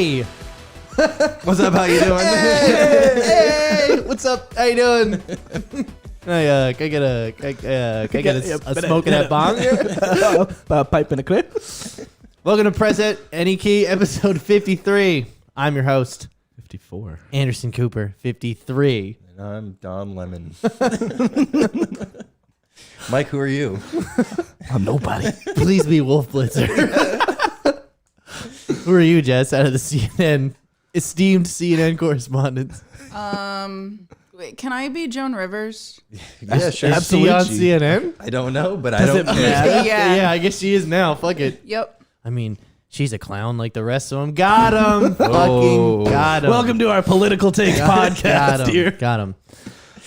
Hey! What's up? How you doing? Hey! What's up? How you doing? Can I get a smoke in that bong? A pipe and a clip. Welcome to Press It, Any Key, episode 53. I'm your host, 54. Anderson Cooper, 53. And I'm Don Lemon. Mike, who are you? I'm nobody. Please be Wolf Blitzer. Who are you, Jess, out of the CNN, esteemed CNN correspondents? Wait, can I be Joan Rivers? Yeah, sure. Is she on CNN? I don't know, but I don't care. Yeah. I guess she is now. Fuck it. Yep. I mean, she's a clown like the rest of them. Got him. Whoa. Fucking got him. Welcome to our Political Take podcast Got him. here. Got him.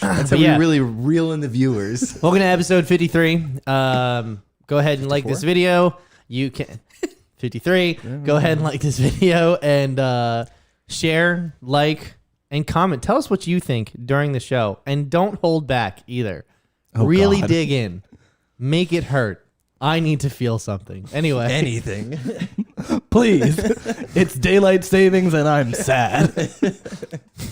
That's how we really reel in the viewers. Welcome to episode 53. Go ahead and like this video. You can 53. Go ahead and like this video and share, like, and comment. Tell us what you think during the show, and don't hold back either. Oh, really God. dig in. Make it hurt. I need to feel something. Anyway, Anything. Please. It's daylight savings and I'm sad.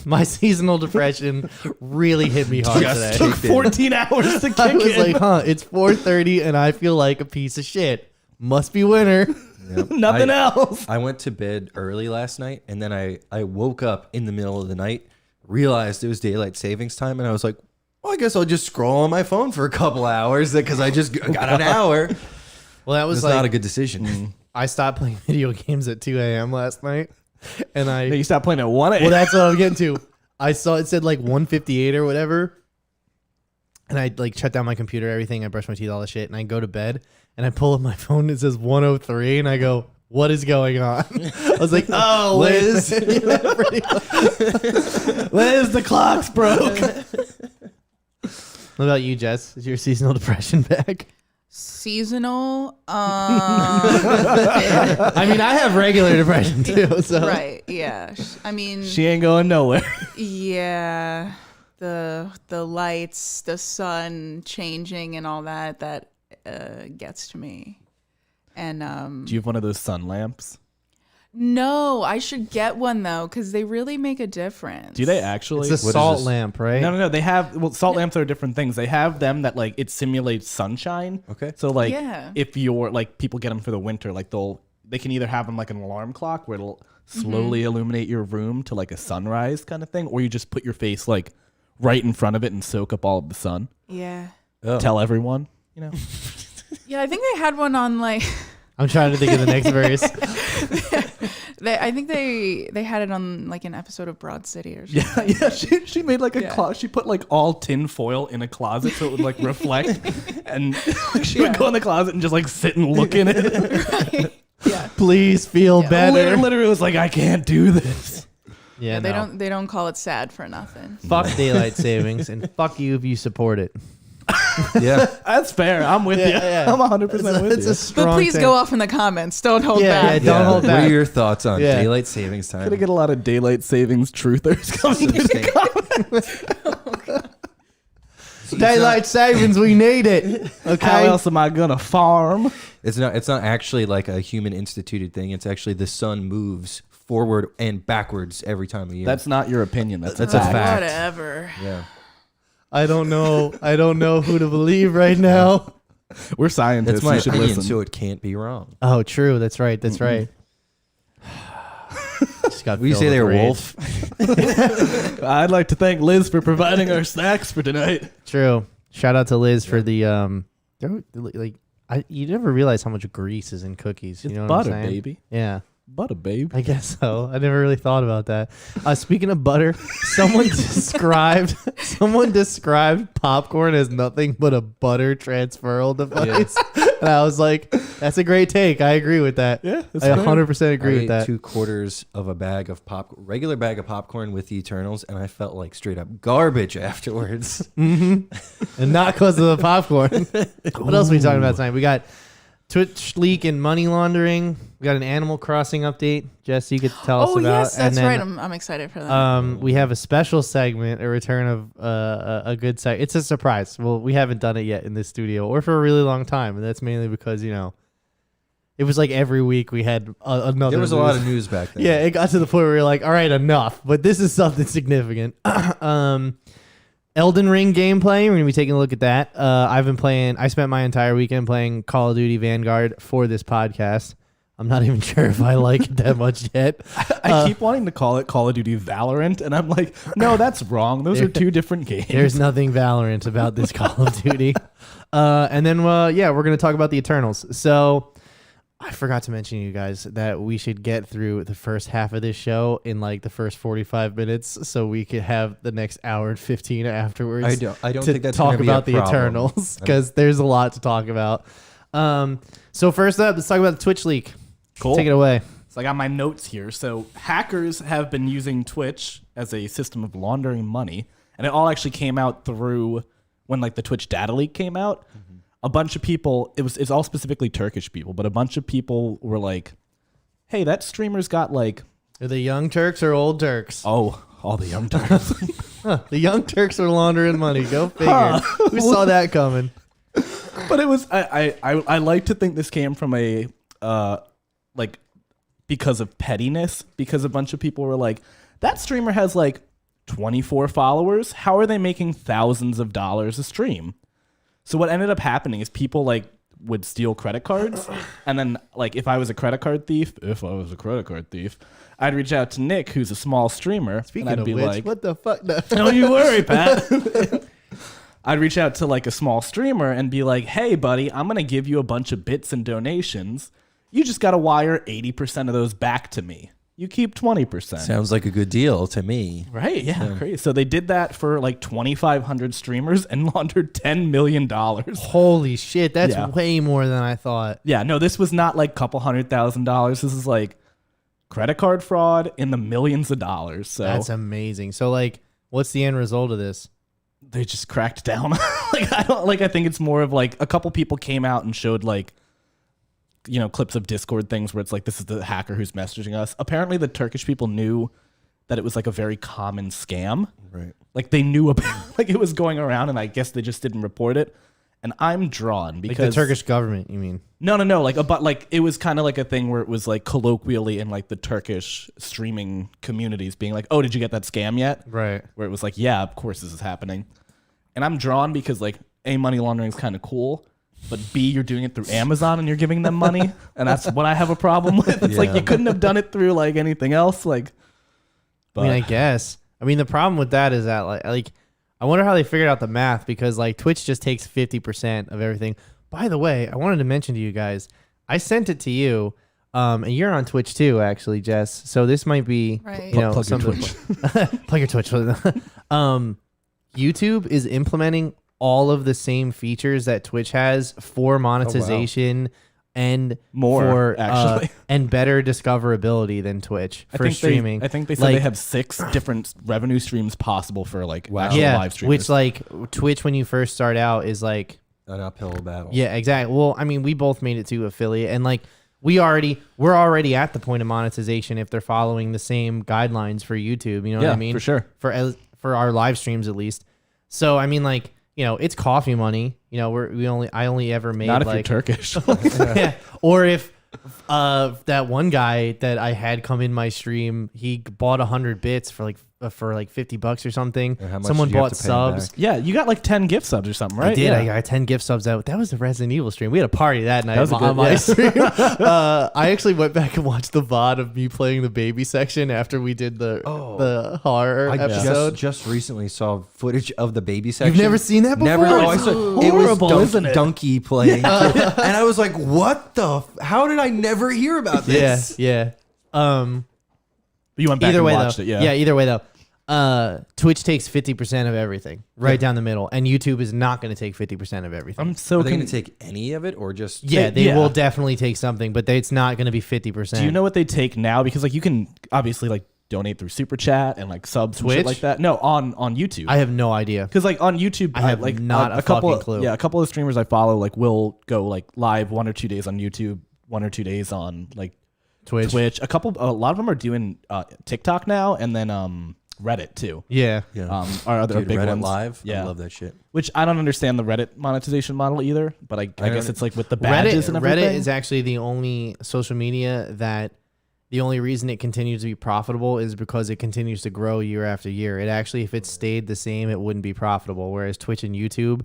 my seasonal depression really hit me hard today. Took 14 hours to kick I was in. like, it's 4:30 and I feel like a piece of shit. Must be winter. Yep. Nothing else. I went to bed early last night, and then I woke up in the middle of the night, realized it was daylight savings time, and I was like, well, I guess I'll just scroll on my phone for a couple hours because I just got an hour. Well, that was It's like not a good decision. I stopped playing video games at 2 a.m. last night, and No, you stopped playing at 1 a.m. well, that's what I'm getting to. I saw it said like 1:58 or whatever, and I like shut down my computer, everything. I brushed my teeth, all the shit, and I go to bed, and I pull up my phone. It says 1:03, and I go, "What is going on?" I was like, "Oh, Liz." Yeah, pretty much. Liz, the clock's broke. What about you, Jess? Is your seasonal depression back? Seasonal. I mean, I have regular depression too. So Right. Yeah. I mean, She ain't going nowhere. yeah. The lights, the sun changing, and all that gets to me. And Do you have one of those sun lamps? no, I should get one though, because they really make a difference. Do they actually? it's a What is salt this? lamp, right? No. They have, salt lamps are different things. They have them that like it simulates sunshine. Okay. So like Yeah. if you're like people get them for the winter, like they can either have them like an alarm clock where it'll slowly illuminate your room to like a sunrise kind of thing, or you just put your face like right in front of it and soak up all of the sun. Yeah. Oh. Tell everyone, you know. Yeah, I think they had one on like. I'm trying to think of the next verse. I think they had it on like an episode of Broad City or something. Yeah. She made like a Yeah. closet. She put like all tin foil in a closet so it would like reflect, and she would go in the closet and just like sit and look in it. Yeah. Please feel better. Literally was like, I can't do this. Yeah, They don't call it sad for nothing. Fuck daylight savings and fuck you if you support it. Yeah. That's fair. I'm with you. Yeah. I'm 100% with It's you. a strong. But please take. go off in the comments. Don't hold Yeah, back. Don't hold What back. are your thoughts on Yeah. daylight savings time? Gonna get a lot of daylight savings truthers coming to the comments. Daylight savings, we need it. How Okay. else am I gonna farm? It's not actually like a human instituted thing. It's actually the sun moves forward and backwards every time of year. That's not your opinion. That's a fact. Whatever. Yeah. I don't know. I don't know who to believe right now. We're scientists. That's my you should opinion, listen. so it can't be wrong. Oh, true. That's right. That's right. Just got Will you filled say they're with rage. wolf? I'd like to thank Liz for providing our snacks for tonight. True. Shout out to Liz for the you never realize how much grease is in cookies. You It's know what butter, I'm saying? baby. Yeah. Butter, babe. I guess so. I never really thought about that. Speaking of butter, someone described popcorn as nothing but a butter transferal device, and I was like, "That's a great take. I agree with that. Yeah, that's I fair. 100% agree I with ate that." 2/4 of a bag of regular bag of popcorn with the Eternals, and I felt like straight up garbage afterwards. And not because of the popcorn. What else are we talking about tonight? We got Twitch leak and money laundering. We got an Animal Crossing update. Jess, you could tell us Oh about. yes, that's and right. then, I'm excited for that. we have a special segment, a return of a good seg. It's a surprise. Well, we haven't done it yet in this studio or for a really long time, and that's mainly because it it was like every week we had another. There was a lot of news back then. Yeah, it got to the point where we were like, all right, enough. But this is something significant. Elden Ring gameplay. We're going to be taking a look at that. I spent my entire weekend playing Call of Duty Vanguard for this podcast. I'm not even sure if I like it that much yet. I keep wanting to call it Call of Duty Valorant, and I'm like, no, that's wrong. Those are two different games. There's nothing Valorant about this Call of Duty. And then, we're going to talk about the Eternals. So I forgot to mention to you guys that we should get through the first half of this show in like the first 45 minutes so we could have the next hour and 15 afterwards. I don't to think that's talk gonna be a about the problem. Eternals because there's a lot to talk about. So first up, let's talk about the Twitch leak. Cool. Take it away. So I got my notes here. So hackers have been using Twitch as a system of laundering money, and it all actually came out through when like the Twitch data leak came out. Mm-hmm. A bunch of people, it's all specifically Turkish people, but a bunch of people were like, "Hey, that streamer's got like." Are they young Turks or old Turks? Oh, all the young Turks. The young Turks were laundering money. Go figure. Who saw that coming? But it was I like to think this came from a like because of pettiness, because a bunch of people were like, that streamer has like 24 followers. How are they making thousands of dollars a stream? So what ended up happening is people like would steal credit cards, and then like if I was a credit card thief, I'd reach out to Nick, who's a small streamer, Speaking and I'd of be which, like, what the fuck? No. don't you worry, Pat. I'd reach out to like a small streamer and be like, hey, buddy, I'm going to give you a bunch of bits and donations. You just got to wire 80% of those back to me. You keep 20%. Sounds like a good deal to me. Right. Yeah. Crazy. So they did that for like 2,500 streamers and laundered $10 million. Holy shit. That's Yeah. way more than I thought. Yeah. No, this was not like $200,000. This is like credit card fraud in the millions of dollars. So That's amazing. So like, what's the end result of this? they just cracked down. I think it's more of like a couple people came out and showed like, you know, clips of Discord things where it's like, this is the hacker who's messaging us. Apparently the Turkish people knew that it was like a very common scam. Right. Like they knew about, like it was going around, and I guess they just didn't report it. And I'm drawn because Like the Turkish government, you mean? No. Like it was kind of like a thing where it was like colloquially in like the Turkish streaming communities being like, oh, did you get that scam yet? Right. Where it was like, yeah, of course this is happening. And I'm drawn because like A, money laundering is kind of cool, but B, you're doing it through Amazon and you're giving them money. And that's what I have a problem with. It's like you couldn't have done it through like anything else. Like, but I mean, I guess. I mean, the problem with that is that like I wonder how they figured out the math, because like Twitch just takes 50% of everything. By the way, I wanted to mention to you guys, I sent it to you, and you're on Twitch too, actually, Jess. So this might be, Right. you know, Plug your something. Plug your Twitch. YouTube is implementing all of the same features that Twitch has for monetization and More, for actually. and better discoverability than Twitch for streaming. I think they said Like- they have 6 different revenue streams possible for like actual yeah, live streamers. which like Twitch when you first start out is like, An uphill battle. yeah, exactly. Well, I mean, we both made it to affiliate, and like we're already at the point of monetization if they're following the same guidelines for YouTube. You know what I mean? for sure. For our live streams at least. So I mean, like, you know, it's coffee money. You know, I only ever made Not if like you're Turkish. yeah. Or if that one guy that I had come in my stream, he bought 100 bits for like $50 or something. And how much Someone did you have bought to pay him subs. back? Yeah, you got like 10 gift subs or something, right? I did. Yeah. I got 10 gift subs out. That was the Resident Evil stream. We had a party that night was a on good- my yeah. stream. I actually went back and watched the VOD of me playing the baby section after we did the horror I episode. just recently saw footage of the baby section. You've never seen that before? Never. Oh, I saw it was horrible, isn't it? Donkey playing, and I was like, "What the? How did I never hear about this?" Yeah. But you went back Either and way, watched though. it, yeah. Either way, though. Twitch takes 50% of everything, right down the middle, and YouTube is not going to take 50% of everything. I'm so Are they going to take any of it, or just? They will definitely take something, but it's not going to be 50%. Do you know what they take now? Because like you can obviously like donate through Super Chat and like subs and Twitch? shit like that. No, on YouTube. I have no idea. Because like on YouTube, I have like not a couple fucking clue. Yeah, a couple of streamers I follow like will go like live 1 or 2 days on YouTube, 1 or 2 days on like Twitch. A lot of them are doing TikTok now, and then Reddit too. Yeah. Yeah. Are other Dude, big Reddit ones. Live. Yeah. I love that shit. Which I don't understand the Reddit monetization model either, but I guess don't- it's like with the badges and everything. Reddit is actually the only social media that the only reason it continues to be profitable is because it continues to grow year after year. It actually, if it stayed the same, it wouldn't be profitable. Whereas Twitch and YouTube,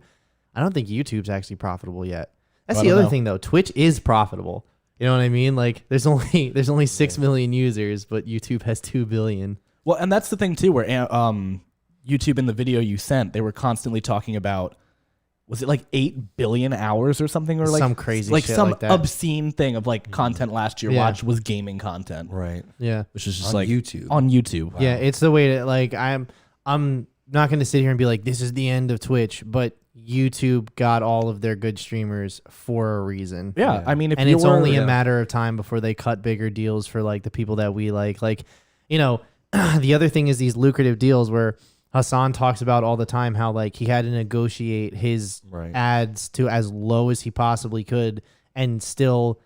I don't think YouTube's actually profitable yet. That's the other thing though. Twitch is profitable. You know what I mean? Like there's only 6 million users, but YouTube has 2 billion. Well, and that's the thing too, where YouTube in the video you sent, they were constantly talking about, was it like 8 billion hours or something, or like some crazy like shit some like that. obscene thing of like content last year Yeah. watched was gaming content, Right. Yeah. which is just On like YouTube. on YouTube. Yeah, it's the way to like I'm not going to sit here and be like this is the end of Twitch, but YouTube got all of their good streamers for a reason. Yeah, I mean, if and you it's were, only a matter of time before they cut bigger deals for like the people that we like. Like, you know, the other thing is these lucrative deals where Hassan talks about all the time how like he had to negotiate his Right. ads to as low as he possibly could and still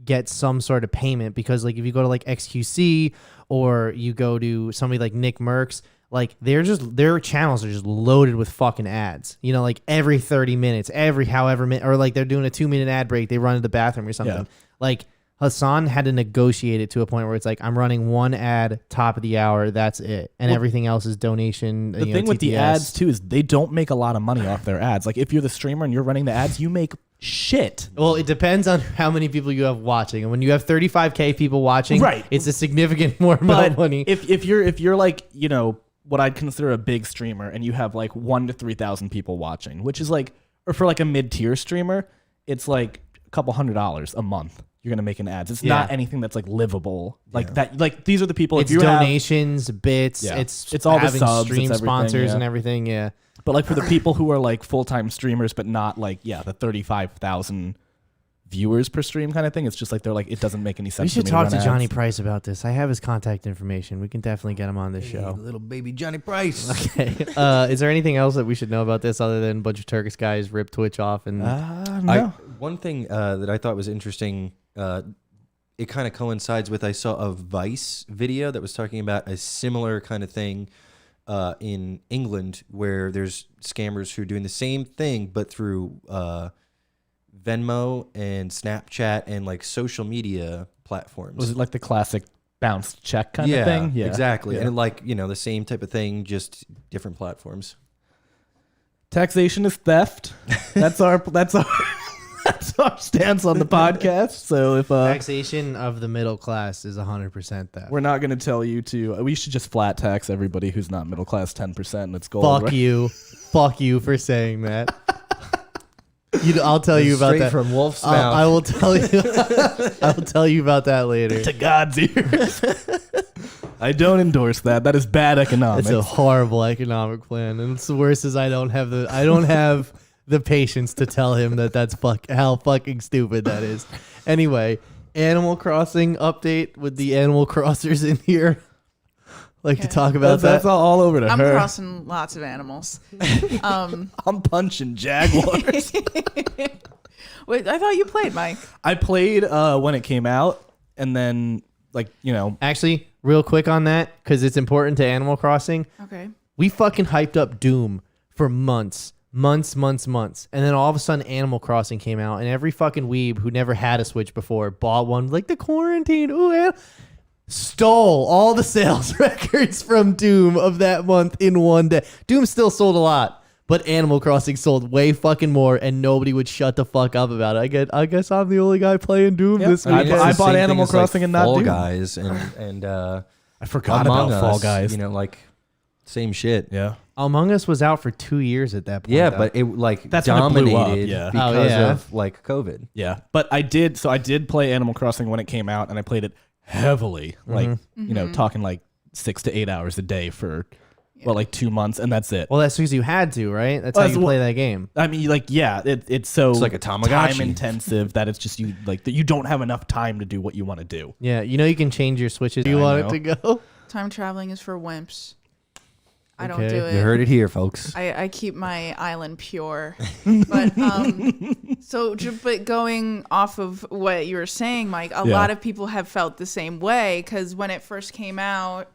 get some sort of payment, because like if you go to like XQC or you go to somebody like Nick Merckx, like their channels are just loaded with fucking ads. You know, like every 30 minutes, every however minute, or like they're doing a 2-minute ad break, they run to the bathroom or something. Yeah. Like Hassan had to negotiate it to a point where it's like I'm running one ad top of the hour, that's it, and everything else is donation. The thing with the ads too is they don't make a lot of money off their ads. Like if you're the streamer and you're running the ads, you make shit. Well, it depends on how many people you have watching, and when you have 35K people watching, Right. it's a significant more amount of money. If you're like, you know, what I'd consider a big streamer, and you have like 1,000 to 3,000 people watching, which is like, or for like a mid-tier streamer, it's like a couple $100 a month you're gonna make in ads. It's not anything that's like livable. Like that. Like these are the people. It's if you donations, bits. Yeah. It's all the having subs, stream it's everything, sponsors yeah. and everything. Yeah. But like for the people who are like full-time streamers, but not like the 35,000 viewers per stream kind of thing, it's just like they're like, it doesn't make any sense. We should for me talk to run Johnny ads. Price about this. I have his contact information. We can definitely get him on this Hey, show. little baby Johnny Price. Okay. Is there anything else that we should know about this other than a bunch of Turkish guys rip Twitch off and No. One thing that I thought was interesting, it kind of coincides with, I saw a Vice video that was talking about a similar kind of thing in England, where there's scammers who are doing the same thing, but through Venmo and Snapchat and like social media platforms. Was it like the classic bounce check kind of thing? Yeah, exactly. Yeah. And like, you know, the same type of thing, just different platforms. Taxation is theft. That's our that's our stance on the podcast. So if taxation of the middle class is 100% that. we're not going to tell you to, we should just flat tax everybody who's not middle class 10%, and it's gold. Fuck right? you. Fuck you for saying that. I'll tell you about Straight that. from Wolf's mouth. I will tell you. I will tell you about that later. To God's ears. I don't endorse that. That is bad economics. It's a horrible economic plan, and it's the worst is I don't have the patience to tell him that's how fucking stupid that is. Anyway, Animal Crossing update with the Animal Crossers in here. Like to talk about that's that. all over to I'm her. crossing lots of animals. I'm punching jaguars. Wait, I thought you played, Mike. I played when it came out, and then like, you know, Actually, real quick on that, because it's important to Animal Crossing. Okay. We fucking hyped up Doom for months. And then all of a sudden Animal Crossing came out, and every fucking weeb who never had a Switch before bought one, like the quarantine. Stole all the sales records from Doom of that month in one day. Doom still sold a lot, but Animal Crossing sold way fucking more, and nobody would shut the fuck up about it. I guess I'm the only guy playing Doom this I weekend. bought It's the same Animal thing as, Crossing and not Fall Doom. Guys and I forgot Among about Fall Us, Guys. You know, like same shit. Yeah. Among Us was out for 2 years at that point. Yeah, though. but it like That's when it blew up, dominated yeah. because Oh, yeah. of like COVID. Yeah. But I did play Animal Crossing when it came out, and I played it heavily. Like, you know, talking like 6 to 8 hours a day for like 2 months, and that's it. Well, that's because you had to, right? That's how you play that game. I mean, like, yeah, it's so It's like a Tamagotchi. time intensive that it's just you like that you don't have enough time to do what you want to do. Yeah, you know you can change your switches. You I want know. it to go? Time traveling is for wimps. I don't Okay. do it. You heard it here, folks. I keep my island pure. But but going off of what you were saying, Mike, a lot of people have felt the same way, because when it first came out,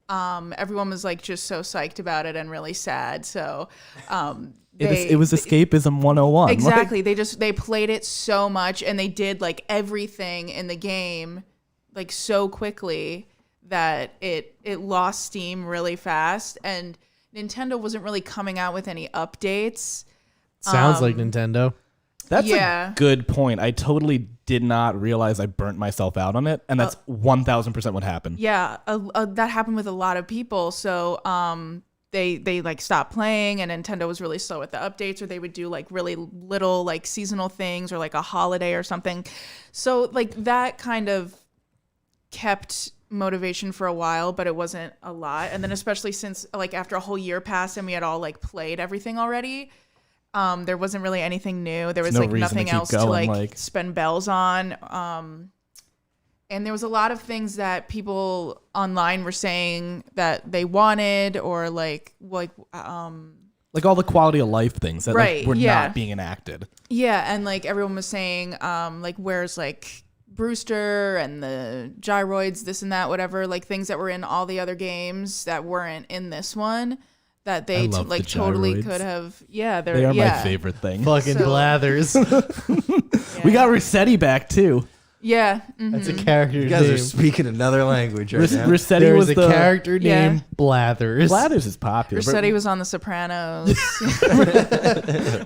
everyone was like just so psyched about it and really sad. So it was escapism 101. Exactly. They played it so much and they did like everything in the game like so quickly that it lost steam really fast, and Nintendo wasn't really coming out with any updates. Sounds like Nintendo. That's a good point. I totally did not realize I burnt myself out on it, and that's 1000% what happened. Yeah, that happened with a lot of people. So they like stopped playing, and Nintendo was really slow with the updates, or they would do like really little like seasonal things or like a holiday or something. So like that kind of kept motivation for a while, but it wasn't a lot. And then especially since like after a whole year passed and we had all like played everything already, there wasn't really anything new. There was no like nothing else to like spend bells on. And there was a lot of things that people online were saying that they wanted, or like all the quality of life things that like, were not being enacted. Yeah, and like everyone was saying, like where's like Brewster and the gyroids, this and that, whatever, like things that were in all the other games that weren't in this one. That they like totally could have. Yeah, they are my favorite thing. Fucking blathers. We got Rossetti back too. Yeah, that's a character. You guys name. are speaking another language right now. Rossetti There was a character named Blathers. Blathers is popular. Rossetti was on The Sopranos.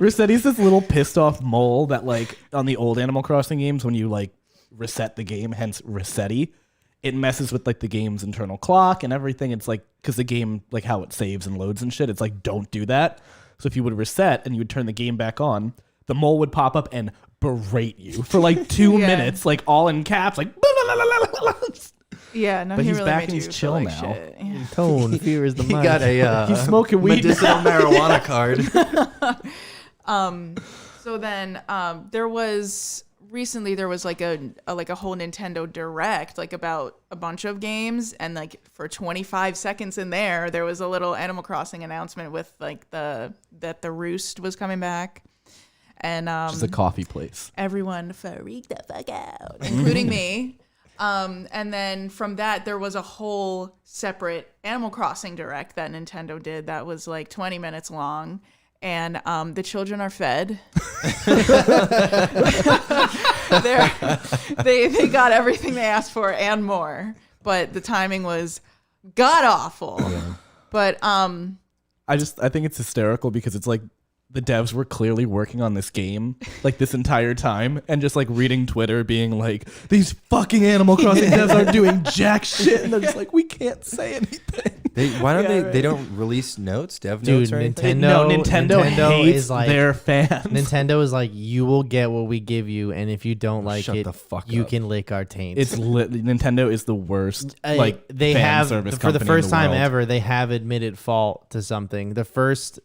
Rossetti's this little pissed off mole that like on the old Animal Crossing games, when you like reset the game, hence Rossetti, it messes with like the game's internal clock and everything. It's like, because the game, like how it saves and loads and shit, it's like, don't do that. So if you would reset and you would turn the game back on, the mole would pop up and berate you for like 2 minutes, like all in caps, like yeah, no, but he he's really back made and he's you chill feel now. like shit. Yeah. Tone fear is the He mind. got a he's smoking weed medicinal marijuana card. So then there was like a whole Nintendo Direct, like about a bunch of games, and like for 25 seconds in there was a little Animal Crossing announcement with like that the Roost was coming back, and just a coffee place. everyone freaked the fuck out, including me. And then from that, there was a whole separate Animal Crossing Direct that Nintendo did that was like 20 minutes long. And the children are fed. They got everything they asked for and more. But the timing was god awful. Yeah. But I think it's hysterical because it's like the devs were clearly working on this game like this entire time, and just like reading Twitter being like, these fucking Animal Crossing devs aren't doing jack shit, and they're just like, we can't say anything. They don't release notes, dev notes or anything? Nintendo hates is like, their fans. Nintendo is like, you will get what we give you, and if you don't like shut it, the fuck you up. can lick our taints. It's Nintendo is the worst like they fan have service for the company first in the time world. ever, they have admitted fault to something. The first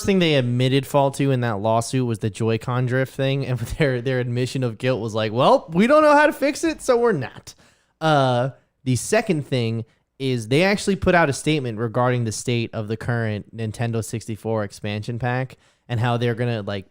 thing they admitted fault to in that lawsuit was the Joy-Con drift thing, and their admission of guilt was like, well, we don't know how to fix it, so we're not. The second thing is they actually put out a statement regarding the state of the current Nintendo 64 expansion pack and how they're gonna like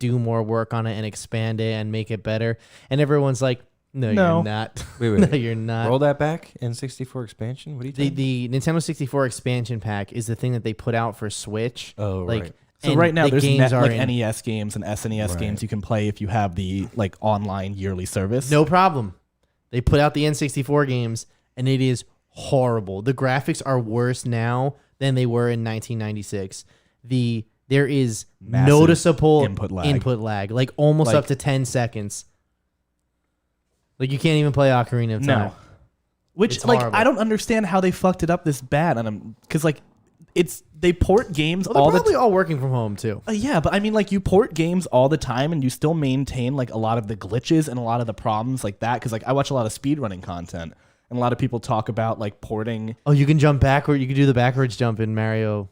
do more work on it and expand it and make it better. And everyone's like, no. You're not. Wait. No, you're not. Roll that back. N64 expansion? What are you talking The Nintendo 64 expansion pack is the thing that they put out for Switch. Oh, like, right. So and right now the there's games are NES games and SNES games you can play if you have the like online yearly service. No problem. They put out the N64 games, and it is horrible. The graphics are worse now than they were in 1996. There is Massive noticeable input lag. like almost Like- up to 10 seconds. Like you can't even play Ocarina of Time. No. Which It's like horrible. I don't understand how they fucked it up this bad on them, because like they port games Well, all they're the probably all working from home too. yeah, but I mean, like, you port games all the time and you still maintain like a lot of the glitches and a lot of the problems like that. Because like I watch a lot of speedrunning content, and a lot of people talk about like porting. Oh, you can jump backward. You can do the backwards jump in Mario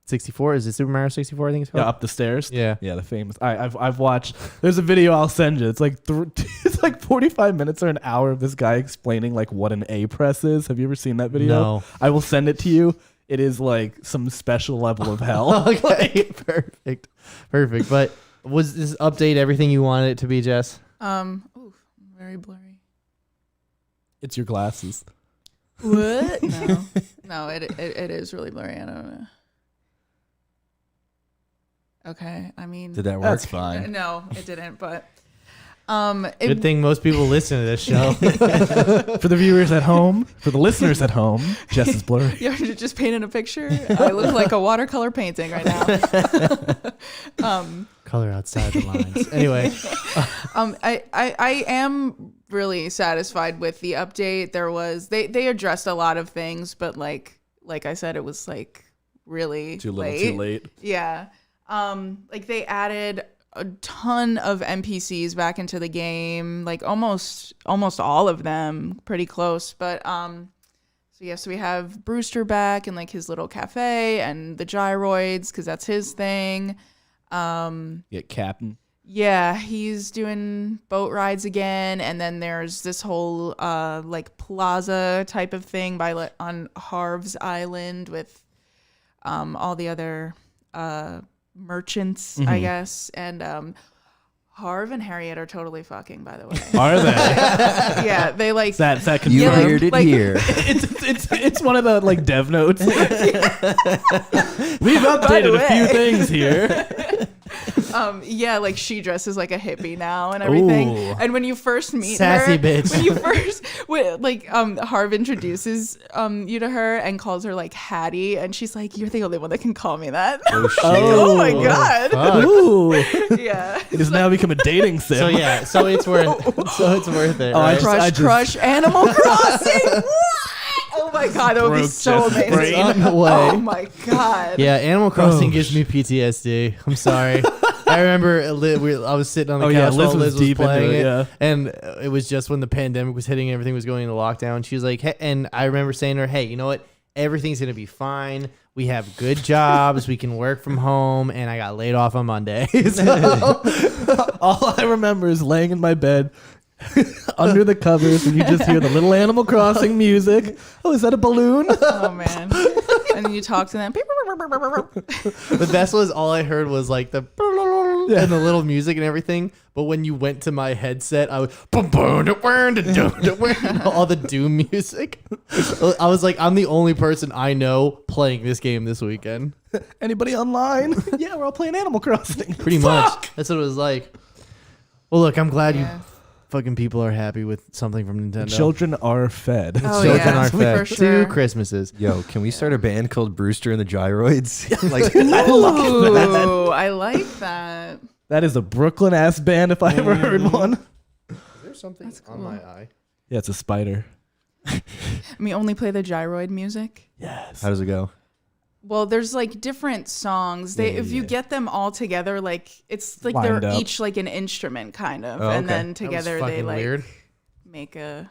64. Is it Super Mario 64? I think it's called. Yeah, up the stairs. Yeah. Yeah, the famous. I've watched. There's a video I'll send you. It's like it's like 45 minutes or an hour of this guy explaining like what an A press is. Have you ever seen that video? No. I will send it to you. It is like some special level of hell. Okay, perfect. But was this update everything you wanted it to be, Jess? Oof, very blurry. It's your glasses. What? No, it is really blurry. I don't know. Okay, I mean, Did that work? That's fine. no, it didn't. But Good thing most people listen to this show. For the viewers at home, for the listeners at home, Jess is blurry. You're just painting a picture. I look like a watercolor painting right now. Color outside the lines. Anyway, I am really satisfied with the update. There was they addressed a lot of things, but like I said, it was like really Too little, too late. Yeah. Like they added a ton of NPCs back into the game, like almost all of them, pretty close. But so we have Brewster back and like his little cafe and the gyroids because that's his thing. Get Captain. Yeah, he's doing boat rides again, and then there's this whole like plaza type of thing on Harv's Island with all the other merchants, I guess, and Harv and Harriet are totally fucking, by the way. Are they? Yeah, they like That You Yeah, like- heard it like- here. it's one of the like dev notes. We've updated a few way. things here. yeah, like she dresses like a hippie now and everything. Ooh. And when you first meet Sassy her, bitch. when you first Harv introduces you to her and calls her like Hattie, and she's like, "You're the only one that can call me that." Oh, shit. Oh my god. Ooh. Yeah. It has now become a dating sim. so yeah, so it's worth it. Oh, I Right? just- Crush Animal Crossing. What? Oh my god, that would be Broke so Jess's amazing. brain. On the way. Oh my god. Yeah, Animal Crossing Oh, gives me PTSD. I'm sorry. I remember I was sitting on the Oh, yeah, couch Liz while was Liz was deep into playing it, it, yeah. and it was just when the pandemic was hitting, everything was going into lockdown. She was like, "Hey," and I remember saying to her, "Hey, you know what? Everything's gonna be fine. We have good jobs. We can work from home." And I got laid off on Monday. So, All I remember is laying in my bed under the covers, and you just hear the little Animal Crossing music. Oh, is that a balloon? Oh man. And then you talk to them. the best was all I heard was like the and the little music and everything. But when you went to my headset, I was all the Doom music. I was like, I'm the only person I know playing this game this weekend. Anybody online? Yeah, we're all playing Animal Crossing. Pretty much. That's what it was like. Well, look, I'm glad Yeah. you fucking people are happy with something from Nintendo. Children are fed. Oh, Children yeah, are fed. for sure. 2 Christmases. Yo, can we start a band called Brewster and the Gyroids? Like, Ooh, I like that. That is a Brooklyn ass band if I ever heard one. Is there something on my eye? Yeah, it's a spider. And we only play the gyroid music. Yes. how does it go? Well, there's like different songs. If you get them all together, like it's like Lined they're up. each like an instrument kind of, Oh, and okay. then together they like weird. make a.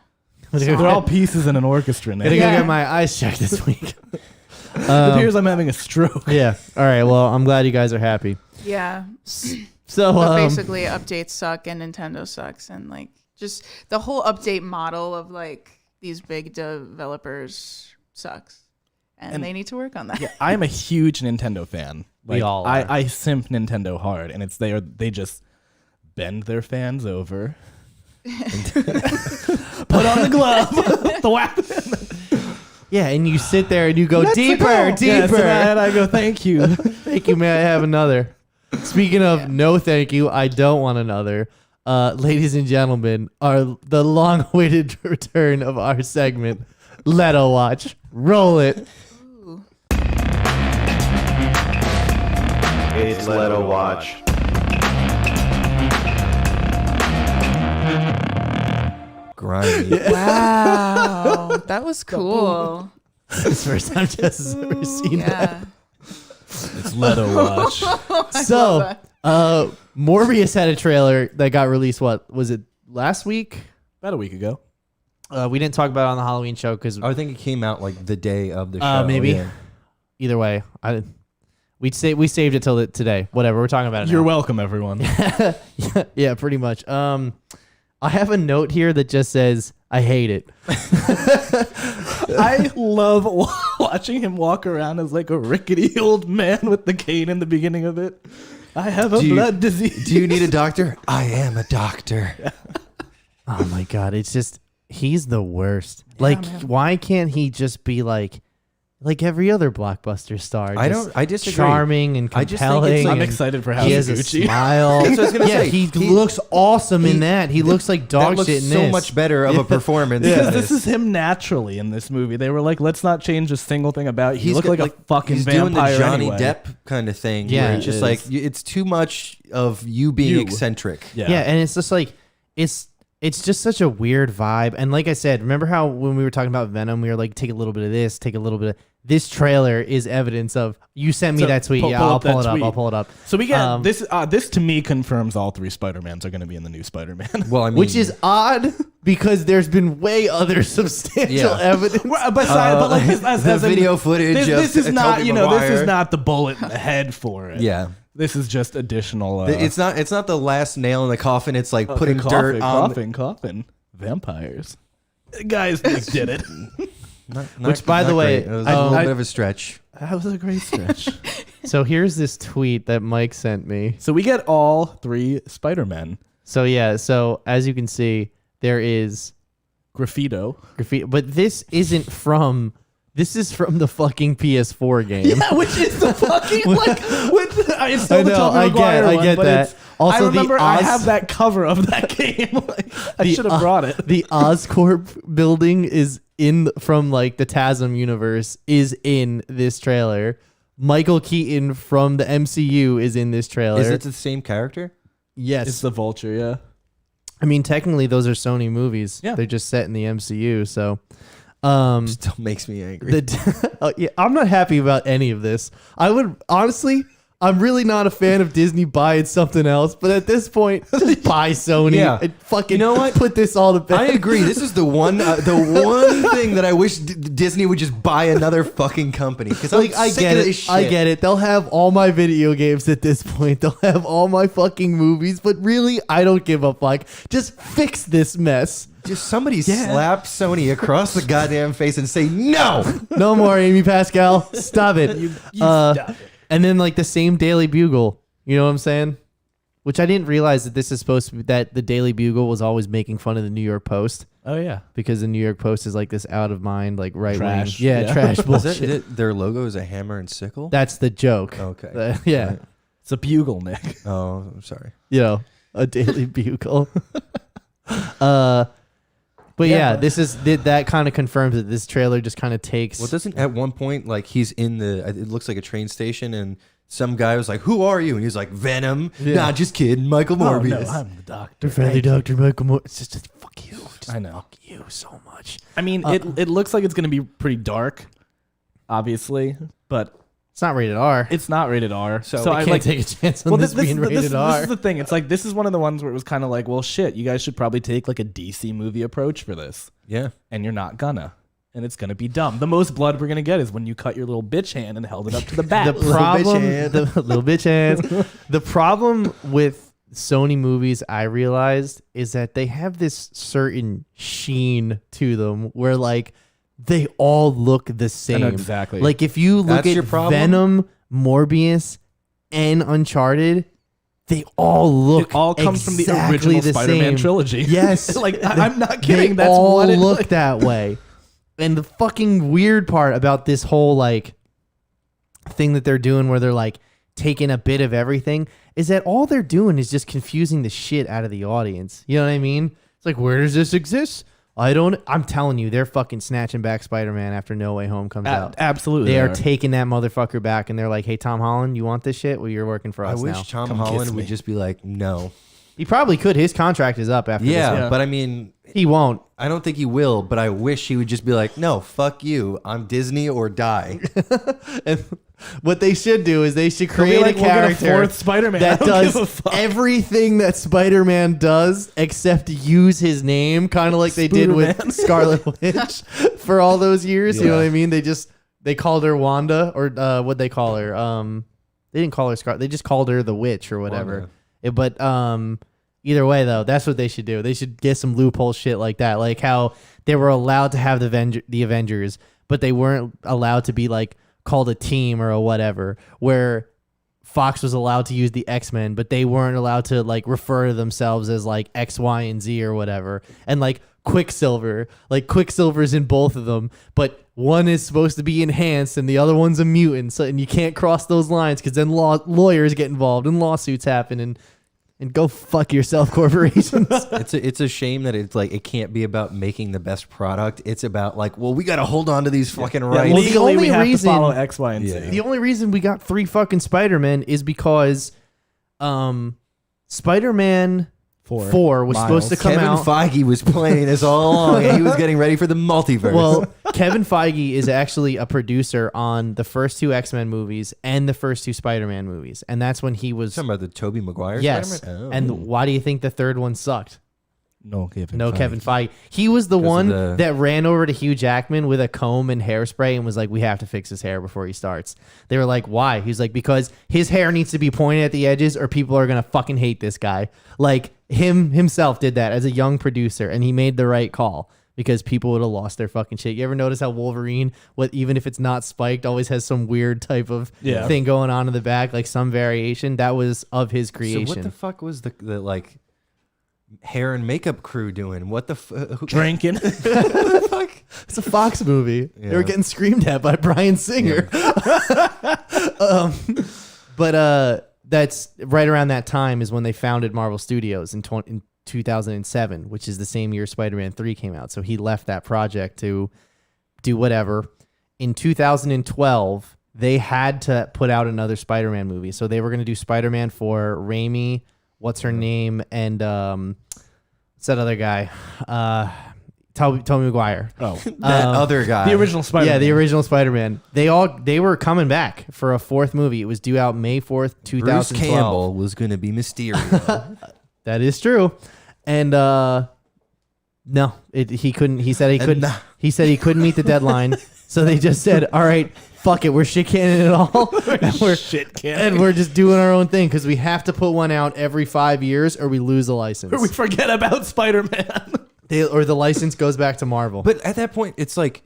They're all pieces in an orchestra now. Gonna It go Yeah. get my eyes checked this week. appears I'm having a stroke. Yeah. All right. Well, I'm glad you guys are happy. Yeah, So but basically updates suck and Nintendo sucks, and like just the whole update model of like these big developers sucks, and they need to work on that. Yeah, I'm a huge Nintendo fan. We all are. I simp Nintendo hard, and it's they just bend their fans over. Put on the glove, the weapon. yeah, and you sit there and you go deeper, Yes, deeper. and I go, thank you. Thank you. May I have another? Speaking of no, thank you. I don't want another. Ladies and gentlemen, the long-awaited return of our segment, Leto Watch. Roll it. It's Leto Watch. Grimy. Wow, that was cool. It's the first time Jess has ever seen that. Yeah. It's Leto Watch. So, Morbius had a trailer that got released. What was it? Last week? About a week ago. We didn't talk about it on the Halloween show because I think it came out like the day of the show. maybe. Yeah. Either way, we saved it till today. Whatever. We're talking about it. You're now. welcome, everyone. Yeah, pretty much. I have a note here that just says, "I hate it." I love watching him walk around as like a rickety old man with the cane in the beginning of it. I have a blood disease. Do you need a doctor? I am a doctor. Oh my god, it's just He's the worst. Like, why can't he just be like every other blockbuster star? I disagree. Charming and I just think it's compelling. like- I'm and excited for he has a Gucci. smile. That's what I was gonna say. He looks awesome in that. He looks like dog that looks shit in so this. much better of a performance. Because than this is him naturally in this movie. They were like, let's not change a single thing about you. He's You look got, like a fucking he's vampire doing the Johnny anyway. Depp kind of thing. Yeah, where it's it just is. like it's too much of you being eccentric. Yeah, and it's just like it's just such a weird vibe. And like I said, remember how when we were talking about Venom, we were like, take a little bit of this, take a little bit of this. Trailer is evidence of you sent me So, that tweet. pull I'll up that pull it up. tweet. I'll pull it up. So we get this. This to me confirms all three Spider-Mans are going to be in the new Spider-Man. Well, I mean, Which is odd because there's been way other substantial Yeah. evidence. but like as the in- video footage. This of is not Tobey this Maguire. is not the bullet in the head for it. Yeah. This is just additional. It's not the last nail in the coffin. It's like putting dirt on. Coffin. Vampires. Guys, they did it. Which, by the way, great. It was a little bit of a stretch. That was a great stretch. So here's this tweet that Mike sent me. So we get all three Spider-Men. So yeah, so as you can see, there is Graffito. graffiti, but this isn't from. This is from the fucking PS4 game. Yeah, which is the fucking like. It's still I the know, Tobey I Maguire get- I one, get but that. it's- Also, I the remember I Oz- have that cover of that game. Like, I should have brought it. The Oscorp building is from like the TASM universe is in this trailer. Michael Keaton from the MCU is in this trailer. Is it the same character? Yes. It's the Vulture, yeah. I mean, technically, those are Sony movies. Yeah. They're just set in the MCU. So, Still makes me angry. yeah, I'm not happy about any of this. I would honestly, I'm really not a fan of Disney buying something else. But at this point, just buy Sony Yeah. and fucking You know what? put this all to bed. I agree. This is the one thing that I wish Disney would just buy another fucking company. Because Like, I get it. I get it. They'll have all my video games at this point. They'll have all my fucking movies. But really, I don't give a fuck. Just fix this mess. Just somebody slap Sony across the goddamn face and say no. No more Amy Pascal. Stop it. Stop it. And then like the same Daily Bugle. You know what I'm saying? Which I didn't realize that this is supposed to be that the Daily Bugle was always making fun of the New York Post. Oh, yeah. Because the New York Post is like this out of mind, like right wing. Trash. Yeah, Yeah. trash Is bullshit. their logo is a hammer and sickle? That's the joke. Okay. Yeah. Right. It's a bugle, Nick. Oh, I'm sorry. You know, a Daily Bugle. But yeah, this is that kind of confirms that this trailer just kind of takes. Well, doesn't at one point like he's in it looks like a train station and some guy was like, "Who are you?" And he's like, "Venom." Yeah. Nah, just kidding. Michael Morbius. Oh, no, I'm the doctor. Friendly Dr. Michael Moore. It's just fuck you. Just I know. fuck you so much. I mean, it looks like it's going to be pretty dark, obviously, but It's not rated R. it's not rated R. So I I can't take a chance on this being rated R. This is the thing. It's like this is one of the ones where it was kind of like, well, shit, you guys should probably take like a DC movie approach for this, Yeah. and you're not gonna, and it's gonna be dumb. The most blood we're gonna get is when you cut your little bitch hand and held it up to the bat. The problem, hand. the little bitch hands. The problem with Sony movies, I realized, is that they have this certain sheen to them, where like they all look the same. I know exactly. Like if you look That's at your problem? Venom, Morbius, and Uncharted, they all look. It all comes from the exactly original the Spider-Man same. trilogy. Yes, Like, I'm not kidding. They That's all what it look like- that way. And the fucking weird part about this whole like thing that they're doing, where they're like taking a bit of everything, is that all they're doing is just confusing the shit out of the audience. You know what I mean? It's like, where does this exist? I'm telling you, they're fucking snatching back Spider-Man after No Way Home comes out. Absolutely, They are taking that motherfucker back, and they're like, "Hey, Tom Holland, you want this shit? Well, you're working for I us wish now." Tom Come Holland kiss would me. just be like, "No." He probably could. His contract is up after this Yeah, one. but I mean, He won't. I don't think he will, but I wish he would just be like, "No, fuck you. I'm Disney or die." And what they should do is they should They'll create be like, a "We'll get a character fourth Spider-Man." that I don't give a does fuck. everything that Spider-Man does except use his name, kind of like they did with Spooderman. Scarlet Witch for all those years. You know Yeah. what I mean? They called her Wanda, or what'd they call her? They didn't call her Scarlet. They just called her the Witch or whatever. But either way, though, that's what they should do. They should get some loophole shit like that, like how they were allowed to have the Avengers, but they weren't allowed to be like called a team or a whatever, where Fox was allowed to use the X-Men, but they weren't allowed to like refer to themselves as like X, Y, and Z or whatever. And like Quicksilver. Like Quicksilver's in both of them, but one is supposed to be enhanced and the other one's a mutant. So and you can't cross those lines because then lawyers get involved and lawsuits happen and go fuck yourself, corporations. It's a shame that it's like it can't be about making the best product. It's about like, well, we got to hold on to these fucking rights. well, the Legally, only we have reason- to follow X, Y, and Z. The only reason we got 3 fucking Spider-Man is because Spider-Man 4 was supposed to come Kevin out. Feige was playing this all along, and he was getting ready for the multiverse. Well, Kevin Feige is actually a producer on the first 2 X-Men movies and the first 2 Spider-Man movies, and that's when he was. talking about the Tobey Maguire Yes, Spider-Man? Oh. and why do you think the third one sucked? No, Kevin. No, Feige. Kevin Feige. He was the 'Cause one of the- that ran over to Hugh Jackman with a comb and hairspray and was like, "We have to fix his hair before he starts." They were like, "Why?" He's like, "Because his hair needs to be pointed at the edges, or people are gonna fucking hate this guy." Like himself did that as a young producer, and he made the right call because people would have lost their fucking shit. You ever notice how Wolverine, even if it's not spiked, always has some weird type of thing going on in the back, like some variation that was of his creation. So what the fuck was the like hair and makeup crew doing? What the Drinking. It's a Fox movie. They were Yeah. getting screamed at by Bryan Singer. But that's right around that time is when they founded Marvel Studios in 2007, which is the same year Spider-Man 3 came out. So he left that project to do whatever. In 2012, they had to put out another Spider-Man movie. So they were going to do Spider-Man for Raimi, what's her name, and what's that other guy? Tobey Maguire. Oh, that other guy? the original Spider-Man. Yeah, the original Spider-Man. They were coming back for a 4th movie. It was due out May 4th, 2012. Bruce Campbell was going to be Mysterio. That is true. And no, he couldn't. He said he couldn't. nah. He said he couldn't meet the deadline. So they just said, "All right, fuck it, we're shit canning it all, and we're just doing our own thing because we have to put one out every 5 years or we lose a license, Or we forget about Spider-Man. or the license goes back to Marvel." But at that point, it's like,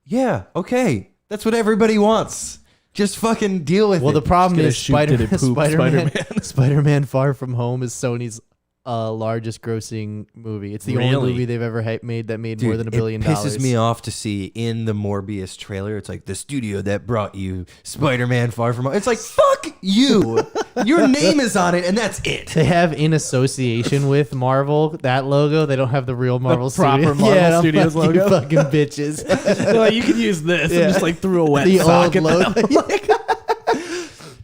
yeah, okay, that's what everybody wants. Just fucking deal with it. Well, the problem gonna is shoot, did it poop Spider-Man. Spider-Man Far From Home is Sony's largest grossing movie. It's the only Really? movie they've ever made that made Dude, more than $1 billion. It pisses me off to see in the Morbius trailer. It's like the studio that brought you Spider-Man Far From Home. It's like, fuck you. Your name is on it, and that's it. They have in association with Marvel that logo. They don't have the real Marvel proper Studios. Marvel yeah, Studios fuck you logo. fucking bitches. They're like, you can use this. Yeah. And just like threw a wet The sock old at logo. them.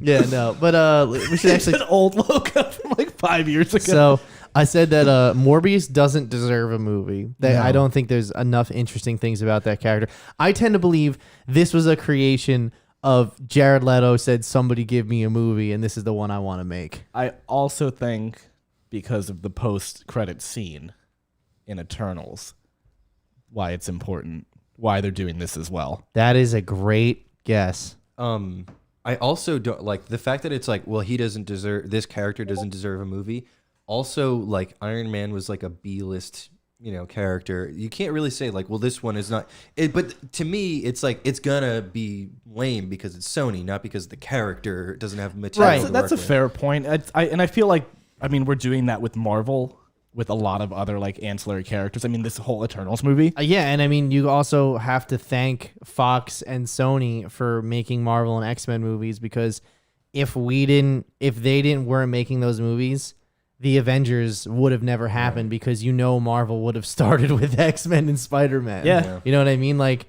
Yeah, no, but we should It's actually. an old logo from like 5 years ago. So I said that Morbius doesn't deserve a movie. That No. I don't think there's enough interesting things about that character. I tend to believe this was a creation of Jared Leto said, "Somebody give me a movie, and this is the one I want to make." I also think because of the post-credit scene in Eternals, why it's important, why they're doing this as well. That is a great guess. I also don't like the fact that it's like, well, this character doesn't deserve a movie. Also, like Iron Man was like a B-list, character. You can't really say like, well, this one is not. But to me, it's like it's gonna be lame because it's Sony, not because the character doesn't have material. to That's a work with. fair point. I feel like, we're doing that with Marvel, with a lot of other like ancillary characters. I mean, this whole Eternals movie. Yeah, and I mean, you also have to thank Fox and Sony for making Marvel and X-Men movies because if they weren't making those movies, the Avengers would have never happened because Marvel would have started with X-Men and Spider-Man. Yeah. You know what I mean? Like,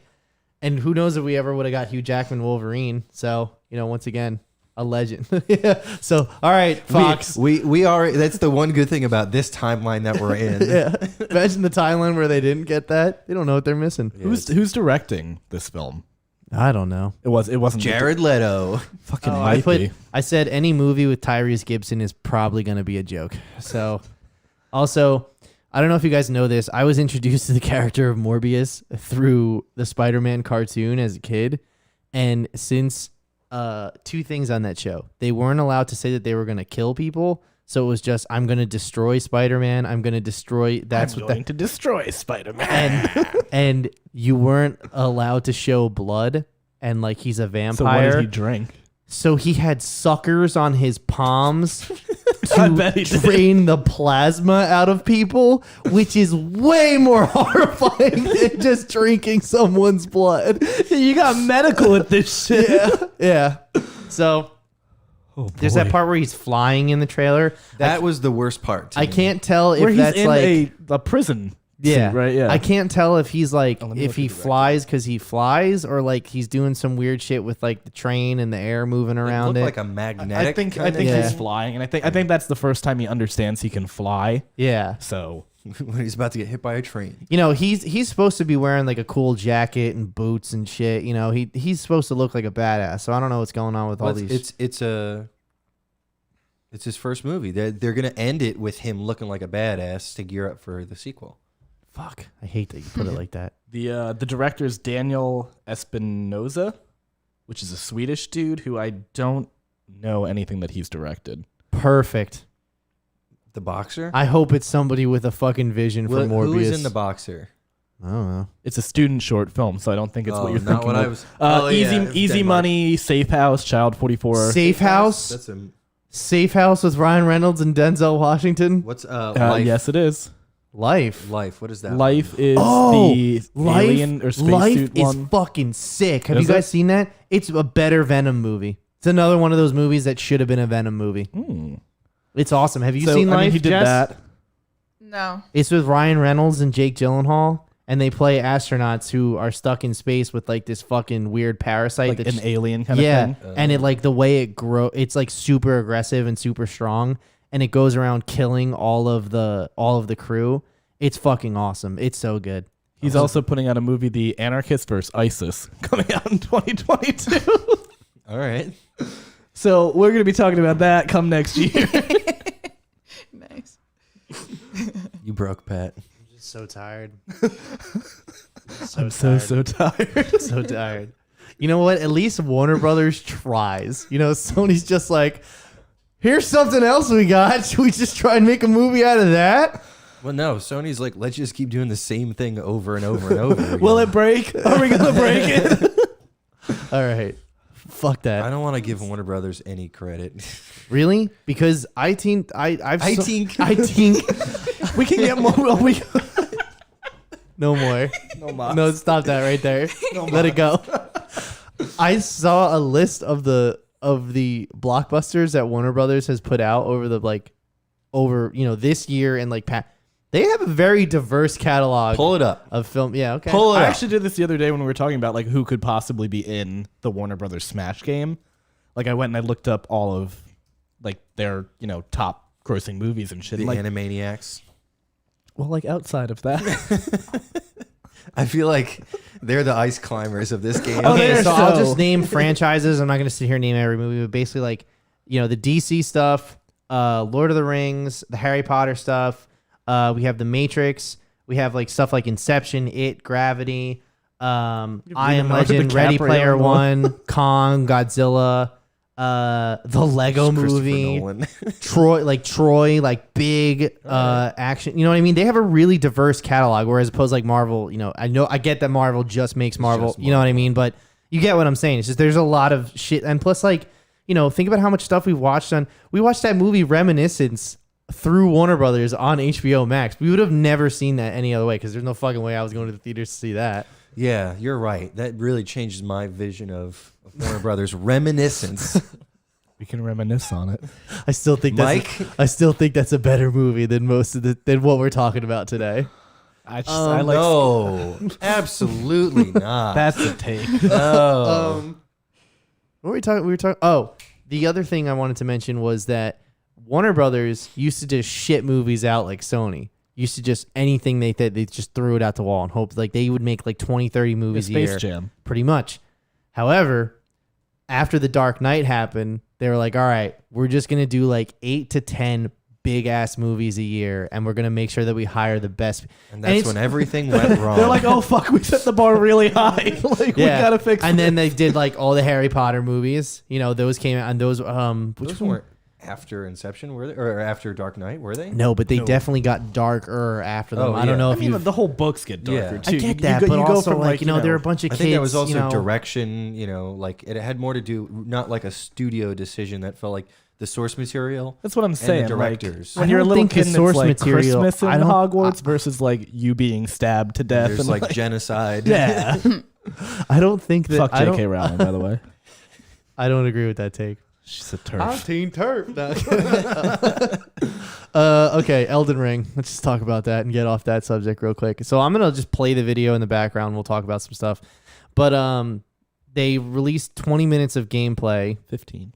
and who knows if we ever would have got Hugh Jackman Wolverine. So, once again, a legend. Yeah. So, all right, Fox. We are. That's the one good thing about this timeline that we're in. Yeah. Imagine the timeline where they didn't get that. They don't know what they're missing. Who's directing this film? I don't know. It wasn't Jared Leto. Fucking Oh, might be. I said any movie with Tyrese Gibson is probably going to be a joke. So, also, I don't know if you guys know this. I was introduced to the character of Morbius through the Spider-Man cartoon as a kid. And since 2 things on that show, they weren't allowed to say that they were going to kill people. So it was just, I'm going to destroy Spider-Man. I'm going to destroy. That's I'm what going to destroy Spider-Man. and you weren't allowed to show blood. And like he's a vampire. So what did he drink? So he had suckers on his palms bet he did. drain the plasma out of people, which is way more horrifying than just drinking someone's blood. You got medical at this shit. Yeah. So there's that part where he's flying in the trailer. That was the worst part. To I me. can't tell if Where he's that's in like a prison. yeah, suit, right? Yeah. I can't tell if he's like let me if look he at the flies because he flies or like he's doing some weird shit with like the train and the air moving It around looked it. like a magnetic. I think Yeah. he's flying, and I think that's the first time he understands he can fly. Yeah. So when he's about to get hit by a train. You know, he's supposed to be wearing like a cool jacket and boots and shit. You know, he's supposed to look like a badass. So I don't know what's going on with all these. It's his first movie. They're gonna end it with him looking like a badass to gear up for the sequel. Fuck. I hate that you put it like that. the director is Daniel Espinosa, which is a Swedish dude who I don't know anything that he's directed. Perfect. The Boxer. I hope it's somebody with a fucking vision for Morbius. Who is in The Boxer? I don't know. It's a student short film, so I don't think it's what you're not thinking. what of. I was. Easy Denmark. Money, Safe House, Child 44. Safe House. That's a Safe House with Ryan Reynolds and Denzel Washington. what's Life? Yes, it is. Life. Life. What is that? Life is Oh, the Life. alien or spacesuit Life is one. fucking sick. Have Is you guys it? seen that? It's a better Venom movie. It's another one of those movies that should have been a Venom movie. It's awesome. Have you So, seen I Life? mean, he did Jess? that. No. It's with Ryan Reynolds and Jake Gyllenhaal, and they play astronauts who are stuck in space with like this fucking weird parasite. Like that's an alien kind yeah, of thing. and it like the way it grow, it's like super aggressive and super strong, and it goes around killing all of the crew. It's fucking awesome. It's so good. He's also putting out a movie, The Anarchist vs. ISIS, coming out in 2022. All right. So we're going to be talking about that come next year. Nice. You broke, Pat. I'm just so tired. I'm so tired. So tired. You know what? At least Warner Brothers tries. You know, Sony's just like, here's something else we got. Should we just try and make a movie out of that? Well, no. Sony's like, let's just keep doing the same thing over and over and over. Again. Will it break? Are we going to break it? All right. Fuck that. I don't want to give Warner Brothers any credit. Really? Because I think I think We can get more. no more. No more. No, stop that right there. Let it go. I saw a list of the blockbusters that Warner Brothers has put out over this year and like they have a very diverse catalog. Pull it up. Of film. Yeah, okay. Pull it I up. actually did this the other day when we were talking about like who could possibly be in the Warner Brothers Smash game. Like I went and I looked up all of like their, top grossing movies and shit. The Like, Animaniacs. well, like outside of that. I feel like they're the ice climbers of this game. Oh, Okay, they're so I'll so- just name franchises. I'm not going to sit here and name every movie, but basically like, the DC stuff, Lord of the Rings, the Harry Potter stuff. We have The Matrix. We have like stuff like Inception, It, Gravity, I Am Leonardo Legend, Ready DiCaprio Player one. One, Kong, Godzilla, the Lego Movie, Nolan. Troy, like big action. You know what I mean? They have a really diverse catalog, whereas opposed like Marvel. I get that Marvel just makes Marvel. just You know what I mean? But you get what I'm saying. It's just there's a lot of shit, and plus like think about how much stuff we've watched on. We watched that movie Reminiscence through Warner Brothers on HBO Max. We would have never seen that any other way because there's no fucking way I was going to the theaters to see that. Yeah, you're right. That really changes my vision of Warner Brothers. Reminiscence. We can reminisce on it. I still think that's a better movie than than what we're talking about today. I like No, absolutely not. that's the take. No. What were we talking? We were talking. Oh, the other thing I wanted to mention was that Warner Brothers used to just shit movies out like Sony. Used to just anything they just threw it out the wall and hoped like they would make like 20, 30 movies a Space year. Jam. Pretty much. However, after The Dark Knight happened, they were like, all right, we're just going to do like 8 to 10 big ass movies a year and we're going to make sure that we hire the best. And that's when everything went wrong. They're like, oh fuck, we set the bar really high. Like we gotta fix. And then they did like all the Harry Potter movies. Those came out and those Those weren't after Inception, were they? Or after Dark Knight, were they? No, but they definitely got darker after them. Oh, I don't yeah. know I if mean, you. the whole books get darker Yeah. too. I get You that, go- but you go also from, like there are a bunch of I kids. think that was also you know, direction, like it had more to do, not like a studio decision that felt like the source material. That's what I'm saying. And the directors. Like, when I you're a don't little think the kid, and source it's like material- Christmas I in don't- Hogwarts versus like you being stabbed to death. There's and like genocide. yeah. I don't think that. Fuck I J.K. don't, Rowling, by the way. I don't agree with that take. She's a turf. Team Turf. Okay, Elden Ring. Let's just talk about that and get off that subject real quick. So I'm gonna just play the video in the background. We'll talk about some stuff. But they released 20 minutes of gameplay. 15.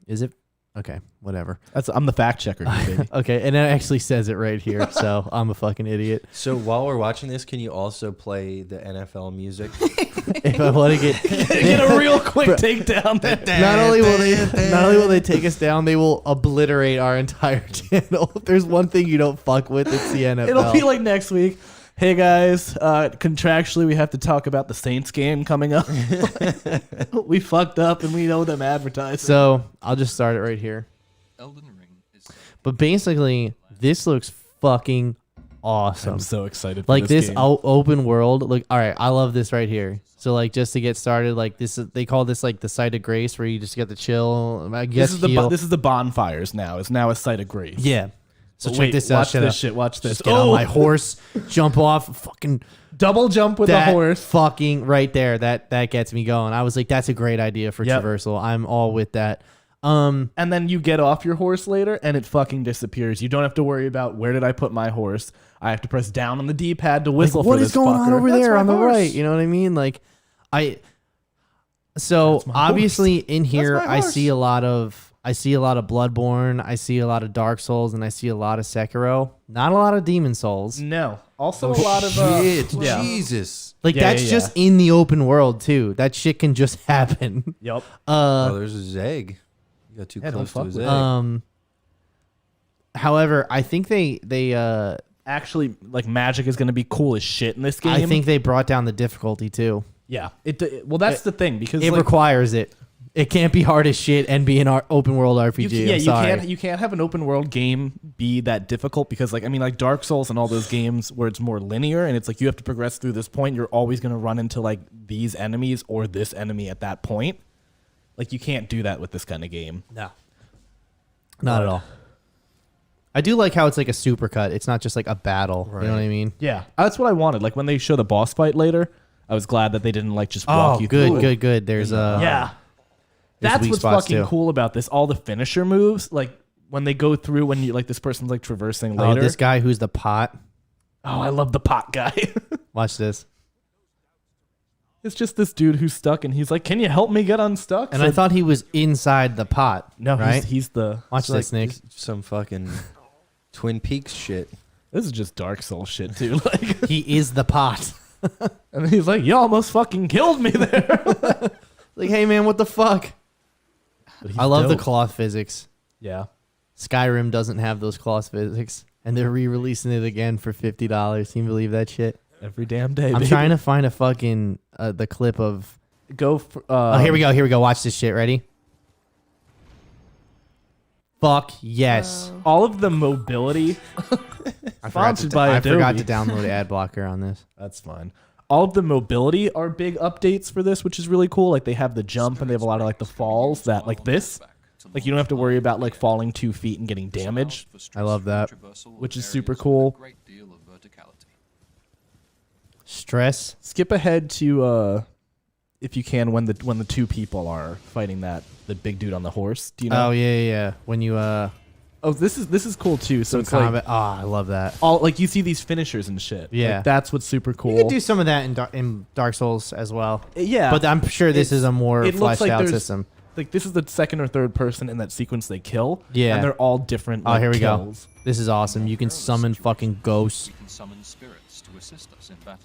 Is it? Okay, whatever. I'm the fact checker, here, baby. Okay, and it actually says it right here, so I'm a fucking idiot. So while we're watching this, can you also play the NFL music? If I want to get Get a real quick takedown there. not only will they take us down, they will obliterate our entire channel. If there's one thing you don't fuck with, it's the NFL. It'll be like next week. Hey guys, contractually we have to talk about the Saints game coming up. We fucked up and we owe them advertising. So I'll just start it right here. Elden Ring is But basically, this looks fucking awesome. I'm so excited for Like this game. open world. Look, all right, I love this right here. So like just to get started, like this is they call this like the site of grace where you just get to chill. I guess this is the bonfires now. It's now a site of grace. yeah. So But check wait, this out. watch Shut this up. shit. Watch this. Just get on my horse, jump off, fucking double jump with that a horse. fucking right there. That gets me going. I was like, that's a great idea for Yep. traversal. I'm all with that. And then you get off your horse later and it fucking disappears. You don't have to worry about where did I put my horse. I have to press down on the D-pad to whistle for what this is going on fucker. over That's there my on the horse. right? You know what I mean? Like, so my obviously in here my I horse. see a lot of Bloodborne, I see a lot of Dark Souls, and I see a lot of Sekiro. Not a lot of Demon Souls. No. Also a lot of Shit, yeah. Jesus. Like Yeah, that's yeah, just in the open world too. That shit can just happen. Yep. Oh, there's a Zeg. You got too Yeah, don't close to a fuck Zeg. with However, I think they Actually, like magic is going to be cool as shit in this game. I think they brought down the difficulty too. yeah. Well, that's the thing because It like, requires it. It can't be hard as shit and be an open world RPG. I'm sorry. you can't have an open world game be that difficult because like I mean like Dark Souls and all those games where it's more linear and it's like you have to progress through this point. You're always going to run into like these enemies or this enemy at that point. Like you can't do that with this kind of game. No. Not at all. I do like how it's like a supercut. It's not just like a battle. You know what I mean? Yeah, that's what I wanted. Like when they show the boss fight later, I was glad that they didn't like just walk you through. good. There's Yeah. there's That's weak what's spots, fucking too. cool about this. All the finisher moves, like when they go through, when you like this person's like traversing Oh, later. this guy who's the pot. Oh, I love the pot guy. Watch this. It's just this dude who's stuck, and he's like, "Can you help me get unstuck?" And I thought he was inside the pot. no, right? he's the. Watch this, Nick. This is some fucking Twin Peaks shit. This is just Dark Souls shit too. Like, He is the pot. and he's like, "You almost fucking killed me there." Like, hey man, what the fuck? But he's I love the dope. cloth physics. Yeah. Skyrim doesn't have those cloth physics, and they're re-releasing it again for $50. Can you believe that shit? Every damn day. I'm baby. trying to find a fucking the clip of. go for. Oh, here we go. Here we go. Watch this shit. Ready? Fuck yes. All of the mobility. Sponsored by I forgot Adobe. to download ad blocker on this. That's fine. All of the mobility are big updates for this, which is really cool. Like they have the jump and they have a lot of like the falls that like this. Like you don't have to worry about like falling 2 feet and getting damage, I love that. which is super cool. Stress. Skip ahead to if you can when the two people are fighting the big dude on the horse. Do you know? Oh yeah. When you Oh, this is cool too. So some it's combat. like Oh, I love that. all like you see these finishers and shit. Yeah. Like, that's what's super cool. You could do some of that in Dark Souls as well. Yeah, But I'm sure this is a more it looks fleshed like out there's- system. like this is the second or third person in that sequence they kill. Yeah. and they're all different. Oh, like, here we kills. go. This is awesome. You can summon fucking ghosts, We can summon spirits to assist us in battle.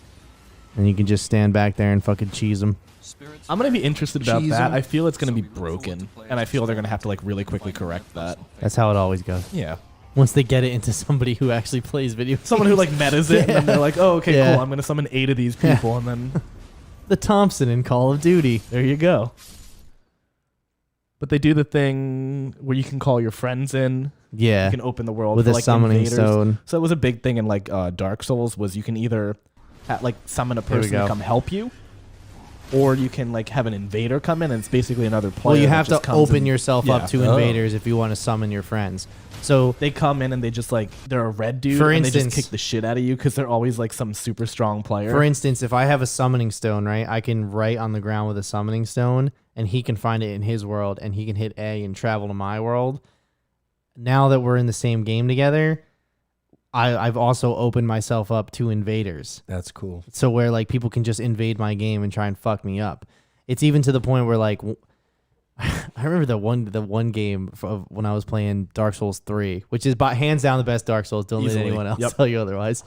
and you can just stand back there and fucking cheese them. Spirits I'm gonna be interested about Cheese that. 'em. I feel it's gonna be broken, and I feel they're gonna have to like really quickly correct that. That's how it always goes. Yeah, Once they get it into somebody who actually plays video games. someone who like metas it, and then they're like, "Oh, okay, Yeah. cool. I'm gonna summon 8 of these Yeah. people," and then the Thompson in Call of Duty. there you go. But they do the thing where you can call your friends in. Yeah. You can open the world With for, a like, summoning invaders. stone. So it was a big thing in like Dark Souls was you can either like summon a Here we person to go. come help you, or you can like have an invader come in, and it's basically another player. Well, you that have just to comes open in. yourself Yeah. up to invaders if you want to summon your friends. So They come in and they just like they're a red dude, For and they instance- just kick the shit out of you because they're always like some super strong player. for instance, if I have a summoning stone, right, I can write on the ground with a summoning stone, and he can find it in his world, and he can hit A and travel to my world. Now that we're in the same game together, I've also opened myself up to invaders. That's cool. So where like people can just invade my game and try and fuck me up. It's even to the point where like I remember the one game of when I was playing Dark Souls 3, which is by hands down the best Dark Souls. Don't Easily. let anyone else Yep. tell you otherwise.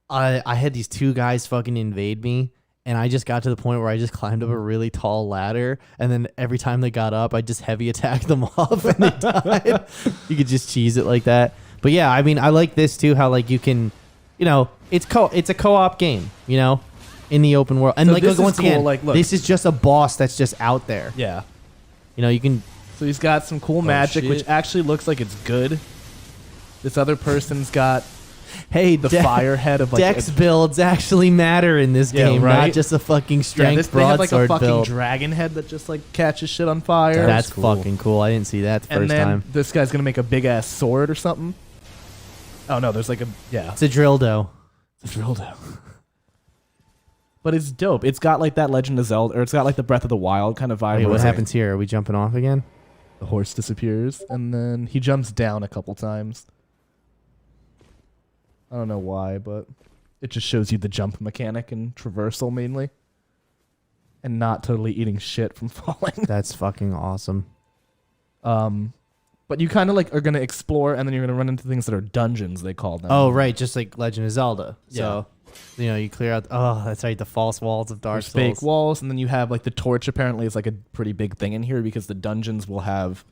I had these two guys fucking invade me, and I just got to the point where I just climbed up a really tall ladder, and then every time they got up, I just heavy attacked them off, and they died. You could just cheese it like that. But yeah, I mean, I like this too. How like you can, it's a co-op game, in the open world, and So like this is once cool, again, like, look. this is just a boss that's just out there. yeah. You can. So he's got some cool magic, which shit. actually looks like it's good. This other person's got Hey, the fire head of like Dex builds actually matter in this Yeah, game, right? not just a fucking yeah, strength they have like a broadsword fucking build. dragon head that just like catches shit on fire. That's cool. fucking cool. I didn't see that the and first then time. this guy's gonna make a big ass sword or something. Oh no, there's like a It's a drill dough. It's a drill down. But it's dope. It's got like that Legend of Zelda, or it's got like the Breath of the Wild kind of vibe. Wait, where what it's, like, happens here? Are we jumping off again? the horse disappears, and then he jumps down a couple times. I don't know why, but it just shows you the jump mechanic and traversal mainly, and not totally eating shit from falling. That's fucking awesome. But you kind of like are gonna explore, and then you're gonna run into things that are dungeons. They call them. Oh, right, just like Legend of Zelda. So, you clear out. Oh, that's right, the false walls of Dark There's Souls. fake walls, and then you have like the torch. Apparently, is like a pretty big thing in here because the dungeons will have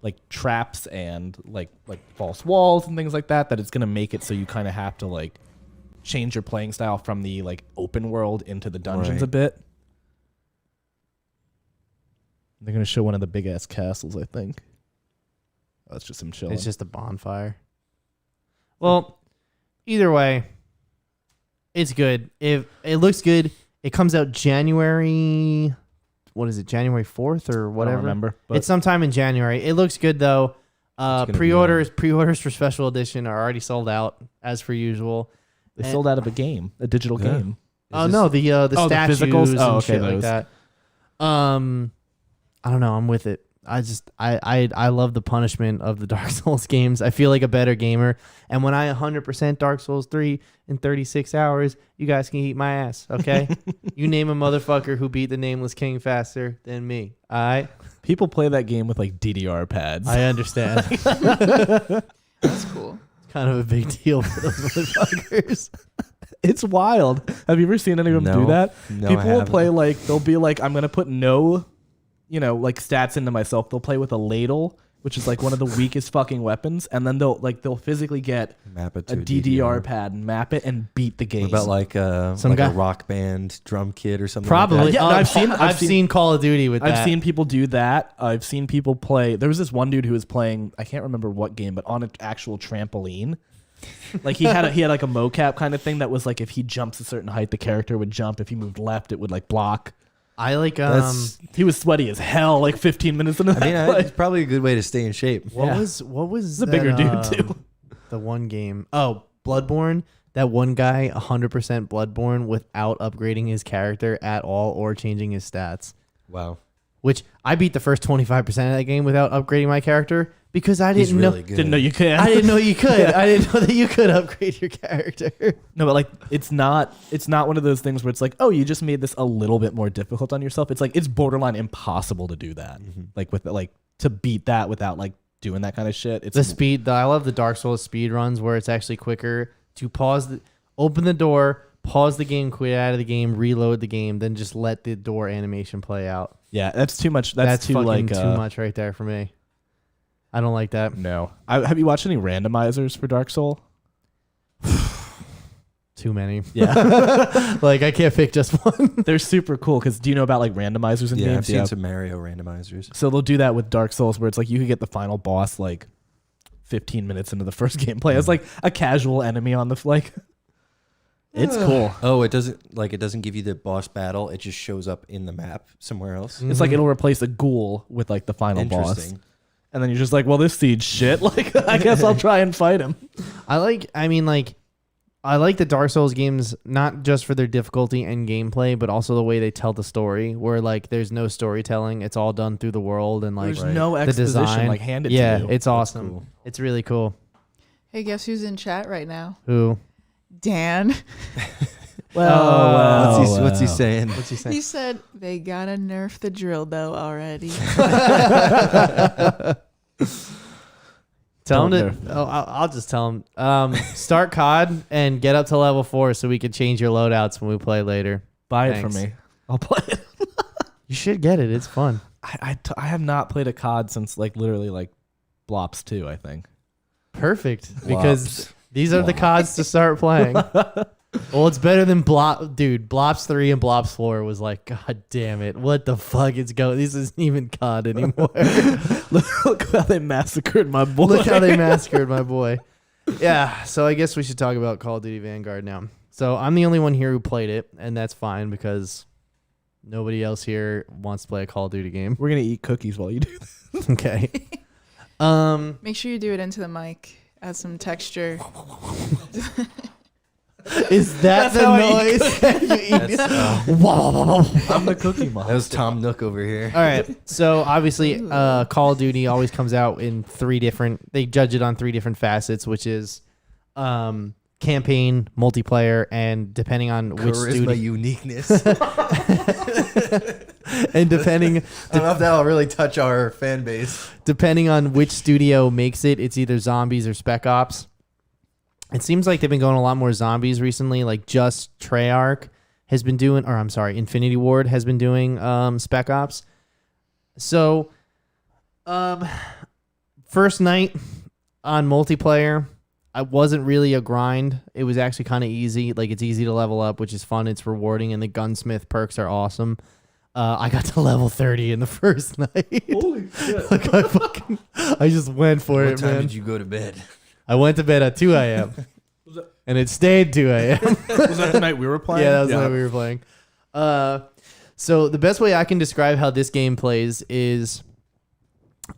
like traps and like false walls and things like that. That it's gonna make it so you kind of have to like change your playing style from the like open world into the dungeons Right. a bit. They're gonna show one of the big ass castles, I think. Oh, it's just some chilling. It's just a bonfire. Well, either way, it's good. It looks good. It comes out January. What is it? January 4th or whatever. I don't remember. But It's sometime in January. It looks good though. gonna be Pre-orders for special edition are already sold out as per usual. they sold out of a game, a digital Yeah. game. Oh no, the the statues physicals? and Oh, okay, shit like those. that. I don't know. I'm with it. I love the punishment of the Dark Souls games. I feel like a better gamer. And when I 100% Dark Souls 3 in 36 hours, you guys can eat my ass, okay? You name a motherfucker who beat the Nameless King faster than me, all right? People play that game with like DDR pads. I understand. That's cool. It's kind of a big deal for those motherfuckers. It's wild. Have you ever seen any of them do No. that? No, I People will haven't. play like they'll be like, I'm gonna put no, like stats into myself. They'll play with a ladle, which is like one of the weakest fucking weapons, and then they'll physically get Map it a to DDR pad and map it and beat the game. What about like Some like guy- a rock band drum kit or something? Probably. Like that? Yeah, no, I've seen- seen Call of Duty with that. I've seen people do that. I've seen people play. There was this one dude who was playing. I can't remember what game, but on an actual trampoline. Like he had like a mocap kind of thing that was like if he jumps a certain height, the character would jump. If he moved left, it would like block. I like That's- He was sweaty as hell. Like 15 minutes into that. I mean, play. it's probably a good way to stay in shape. what Yeah. was He's a bigger dude, too. The one game. Oh, Bloodborne. That one guy 100% Bloodborne without upgrading his character at all or changing his stats. Wow, Which I beat the first 25% of that game without upgrading my character because I he's didn't know. really good. Didn't know you could. I didn't know you could. I didn't know that you could upgrade your character. No, but like it's not one of those things where it's like, oh, you just made this a little bit more difficult on yourself. It's like it's borderline impossible to do that. Like with like to beat that without like doing that kind of shit. It's The speed. I love the Dark Souls speed runs where it's actually quicker to open the door, pause the game, quit out of the game, reload the game, then just let the door animation play out. yeah, that's too much. That's too fucking like too much right there for me. I don't like that. No, have you watched any randomizers for Dark Soul? Too many. Yeah, Like I can't pick just one. they're super cool. Because do you know about like randomizers in Yeah, I've games? seen some Mario randomizers. So they'll do that with Dark Souls, where it's like you could get the final boss like 15 minutes into the first gameplay as like a casual enemy on the like. It's cool. Oh, it doesn't give you the boss battle. It just shows up in the map somewhere else. It's like it'll replace a ghoul with like the final boss. Interesting. And then you're just like, well, this seed's shit. Like, I guess I'll try and fight him. I like the Dark Souls games not just for their difficulty and gameplay, but also the way they tell the story. Where like there's no storytelling; it's all done through the world and like There's no the exposition design. like handed Yeah, to you. it's awesome. cool. It's really cool. Hey, guess who's in chat right now? Who? Dan. What's he saying? What's he saying? He said they gotta nerf the drill though already. Tell him Don't to. Oh, I'll just tell him. Start COD and get up to level 4 so we can change your loadouts when we play later. Buy Thanks. it for me. I'll play it. You should get it. It's fun. I have not played a COD since like literally like Blops 2, I think. Perfect, because these are the CODs to start playing. Well, it's better than Blops 3 and Blops 4 was like, God damn it, what the fuck is going? This isn't even COD anymore. Look how they massacred my boy. Look how they massacred my boy. Yeah, so I guess we should talk about Call of Duty Vanguard now. So I'm the only one here who played it, and that's fine because nobody else here wants to play a Call of Duty game. We're gonna eat cookies while you do this. Okay. Make sure you do it into the mic. Add some texture. Is that That's the how I noise that you eat? I'm the cookie monster. That was Tom Nook over here. All right. So obviously, Call of Duty always comes out in 3 different. They judge it on 3 different facets, which is campaign, multiplayer, and depending on which Charisma, studio, uniqueness. and depending I don't know if that'll really touch our fan base. depending on which studio makes it, it's either zombies or spec ops. It seems like they've been going a lot more zombies recently. Like just Treyarch has been doing, or I'm sorry, Infinity Ward has been doing spec ops. So, first night on multiplayer, I wasn't really a grind. It was actually kind of easy. Like it's easy to level up, which is fun. It's rewarding, and the Gunsmith perks are awesome. I got to level 30 in the first night. Holy shit. Like I just went for What it, time man. did you go to bed? I went to bed at 2 a.m. and it stayed 2 a.m. Was that the night we were playing? Yeah, that was the night we were playing. So the best way I can describe how this game plays is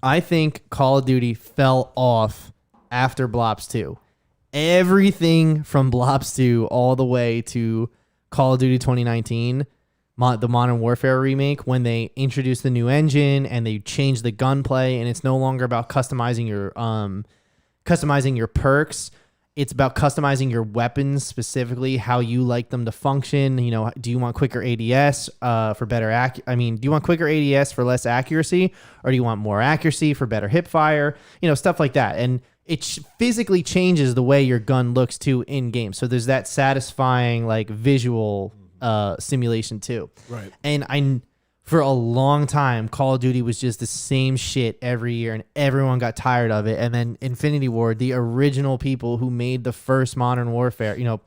I think Call of Duty fell off after Blops 2. Everything from Blops 2 all the way to Call of Duty 2019, the Modern Warfare remake, when they introduced the new engine and they changed the gunplay, and it's no longer about customizing your perks. It's about customizing your weapons, specifically how you like them to function. You know, do you want quicker ADS for better do you want quicker ADS for less accuracy, or do you want more accuracy for better hip fire? You know, stuff like that. And it physically changes the way your gun looks too in game. So there's that satisfying like visual simulation too. Right. And for a long time, Call of Duty was just the same shit every year, and everyone got tired of it. And then Infinity Ward, the original people who made the first Modern Warfare, you know,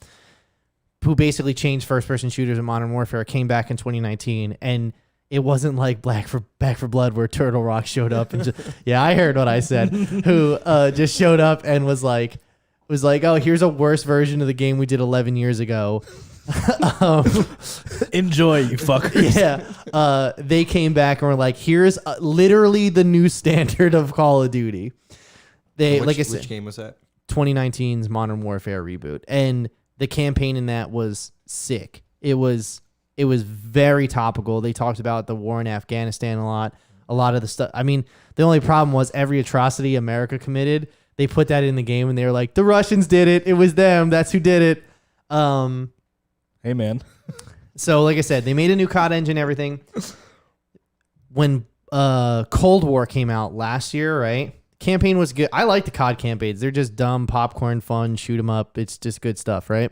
who basically changed first-person shooters in Modern Warfare, came back in 2019, and it wasn't like Back for Blood where Turtle Rock showed up and just yeah, I heard what I said. Who just showed up and was like, oh, here's a worse version of the game we did 11 years ago. Enjoy, you fuckers. Yeah. They came back and were like, here's literally the new standard of Call of Duty. Which game was that? 2019's Modern Warfare reboot. And the campaign in that was sick. It was very topical. They talked about the war in Afghanistan a lot. A lot of the stuff. I mean, the only problem was every atrocity America committed, they put that in the game and they were like, the Russians did it. It was them. That's who did it. Hey, man. So, like I said, they made a new COD engine, everything. When Cold War came out last year, right? Campaign was good. I like the COD campaigns. They're just dumb, popcorn fun, shoot 'em up. It's just good stuff, right?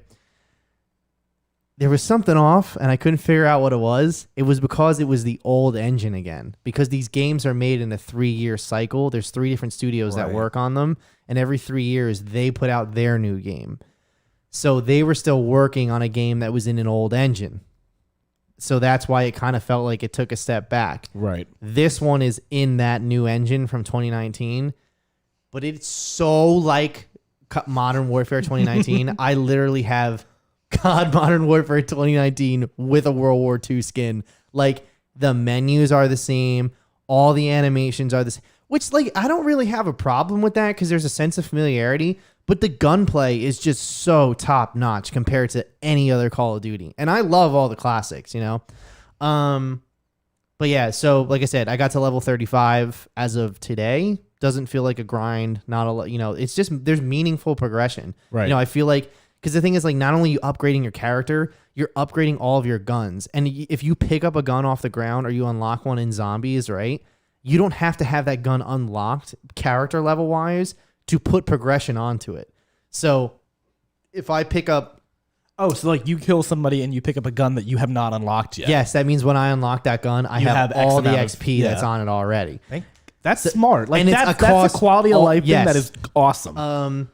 There was something off, and I couldn't figure out what it was. It was because it was the old engine again. Because these games are made in a 3-year cycle. There's 3 different studios that work on them, and every 3 years, they put out their new game. So they were still working on a game that was in an old engine. So that's why it kind of felt like it took a step back. Right. This one is in that new engine from 2019, but it's so like Modern Warfare 2019. I literally have COD Modern Warfare 2019 with a World War II skin. Like, the menus are the same. All the animations are the same. Which, like, I don't really have a problem with that because there's a sense of familiarity. But the gunplay is just so top notch compared to any other Call of Duty. And I love all the classics, you know? But yeah, so like I said, I got to level 35 as of today. Doesn't feel like a grind. Not a lot, you know, it's just, there's meaningful progression. Right. You know, I feel like, because the thing is, like, not only are you upgrading your character, you're upgrading all of your guns. And if you pick up a gun off the ground or you unlock one in zombies, right? You don't have to have that gun unlocked character level wise to put progression onto it. So if I pick up, Oh, so like you kill somebody and you pick up a gun that you have not unlocked yet. yes, that means when I unlock that gun, I You have have all X the amount of- XP that's yeah. on it already. That's smart. Like and it's that's across a quality of all- life yes. thing that is awesome.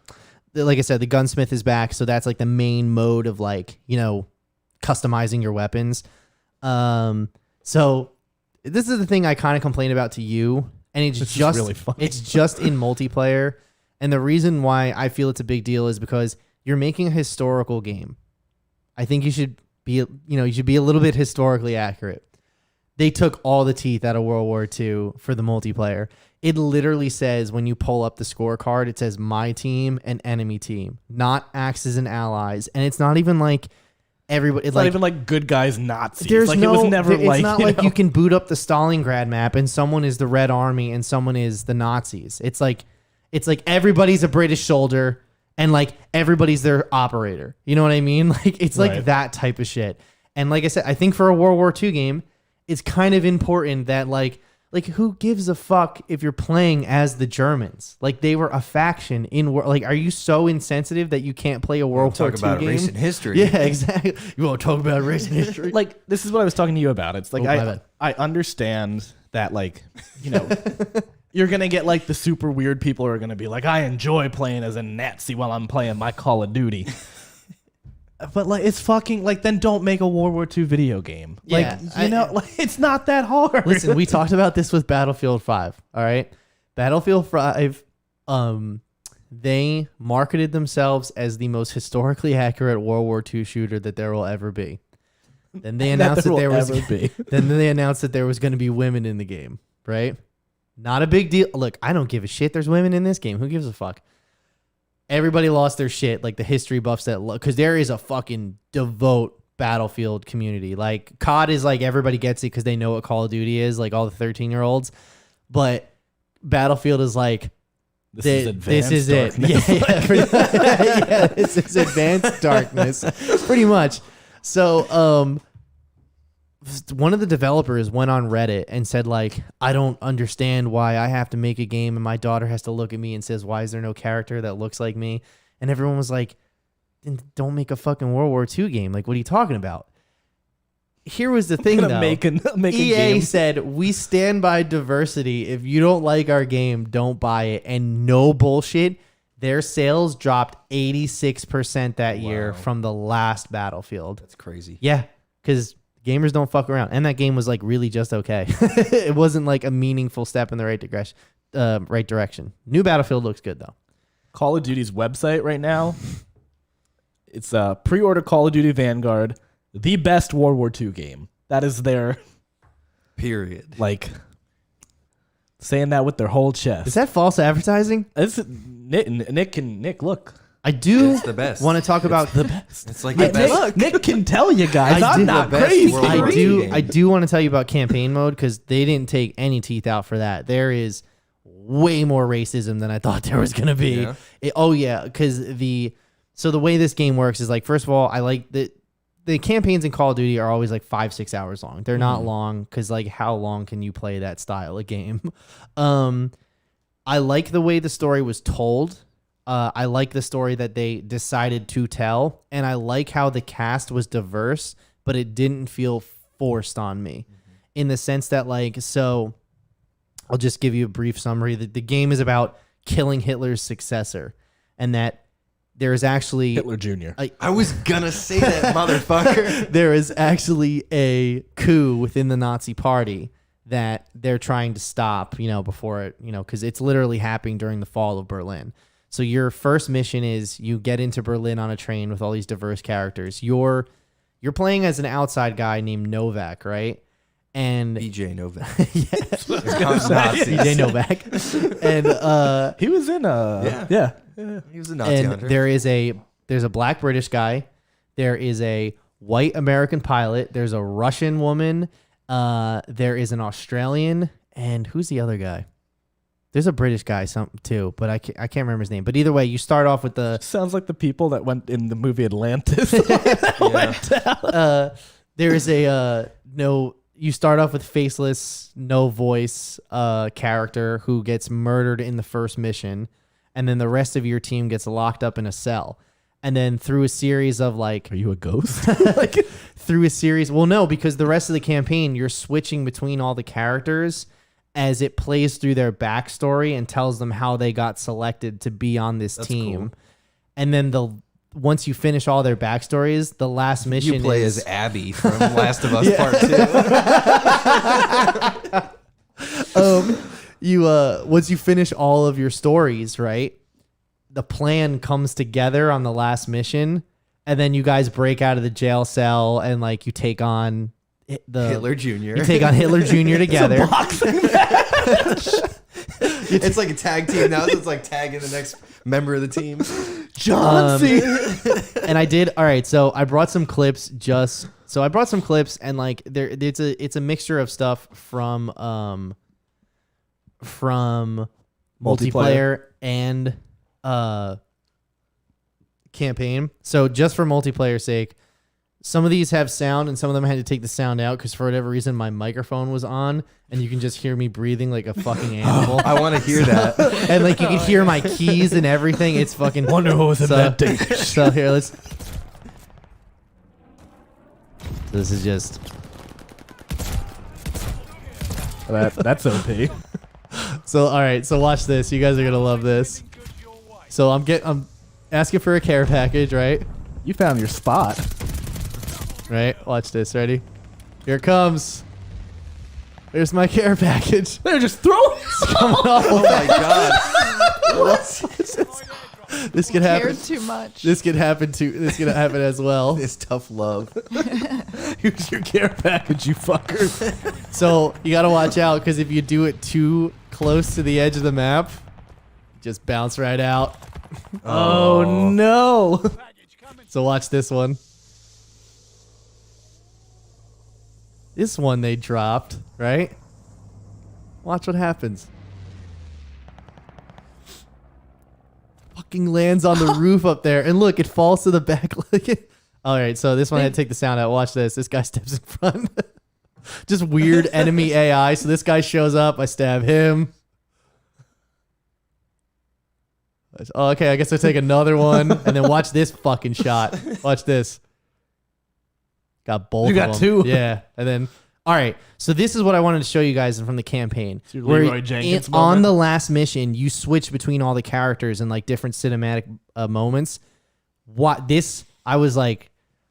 Like I said, the Gunsmith is back, so that's like the main mode of, like, you know, customizing your weapons. So this is the thing I kind of complain about to you, and it's This is just really funny. it's just in multiplayer. And the reason why I feel it's a big deal is because you're making a historical game. I think you should be, you know, you should be a little bit historically accurate. They took all the teeth out of World War II for the multiplayer. It literally says, when you pull up the scorecard, it says my team and enemy team, not Axis and allies. And it's not even like everybody. It's not even like good guys Nazis. There's like no, it was never it's like not like you can boot up the Stalingrad map and someone is the Red Army and someone is the Nazis. It's like everybody's a British soldier and like everybody's their operator. You know what I mean? Like, it's like Right. that type of shit. And like I said, I think for a World War II game, it's kind of important that like who gives a fuck if you're playing as the Germans? Like, they were a faction in war. Like, are you so insensitive that you can't play a World War II Talk about game? recent history. Yeah, exactly. You want to talk about recent history? like this is what I was talking to you about. It's like Oh, my bad. I understand that, like, you know, you're gonna get like the super weird people who are gonna be like, I enjoy playing as a Nazi while I'm playing my Call of Duty. But like, it's fucking like, then don't make a World War II video game. Like, Yeah, you know, like, it's not that hard. Listen, we talked about this with Battlefield 5. All right, Battlefield 5. They marketed themselves as the most historically accurate World War II shooter that there will ever be. Then they announced that there was. Then they announced that there was going to be women in the game. Right? Not a big deal. Look, I don't give a shit. There's women in this game. Who gives a fuck? Everybody lost their shit, like the history buffs that, because there is a fucking devout Battlefield community. Like, COD is like everybody gets it because they know what Call of Duty is, like all the 13-year-olds. But Battlefield is like, This is it. darkness. Yeah, this is advanced darkness, pretty much. So, one of the developers went on Reddit and said, like, I don't understand why I have to make a game and my daughter has to look at me and says, why is there no character that looks like me? And everyone was like, then don't make a fucking World War II game. Like, what are you talking about? Here was the thing, though. Make a EA game. said, we stand by diversity. If you don't like our game, don't buy it. And no bullshit, their sales dropped 86% that year from the last Battlefield. That's crazy. Yeah, because gamers don't fuck around. And that game was like really just okay. It wasn't like a meaningful step in the right direction. New Battlefield looks good, though. Call of Duty's website right now. It's pre-order Call of Duty Vanguard, the best World War II game. That is their, Period. like, saying that with their whole chest. Is that false advertising? It's, Nick, look. I do It's the best. want to talk about the best. It's like the best. Nick can tell you guys. I I'm did not the best crazy. World War II game. I do want to tell you about campaign mode because they didn't take any teeth out for that. There is way more racism than I thought there was going to be. Yeah? Because the way this game works is, like, first of all, I like the campaigns in Call of Duty are always like 5-6 hours long. They're not long because, like, how long can you play that style of game? I like the way the story was told. I like the story that they decided to tell, and I like how the cast was diverse, but it didn't feel forced on me in the sense that, like, so I'll just give you a brief summary. The game is about killing Hitler's successor, and that there is actually Hitler Jr. I was gonna say that, motherfucker. there is actually a coup within the Nazi party that they're trying to stop, before it, because it's literally happening during the fall of Berlin. So your first mission is you get into Berlin on a train with all these diverse characters. You're playing as an outside guy named Novak, right? And BJ Novak. DJ Novak. And He was in yeah. He was a Nazi and hunter. there's a black British guy, there is a white American pilot, there's a Russian woman, there is an Australian, and who's the other guy? There's a British guy too, but I can't remember his name. But either way, you start off with the Sounds like the people that went in the movie Atlantis. there is a you start off with faceless, no voice character who gets murdered in the first mission, and then the rest of your team gets locked up in a cell. And then through a series of like, Are you a ghost? through a series, well, no, because the rest of the campaign, you're switching between all the characters as it plays through their backstory and tells them how they got selected to be on this team. Cool. And then once you finish all their backstories, the last mission You play is as Abby from Last of Us Part 2. you once you finish all of your stories, right? The plan comes together on the last mission, and then you guys break out of the jail cell and like you take on Hitler Jr. You take on Hitler Jr. together. It's like a tag team now. So it's like tagging the next member of the team. John C. And I did. All right. So I brought some clips and like it's a mixture of stuff from multiplayer and campaign. So just for multiplayer sake, some of these have sound and some of them I had to take the sound out because for whatever reason my microphone was on and you can just hear me breathing like a fucking animal. I want to hear that. And like you can hear my keys and everything. It's fucking Wonder who was in that day. So here, this is just That's OP. so. All right, so watch this. You guys are gonna love this. So I'm asking for a care package, right? You found your spot. Right. Watch this. Ready? Here it comes. There's my care package. They're just throwing. Oh my god. This could happen. Cared too much. This could happen too. This could happen as well. This tough love. Here's your care package, you fucker. So you got to watch out because if you do it too close to the edge of the map, just bounce right out. Oh no. So watch this one. This one they dropped, right? Watch what happens. Fucking lands on the roof up there. And look, it falls to the back. All right, so this one I had to take the sound out. Watch this. This guy steps in front. Just weird enemy AI. So this guy shows up. I stab him. Oh, okay, I guess I take another one. And then watch this fucking shot. Watch this. Got both You of got them. two. Yeah. And then, all right. So this is what I wanted to show you guys from the campaign. Your Leroy Jenkins on moment. the last mission, you switch between all the characters and like different cinematic moments. I was like,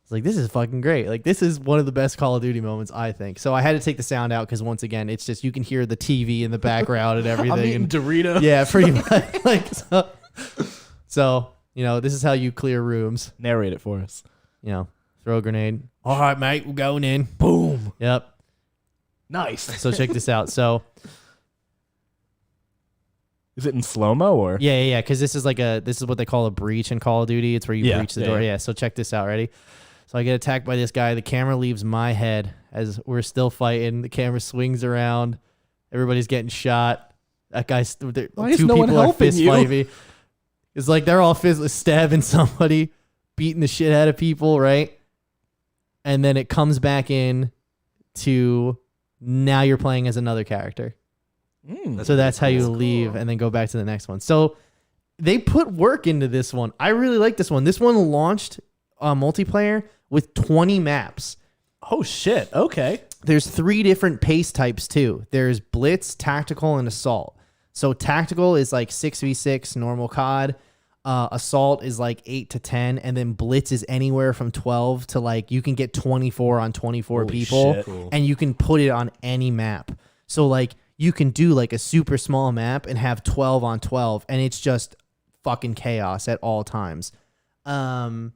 this is fucking great. Like, this is one of the best Call of Duty moments, I think. So I had to take the sound out because once again, it's just you can hear the TV in the background and everything. I'm eating and, Dorito. yeah, pretty much. Like, so, this is how you clear rooms. Narrate it for us. Throw a grenade. All right, mate, we're going in. Boom. Yep. Nice. So check this out. So Is it in slow-mo or? yeah. Because this is what they call a breach in Call of Duty. It's where you breach the door. yeah. Yeah. So check this out. Ready? So I get attacked by this guy. The camera leaves my head as we're still fighting. The camera swings around. Everybody's getting shot. That guy's Why is two no one people are helping fist you? fighting me. It's like they're all stabbing somebody, beating the shit out of people, right? And then it comes back in to now you're playing as another character. So that's how you leave and then go back to the next one. So they put work into this one. I really like this one. This one launched multiplayer with 20 maps. Oh shit. Okay. There's 3 different pace types too. There's Blitz, Tactical, and Assault. So Tactical is like 6v6 normal COD. Assault is like 8 to 10, and then Blitz is anywhere from 12 to like you can get 24 on 24 Holy people, shit. Cool. and you can put it on any map. So like you can do like a super small map and have 12 on 12, and it's just fucking chaos at all times. All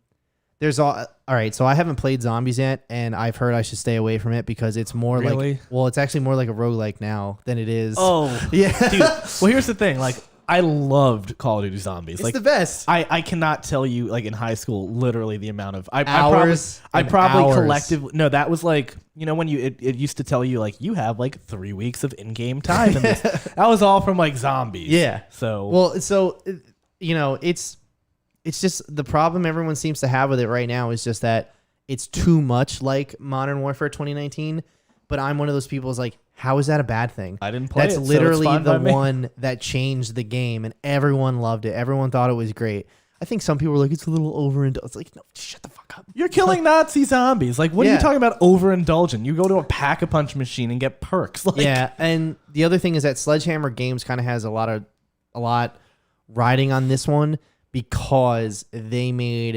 right, so I haven't played zombies yet, and I've heard I should stay away from it because it's more it's actually more like a roguelike now than it is. Oh, yeah. dude. Well, here's the thing. Like, I loved Call of Duty Zombies. It's like the best. I cannot tell you, like, in high school, literally the amount of Hours I and probably hours. collectively. No, that was like, you know, when it used to tell you like you have like 3 weeks of in-game time in this. That was all from like zombies. Yeah. So You know, it's just the problem everyone seems to have with it right now is just that it's too much like Modern Warfare 2019. But I'm one of those people who's like, how is that a bad thing? I didn't play That's it, so it's literally fine by the me. one that changed the game, and everyone loved it. Everyone thought it was great. I think some people were like, it's a little overindulgent. It's like, no, shut the fuck up. you're killing Nazi zombies. Like, what are Yeah. you talking about overindulgent? You go to a pack-a-punch machine and get perks. Like, Yeah, and the other thing is that Sledgehammer Games kind of has a lot riding on this one because they made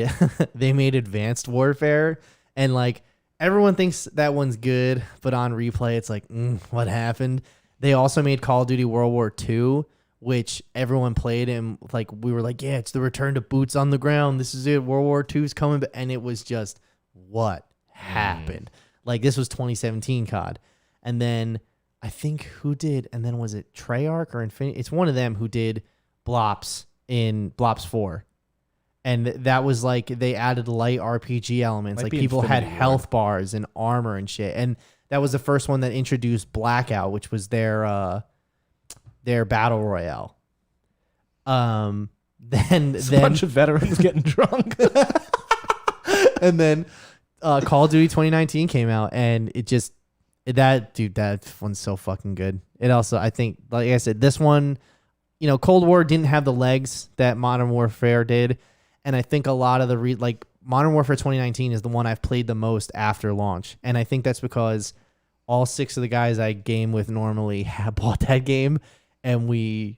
Advanced Warfare, and like everyone thinks that one's good, but on replay it's like, what happened? They also made Call of Duty World War II, which everyone played, and like we were like, yeah, it's the return to boots on the ground. This is it. World War II is coming, and it was just what happened. Like this was 2017 COD, and then I think who did, and then was it Treyarch or Infinity? It's one of them who did Blops in Blops 4. And that was like they added light RPG elements. Might like be people had Infinity health bars and armor and shit. And that was the first one that introduced Blackout, which was their battle royale. Then it's a bunch of veterans getting drunk. and then Call of Duty 2019 came out, and it just that one's so fucking good. It also, I think, like I said, this one, you know, Cold War didn't have the legs that Modern Warfare did, and I think a lot of the Modern Warfare 2019 is the one I've played the most after launch, and I think that's because all 6 of the guys I game with normally have bought that game, and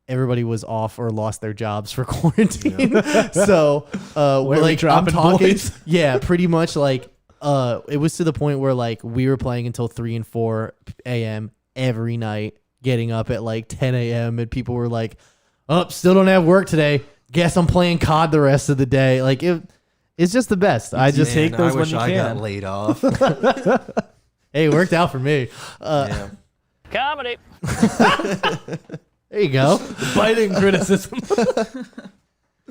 everybody was off or lost their jobs for quarantine. So we're like, I'm talking, boys? yeah, pretty much like it was to the point where like we were playing until 3 and 4 a.m. every night, getting up at like 10 a.m. and people were like, "Oh, still don't have work today. Guess I'm playing COD the rest of the day." Like it's just the best. I just take those I when wish you I can. got laid off. hey, it worked out for me. Yeah. Comedy. There you go. Biting criticism.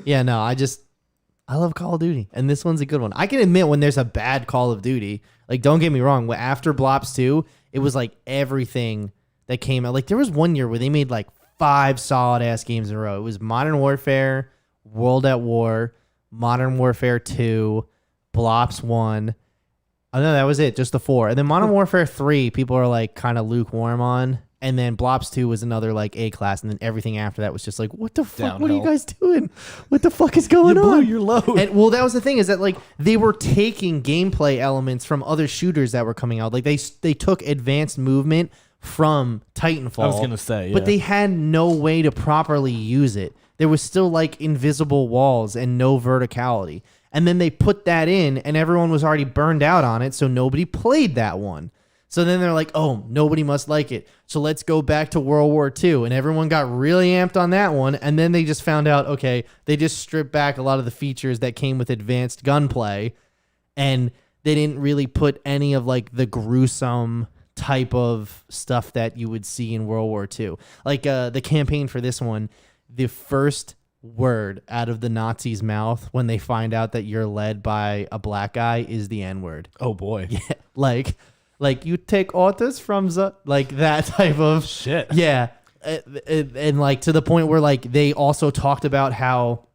Yeah, no, I love Call of Duty, and this one's a good one. I can admit when there's a bad Call of Duty, like don't get me wrong, after Blops 2, it was like everything that came out. Like there was one year where they made like 5 solid ass games in a row. It was Modern Warfare, World at War, Modern Warfare 2, Blops 1. Oh no, that was it, just the 4. And then Modern Warfare 3, people are like kind of lukewarm on. And then Blops 2 was another like A class, and then everything after that was just like, what the fuck? What are you Downhill. guys doing? What the fuck is going You blew on? your load. And well, that was the thing, is that like they were taking gameplay elements from other shooters that were coming out. Like they took advanced movement from Titanfall. I was gonna say, but yeah. they had no way to properly use it. There was still like invisible walls and no verticality. And then they put that in, and everyone was already burned out on it, so nobody played that one. So then they're like, oh, nobody must like it. So let's go back to World War II. And everyone got really amped on that one. And then they just found out, okay, they just stripped back a lot of the features that came with advanced gunplay. And they didn't really put any of like the gruesome type of stuff that you would see in World War II. Like the campaign for this one, the first word out of the Nazis' mouth when they find out that you're led by a black guy is the N-word. Oh boy. Yeah, like you take orders from the, like that type of Shit. Yeah, and like to the point where like they also talked about how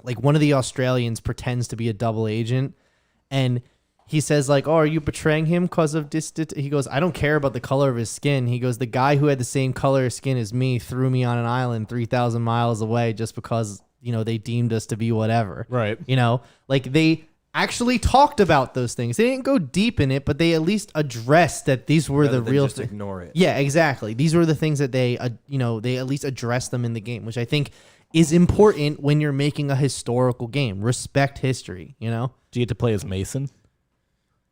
like one of the Australians pretends to be a double agent, and he says like, "Oh, are you betraying him because of this?" He goes, "I don't care about the color of his skin." He goes, "The guy who had the same color of skin as me threw me on an island 3,000 miles away just because, you know, they deemed us to be whatever." Right. You know, like they actually talked about those things. They didn't go deep in it, but they at least addressed that these were Rather the than real just ignore it. Yeah, exactly. These were the things that they, they at least addressed them in the game, which I think is important when you're making a historical game. Respect history, you know? Do you get to play as Mason?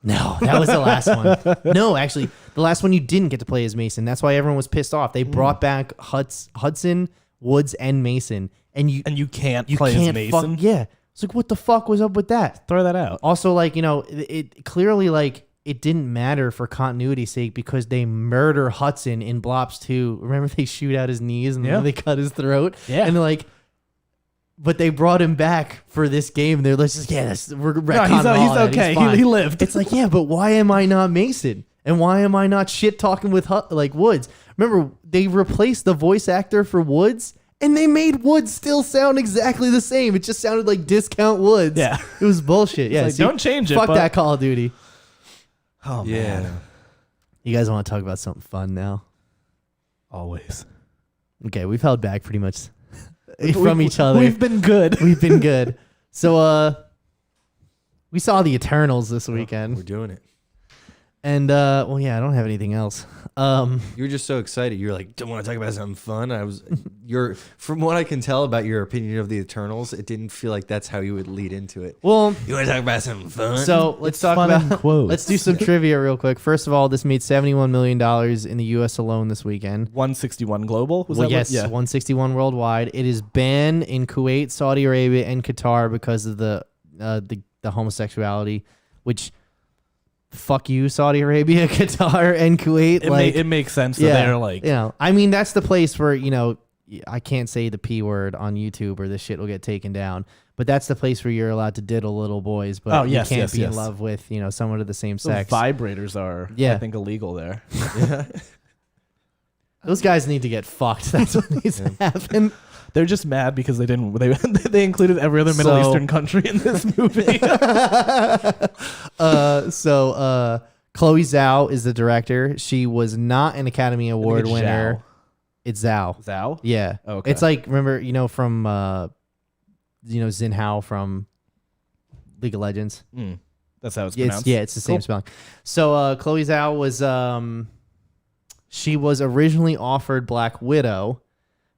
No, that was the last one. No, actually, the last one you didn't get to play as Mason. That's why everyone was pissed off. They brought back Hudson, Woods, and Mason, and you can't you play can't as Mason. yeah. It's like, what the fuck was up with that? Throw that out. Also, like, you know, it clearly, like, it didn't matter for continuity's sake because they murder Hudson in Blops 2. Remember they shoot out his knees and then they cut his throat? Yeah. And like, but they brought him back for this game. They're like, we're retconning all he's that. okay. Fine. He lived. It's like, yeah, but why am I not Mason? And why am I not shit talking with like Woods? Remember, they replaced the voice actor for Woods, and they made Woods still sound exactly the same. It just sounded like Discount Woods. Yeah. It was bullshit. Yeah, like, don't change it, Fuck but- that Call of Duty. Oh Yeah. man. You guys want to talk about something fun now? Always. Okay, we've held back pretty much from each other. We've been good. We've been good. So, we saw the Eternals this weekend, We're doing it. and well, yeah, I don't have anything else. You were just so excited. You were like, "Don't want to talk about something fun." From what I can tell about your opinion of the Eternals, it didn't feel like that's how you would lead into it. Well, You want to talk about something fun? so let's talk fun in about. quotes. Let's do some trivia real quick. First of all, this made $71 million in the U.S. alone this weekend. 161 global. Was Well, that yes, what? Yeah. 161 worldwide. It is banned in Kuwait, Saudi Arabia, and Qatar because of the homosexuality, which fuck you, Saudi Arabia, Qatar, and Kuwait. It makes sense that they're like. you know, I mean, that's the place where, you know, I can't say the P word on YouTube or this shit will get taken down. But that's the place where you're allowed to diddle little boys, but you can't be in love with, you know, someone of the same So sex. vibrators are, Yeah. I think, illegal there. Those guys need to get fucked. That's what needs to happen. They're just mad because they didn't. They included every other Middle Eastern country in this movie. Chloe Zhao is the director. She was not an Academy Award it's winner. Zhao. It's Zhao. Zhao? Yeah. Okay. It's like, remember, you know, from Xin Hao from League of Legends. That's how it's Yeah, pronounced. it's the same Cool. spelling. So Chloe Zhao was she was originally offered Black Widow,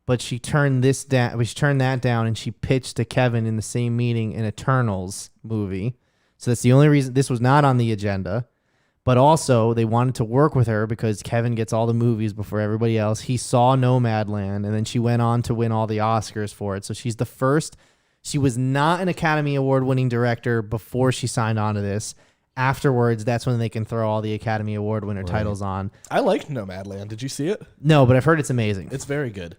but she turned this down. She turned that down, and she pitched to Kevin in the same meeting an Eternals movie. So that's the only reason this was not on the agenda. But also, they wanted to work with her because Kevin gets all the movies before everybody else. He saw Nomadland, and then she went on to win all the Oscars for it. So she's the first. She was not an Academy Award-winning director before she signed on to this. Afterwards, that's when they can throw all the Academy Award winner titles on. I liked Nomadland. Did you see it? No, but I've heard it's amazing. It's very good.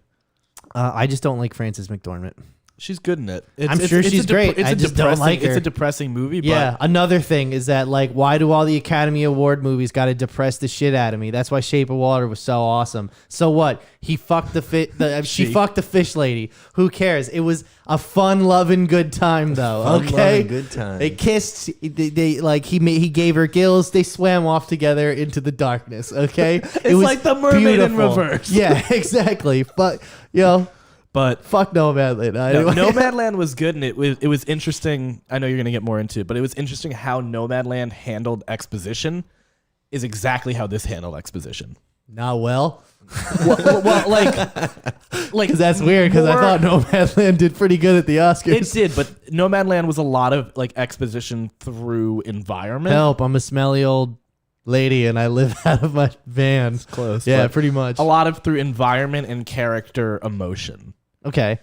I just don't like Frances McDormand. She's good in it. I'm sure she's great. I just don't like her. It's a depressing movie. But Yeah, another thing is that, like, why do all the Academy Award movies got to depress the shit out of me? That's why Shape of Water was so awesome. So what? He fucked she fucked the fish lady. Who cares? It was a fun, loving, good time, though. Fun, okay, loving, good time. They kissed. They like he gave her gills. They swam off together into the darkness. Okay, It's like the mermaid in reverse. Yeah, exactly. But But fuck Nomadland. Nomadland was good, and it was interesting. I know you're gonna get more into it, but it was interesting how Nomadland handled exposition. Is exactly how this handled exposition. Not well. well, like Because that's weird. Because I thought Nomadland did pretty good at the Oscars. it did, but Nomadland was a lot of like exposition through environment. Help! I'm a smelly old lady, and I live out of my van. Close, Yeah, but pretty much. a lot of through environment and character emotion. Okay.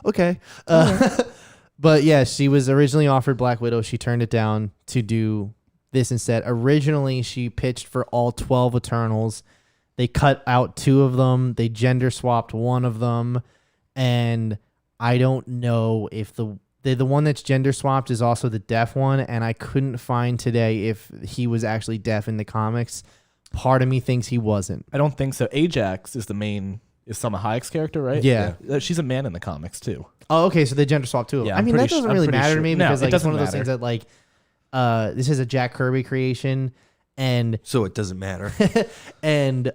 Okay. But yeah, she was originally offered Black Widow. She turned it down to do this instead. Originally, she pitched for all 12 Eternals. They cut out 2 of them. They gender swapped 1 of them. And I don't know if the one that's gender swapped is also the deaf one. And I couldn't find today if he was actually deaf in the comics. Part of me thinks he wasn't. I don't think so. Ajax is Salma Hayek's character, right? Yeah. She's a man in the comics too. Oh, okay. So they gender swapped too. Yeah, I I'm mean, pretty that doesn't I'm really pretty matter sure. to me No, because it like, it's doesn't one of those things matter. that like, this is a Jack Kirby creation, and So it doesn't matter. and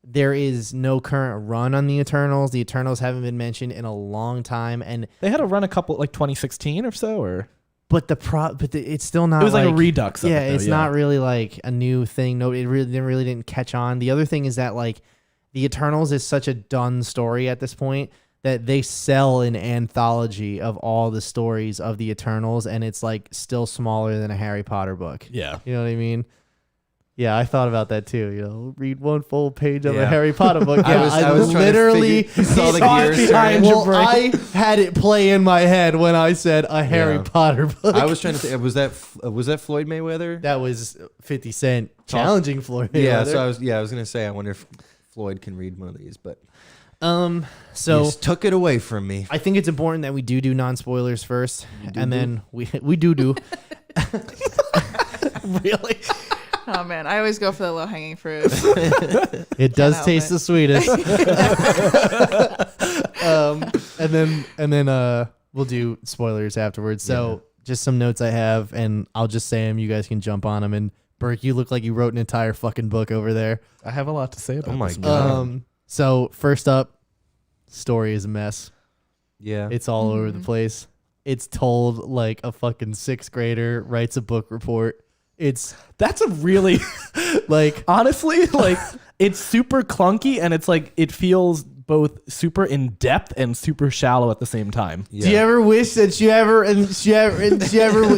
there is no current run on the Eternals. The Eternals haven't been mentioned in a long time, and They had a run a couple like 2016 or so, or it's still not. it was like a redux. Of Yeah, it, though, it's not really like a new thing. No, it really didn't catch on. The other thing is that like the Eternals is such a done story at this point that they sell an anthology of all the stories of the Eternals, and it's like still smaller than a Harry Potter book. Yeah. You know what I mean? Yeah, I thought about that too. Read one full page of a Yeah. Harry Potter book. Yeah, I was trying to literally figure- you saw the saw gears it turning. Well, I had it play in my head when I said a Harry Yeah. Potter book. I was trying to think. Was that Floyd Mayweather? That was 50 Cent challenging Floyd Yeah. Mayweather. So I was gonna say. I wonder if Floyd can read one of these, but so you just took it away from me. I think it's important that we do non-spoilers first, and then we do. Really? Oh man, I always go for the low hanging fruit. It does help taste it. the sweetest. And then we'll do spoilers afterwards. So just some notes I have, and I'll just say them. You guys can jump on them. And Burke, you look like you wrote an entire fucking book over there. I have a lot to say about Oh my this God. movie. So first up, story is a mess. Yeah. It's all over the place. It's told like a fucking 6th grader writes a book report. It's That's a really like honestly like it's super clunky and it's like it feels both super in depth and super shallow at the same time. Yeah. Do you ever wish that she ever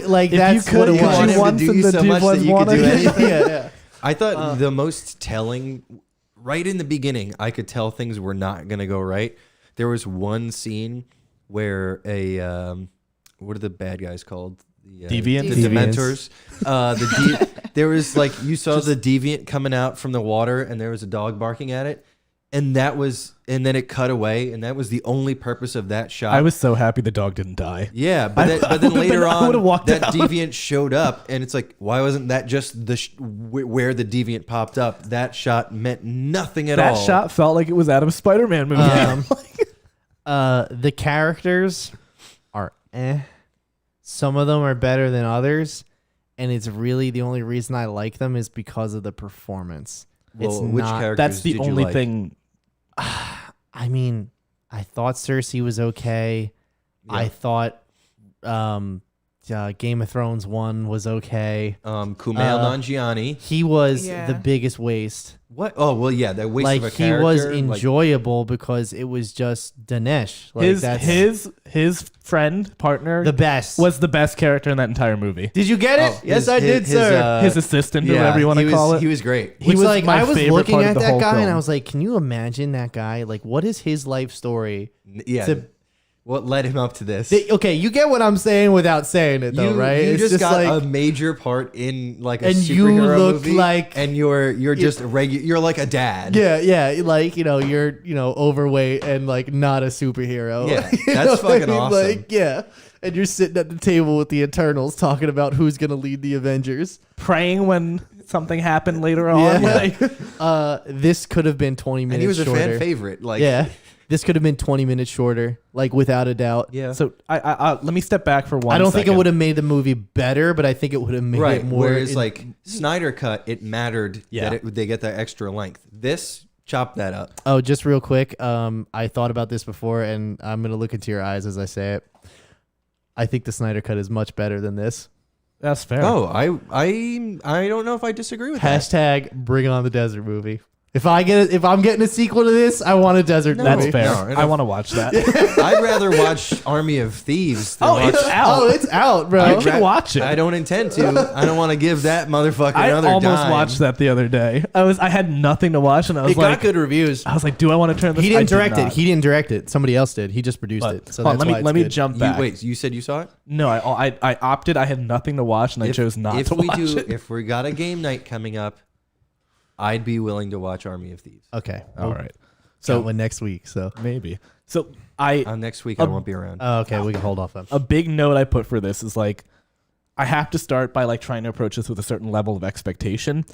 like If that's you could, what it could was? you want him to want do some you the so dude much was that you could do wanting- anything? yeah. I thought the most telling, right in the beginning, I could tell things were not going to go right. There was one scene where what are the bad guys called? The, Deviants? The Deviants. Dementors. There was like, you saw the deviant coming out from the water and there was a dog barking at it. And then it cut away. And that was the only purpose of that shot. I was so happy the dog didn't die. Yeah, but then would've later been- I would've on, walked that out. deviant showed up, and it's like, why wasn't that just where the deviant popped up? That shot meant nothing at all. That shot felt like it was out of a Spider-Man movie. The characters are some of them are better than others, and it's really the only reason I like them is because of the performance. It's Well, which not. characters That's the did you only like? thing. I mean, I thought Cersei was okay. Yeah. I thought Game of Thrones 1 was okay. Kumail Nanjiani. He was Yeah. the biggest waste. What? Oh, well, yeah, that waste of a Like he character. was like- enjoyable because it was just Dinesh. Like that's His friend partner the best. was the best character in that entire movie. Did you get it? Oh, yes, his- I did, his, sir. His assistant, or yeah, whatever you want he to was- call it. He was great. He Which, was like my I was favorite looking part of at the that whole guy and film. I was like, can you imagine that guy? Like, what is his life story? Yeah. to- What led him up to this? Okay, you get what I'm saying without saying it, though, right? You It's just got like, a major part in like a And you superhero look movie, like- and you're just you're like a dad. yeah, like you're overweight and like not a superhero. Yeah, You that's know what fucking awesome. Like, yeah, and you're sitting at the table with the Eternals talking about who's gonna lead the Avengers. Praying when something happened later on. Yeah. Like, This could have been 20 minutes. and he was a shorter. fan favorite. Like, Yeah, this could have been 20 minutes shorter, like without a doubt. yeah. so I let me step back for one. I don't think it second. would have made the movie better, but I think it would have made Right. it more. Whereas like Snyder cut, it mattered Yeah. that they get that extra length. This chop that up. Oh, just real quick. I thought about this before, and I'm gonna look into your eyes as I say it. I think the Snyder cut is much better than this. That's fair. Oh, I don't know if I disagree with that. Hashtag Bring On the Desert movie. If I'm getting a sequel to this, I want a desert that's movie. fair. No, I want to watch that. I'd rather watch Army of Thieves. Than watch, it's out. Oh, it's out, bro. I can watch it. I don't intend to. I don't want to give that motherfucker I another almost dime. watched that the other day. I had nothing to watch, and I was It like, got good reviews. I was like, do I want to turn this? He I didn't did direct it. not. He didn't direct it. Somebody else did. He just produced But, it. So hold on, that's why let me it's good. jump back. Wait, you said you saw it? No, I opted. I had nothing to watch, and I chose not if to we watch do, it. If we got a game night coming up, I'd be willing to watch Army of Thieves. Okay. All right, So next week. So. maybe. So Next week I won't be around. Oh, okay, we can hold off then. a big note I put for this is like, I have to start by like trying to approach this with a certain level of expectation.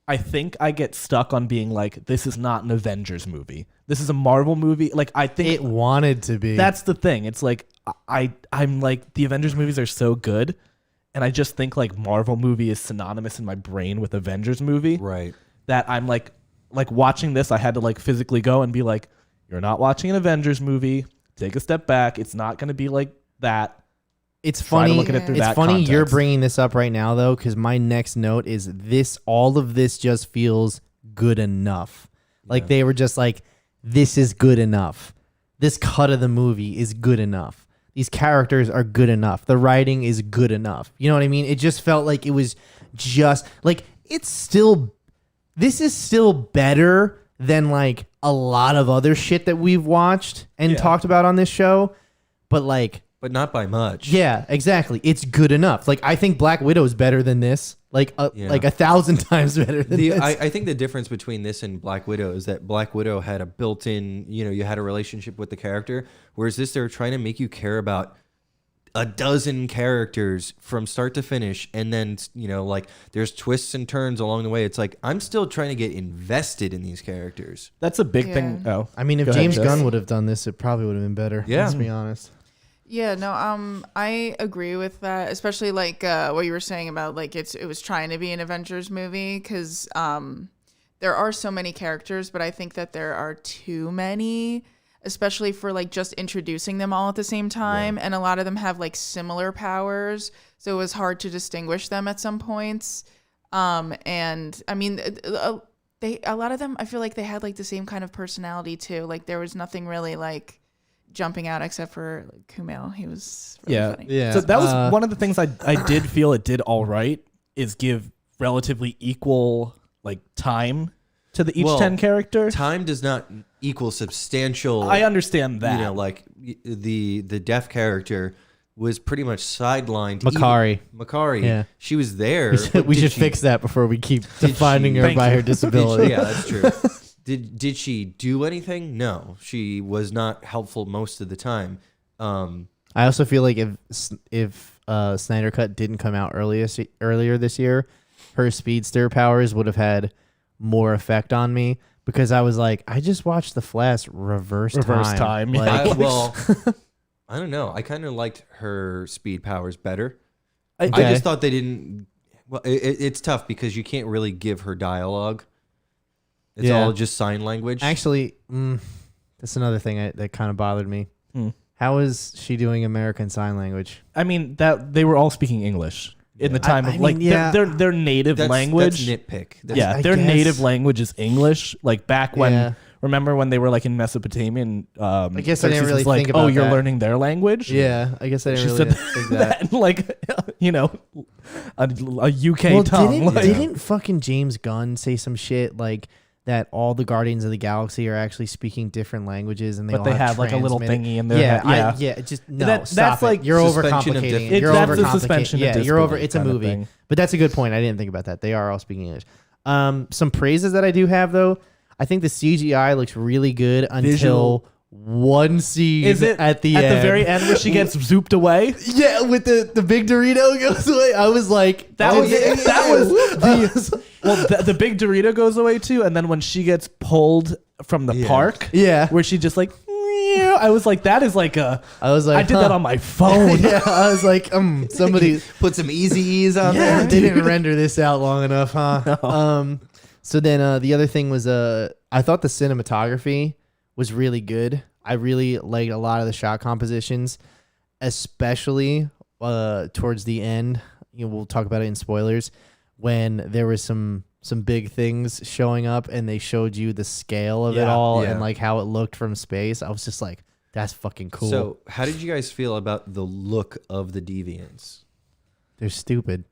I think I get stuck on being like, this is not an Avengers movie. This is a Marvel movie. Like, I think It wanted to be. that's the thing. It's like I'm like, the Avengers movies are so good, and I just think like Marvel movie is synonymous in my brain with Avengers movie. Right. That I'm like watching this, I had to like physically go and be like, you're not watching an Avengers movie. Take a step back. It's not going to be like that. It's Try to funny. look at it through It's that funny you're context. bringing this up right now though, because my next note is this. All of this just feels good enough. Like they were just like, this is good enough. This cut of the movie is good enough. These characters are good enough. The writing is good enough. You know what I mean? It just felt like it was just like this is still better than like a lot of other shit that we've watched and talked about on this show. But like, but not by much. yeah, exactly. It's good enough. Like, I think Black Widow is better than this. Like 1,000 times better than this. I think the difference between this and Black Widow is that Black Widow had a built-in, you had a relationship with the character, whereas this, they're trying to make you care about a dozen characters from start to finish, and then like there's twists and turns along the way. It's like I'm still trying to get invested in these characters. That's a big thing. Oh, I mean, if James Gunn would have done this, it probably would have been better. Yeah, let's be honest. Yeah, no, I agree with that, especially like what you were saying about like it was trying to be an Avengers movie, because there are so many characters, but I think that there are too many, especially for like just introducing them all at the same time, and a lot of them have like similar powers, so it was hard to distinguish them at some points. And I mean, a lot of them, I feel like they had like the same kind of personality too. Like there was nothing really like jumping out except for like, Kumail. He was really funny. Yeah. So that was one of the things I did feel it did all right, is give relatively equal like time to each 10 character. Time does not equal substantial. I understand that. Like the deaf character was pretty much sidelined. Makari. Yeah. She was there. We should fix that before we keep defining her by her disability. Yeah, that's true. Did she do anything? No, she was not helpful most of the time. I also feel like if Snyder Cut didn't come out earlier this year, her speedster powers would have had more effect on me, because I was like, I just watched The Flash reverse time. Yeah. Like, I don't know. I kind of liked her speed powers better. Okay. I just thought they didn't. Well, it's tough because you can't really give her dialogue. It's all just sign language. Actually, that's another thing that kind of bothered me. How is she doing American Sign Language? I mean, that they were all speaking English in the time of like their native language. That's nitpick. Their native language is English. Like back when, remember when they were like in Mesopotamia? And, I guess I didn't really like, think about that. You're learning their language. Yeah, I guess I didn't really think that. Like, a UK tongue. Didn't fucking James Gunn say some shit like that all the Guardians of the Galaxy are actually speaking different languages, and they have like a little thingy in there. Stop it. You're overcomplicating it. You're overcomplicating. Yeah, you're over. It's a movie, but that's a good point. I didn't think about that. They are all speaking English. Some praises that I do have though. I think the CGI looks really good until one scene at the very end where she gets zooped away. Yeah, with the big Dorito goes away. I was like, the big Dorito goes away too, and then when she gets pulled from the park, where she just like, I was like, that is like I did that on my phone. Yeah, I was like, somebody put some easy ease on there. They didn't render this out long enough, huh? No. So then the other thing was I thought the cinematography was really good. I really liked a lot of the shot compositions, especially towards the end. We'll talk about it in spoilers, when there was some big things showing up and they showed you the scale of it all and like how it looked from space. I was just like, that's fucking cool. So how did you guys feel about the look of the Deviants? They're stupid.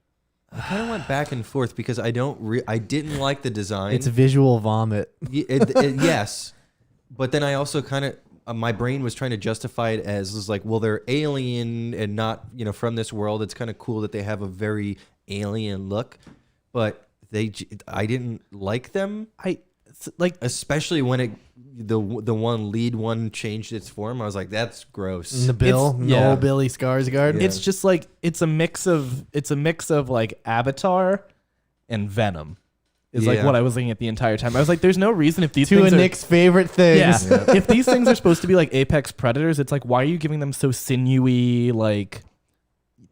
I kind of went back and forth because I didn't like the design. It's visual vomit. Yes. But then I also kind of, my brain was trying to justify it as was like, well, they're alien and not, from this world. It's kind of cool that they have a very alien look, but I didn't like them. Especially when the lead one changed its form. I was like, that's gross. Noel Billy Skarsgård. Yeah. It's just like it's a mix of like Avatar and Venom. Is like what I was thinking at the entire time. I was like, there's no reason if these things are Nick's favorite things. Yeah. If these things are supposed to be like apex predators, it's like, why are you giving them so sinewy, like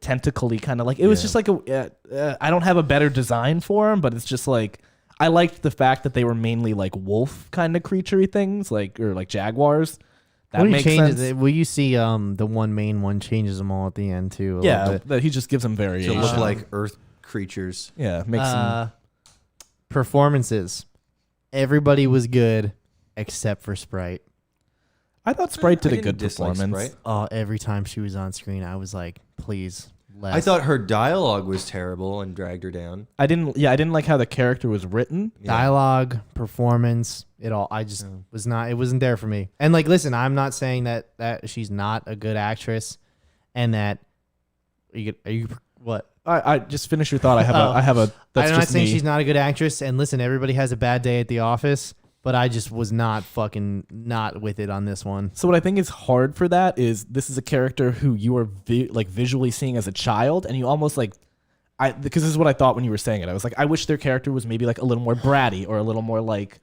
tentacly kind of like, it was just like I don't have a better design for them, but it's just like, I liked the fact that they were mainly like wolf kind of creaturey things, like, or like jaguars. That makes sense. Well, you see the main one changes them all at the end too. That he just gives them variation. To look like earth creatures. Yeah, makes them. Performances. Everybody was good except for Sprite. I thought Sprite did a good performance. Sprite. Every time she was on screen, I was like, please less. I thought her dialogue was terrible and dragged her down. I didn't like how the character was written. dialogue, performance, it all. I just was not. It wasn't there for me. And like, listen, I'm not saying that she's not a good actress, and that are you what? I just finish your thought. I have a. That's I'm not just saying me. she's not a good actress. And listen, everybody has a bad day at the office, but I just was not with it on this one. So what I think is hard for that is this is a character who you are visually seeing as a child, and you almost like, because this is what I thought when you were saying it. I was like, I wish their character was maybe like a little more bratty or a little more like,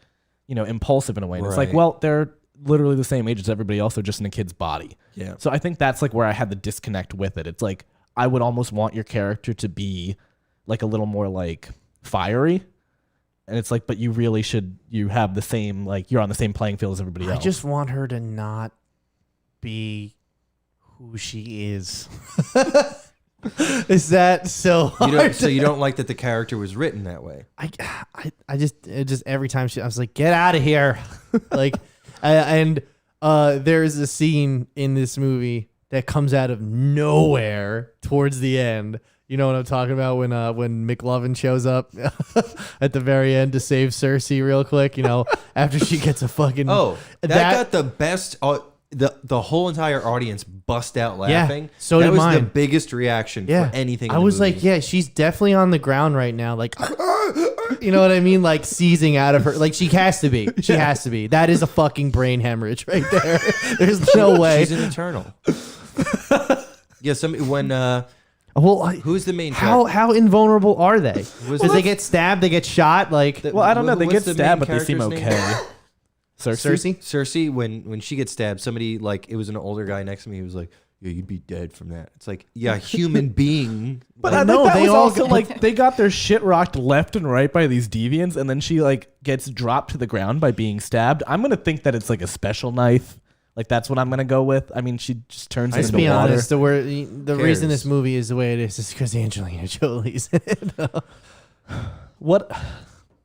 impulsive in a way. And it's like, Right. well, they're literally the same age as everybody else. They're just in a kid's body. Yeah. So I think that's like where I had the disconnect with it. It's like I would almost want your character to be like a little more like fiery. And it's like, but you really you have the same, like you're on the same playing field as everybody else. I just want her to not be who she is. Is that so hard? So you don't like that the character was written that way? I just every time I was like, get out of here. Like, there's a scene in this movie that comes out of nowhere towards the end. You know what I'm talking about when McLovin shows up at the very end to save Cersei real quick, after she gets a fucking that got the best. The whole entire audience bust out laughing. so that did was mine. the biggest reaction for anything. I in the was movie. like, yeah, she's definitely on the ground right now, like, you know what I mean, like seizing out of her, like she has to be. She has to be. That is a fucking brain hemorrhage right there. There's no way. She's an eternal. Yeah, who's the main How invulnerable are they? Was Because they get stabbed, they get shot, like Well, I don't know. They What's get the stabbed, main but they seem character's okay. name? Cersei. when she gets stabbed, somebody like it was an older guy next to me. He was like, "Yeah, you'd be dead from that." It's like, yeah, human being. But Like, I know no, that they was all also got- like they got their shit rocked left and right by these deviants, and then she like gets dropped to the ground by being stabbed. I'm gonna think that it's like a special knife. Like that's what I'm gonna go with. I mean, she just turns Let's into be water. honest, the reason this Cares? movie is the way it is because Angelina Jolie's in it. What?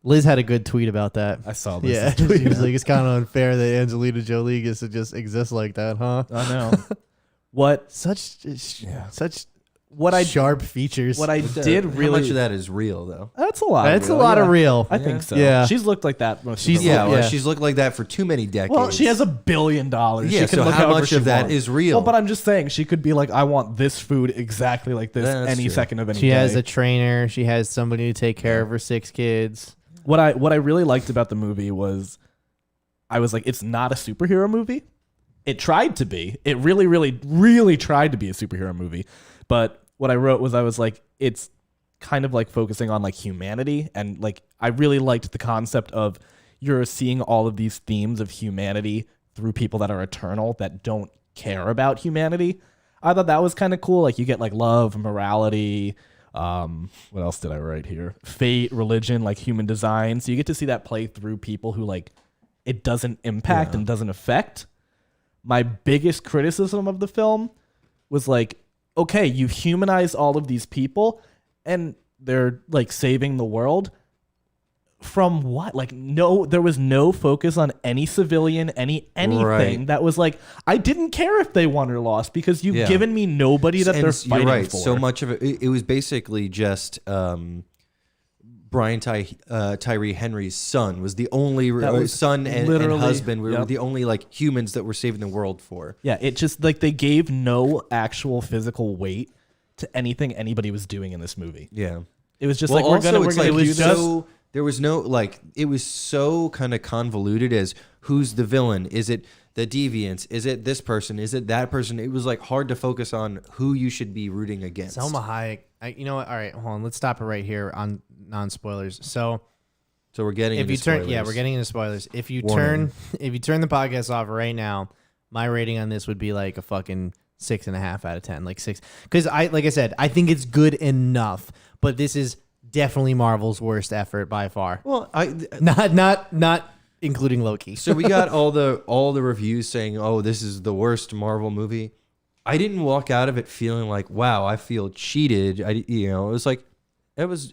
Liz had a good tweet about that. I saw this. Yeah, she was like, it's kind of unfair that Angelina Jolie gets to just exist like that, huh? I know. What Such what I sharp features. what I did How really much of that is real though? That's a lot. That's real, a lot yeah. of real. I think so. Yeah. She's looked like that most She's- of her Yeah, life. well, yeah. she's looked like that for too many decades. Well, she has $1 billion. Yeah, She can so look how however much she of that wants. is real? Well, but I'm just saying she could be like, I want this food exactly like this Yeah, that's any true. second of any She day. has a trainer. She has somebody to take care of her 6 kids. What I really liked about the movie was I was like, it's not a superhero movie. It tried to be. It really, really, really tried to be a superhero movie. But what I wrote was I was like, it's kind of like focusing on like humanity. And like I really liked the concept of you're seeing all of these themes of humanity through people that are eternal that don't care about humanity. I thought that was kind of cool. Like you get like love, morality, what else did I write here? Fate, religion, like human design. So you get to see that play through people who like it doesn't impact and doesn't affect. My biggest criticism of the film was like, okay, you've humanized all of these people and they're like saving the world. From what? Like no, there was no focus on any civilian, anything Right. that was like, I didn't care if they won or lost because you've given me nobody that they're fighting You're right. for. So much of it was basically just Brian Tyree Henry's son was the only was son and literally- husband were yep. the only like humans that were saving the world for. Yeah, it just like they gave no actual physical weight to anything anybody was doing in this movie. Yeah. It was just Well, like we're also, gonna it's do like this. there was no like it was so kind of convoluted as who's the villain? Is it the deviants? Is it this person? Is it that person? It was like hard to focus on who you should be rooting against. Selma Hayek. You know what? All right, hold on. Let's stop it right here on non-spoilers. So So we're getting if you into turn, spoilers. yeah, we're getting into spoilers. If you Warning. turn the podcast off right now, my rating on this would be like a fucking 6.5 out of 10, like 6. Because like I said, I think it's good enough, but this is definitely Marvel's worst effort by far. Well, Not including Loki. so we got all the reviews saying, "Oh, this is the worst Marvel movie." I didn't walk out of it feeling like, "Wow, I feel cheated." It was like it was.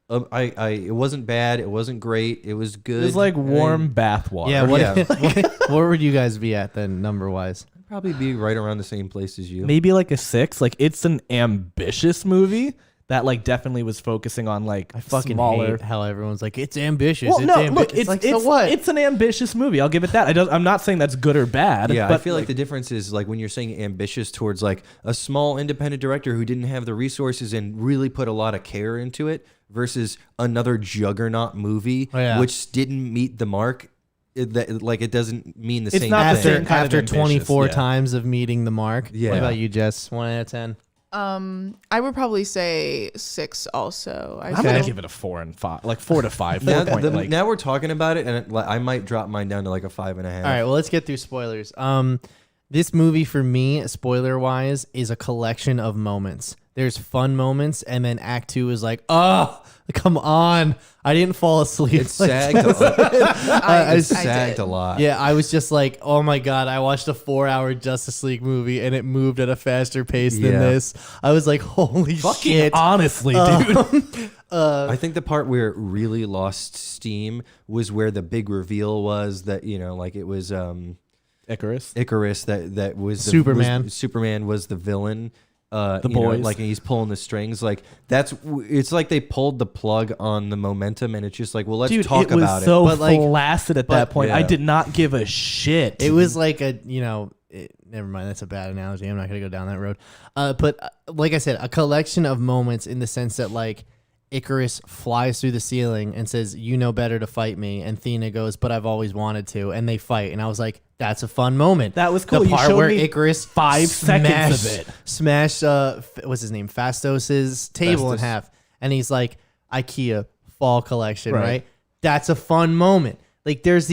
It wasn't bad. It wasn't great. It was good. It was like warm bath water. Yeah. What, Yeah. where would you guys be at then, number wise? probably be right around the same place as you. maybe like a 6. Like it's an ambitious movie that like definitely was focusing on like I fucking smaller. hate how everyone's like, it's ambitious. Well, it's no, look, it's like, it's, so what? it's an ambitious movie. I'll give it that. I'm not saying that's good or bad. Yeah, but I feel like the difference is like when you're saying ambitious towards like a small independent director who didn't have the resources and really put a lot of care into it versus another juggernaut movie which didn't meet the mark. It doesn't mean the It's same not the thing. same kind of after ambitious, 24 yeah. times of meeting the mark. Yeah. What about you, Jess? 1 out of 10. I would probably say 6 also. I'm gonna Okay. give it a 4 and 5, like 4 to 5. Now, 4 point, like, now we're talking about it, and I might drop mine down to like a 5.5. All right, well, let's get through spoilers. This movie for me, spoiler wise, is a collection of moments. There's fun moments, and then Act 2 is like, oh, come on. I didn't fall asleep. It sagged. It sagged did. a lot. Yeah, I was just like, oh my God, I watched a 4-hour Justice League movie and it moved at a faster pace than Yeah. this. I was like, holy fucking shit. honestly, dude. I think the part where it really lost steam was where the big reveal was that, like it was Icarus. that was Superman. Superman was the villain. The you know, boys. like, and he's pulling the strings. Like it's like they pulled the plug on the momentum, and it's just like, well, let's Dude, talk it was about so But, like- flaccid at that point. I yeah. did not give a shit. It was like never mind. That's a bad analogy. I'm not going to go down that road. But like I said, a collection of moments in the sense that like Icarus flies through the ceiling and says, you know better to fight me. And Athena goes, but I've always wanted to. And they fight. And I was like, that's a fun moment. That was cool. The You part showed where me Icarus 5 seconds of it. Smashed, what's his name? Fastos's table in Festus. half. And he's like, IKEA fall collection, Right. right? That's a fun moment. Like there's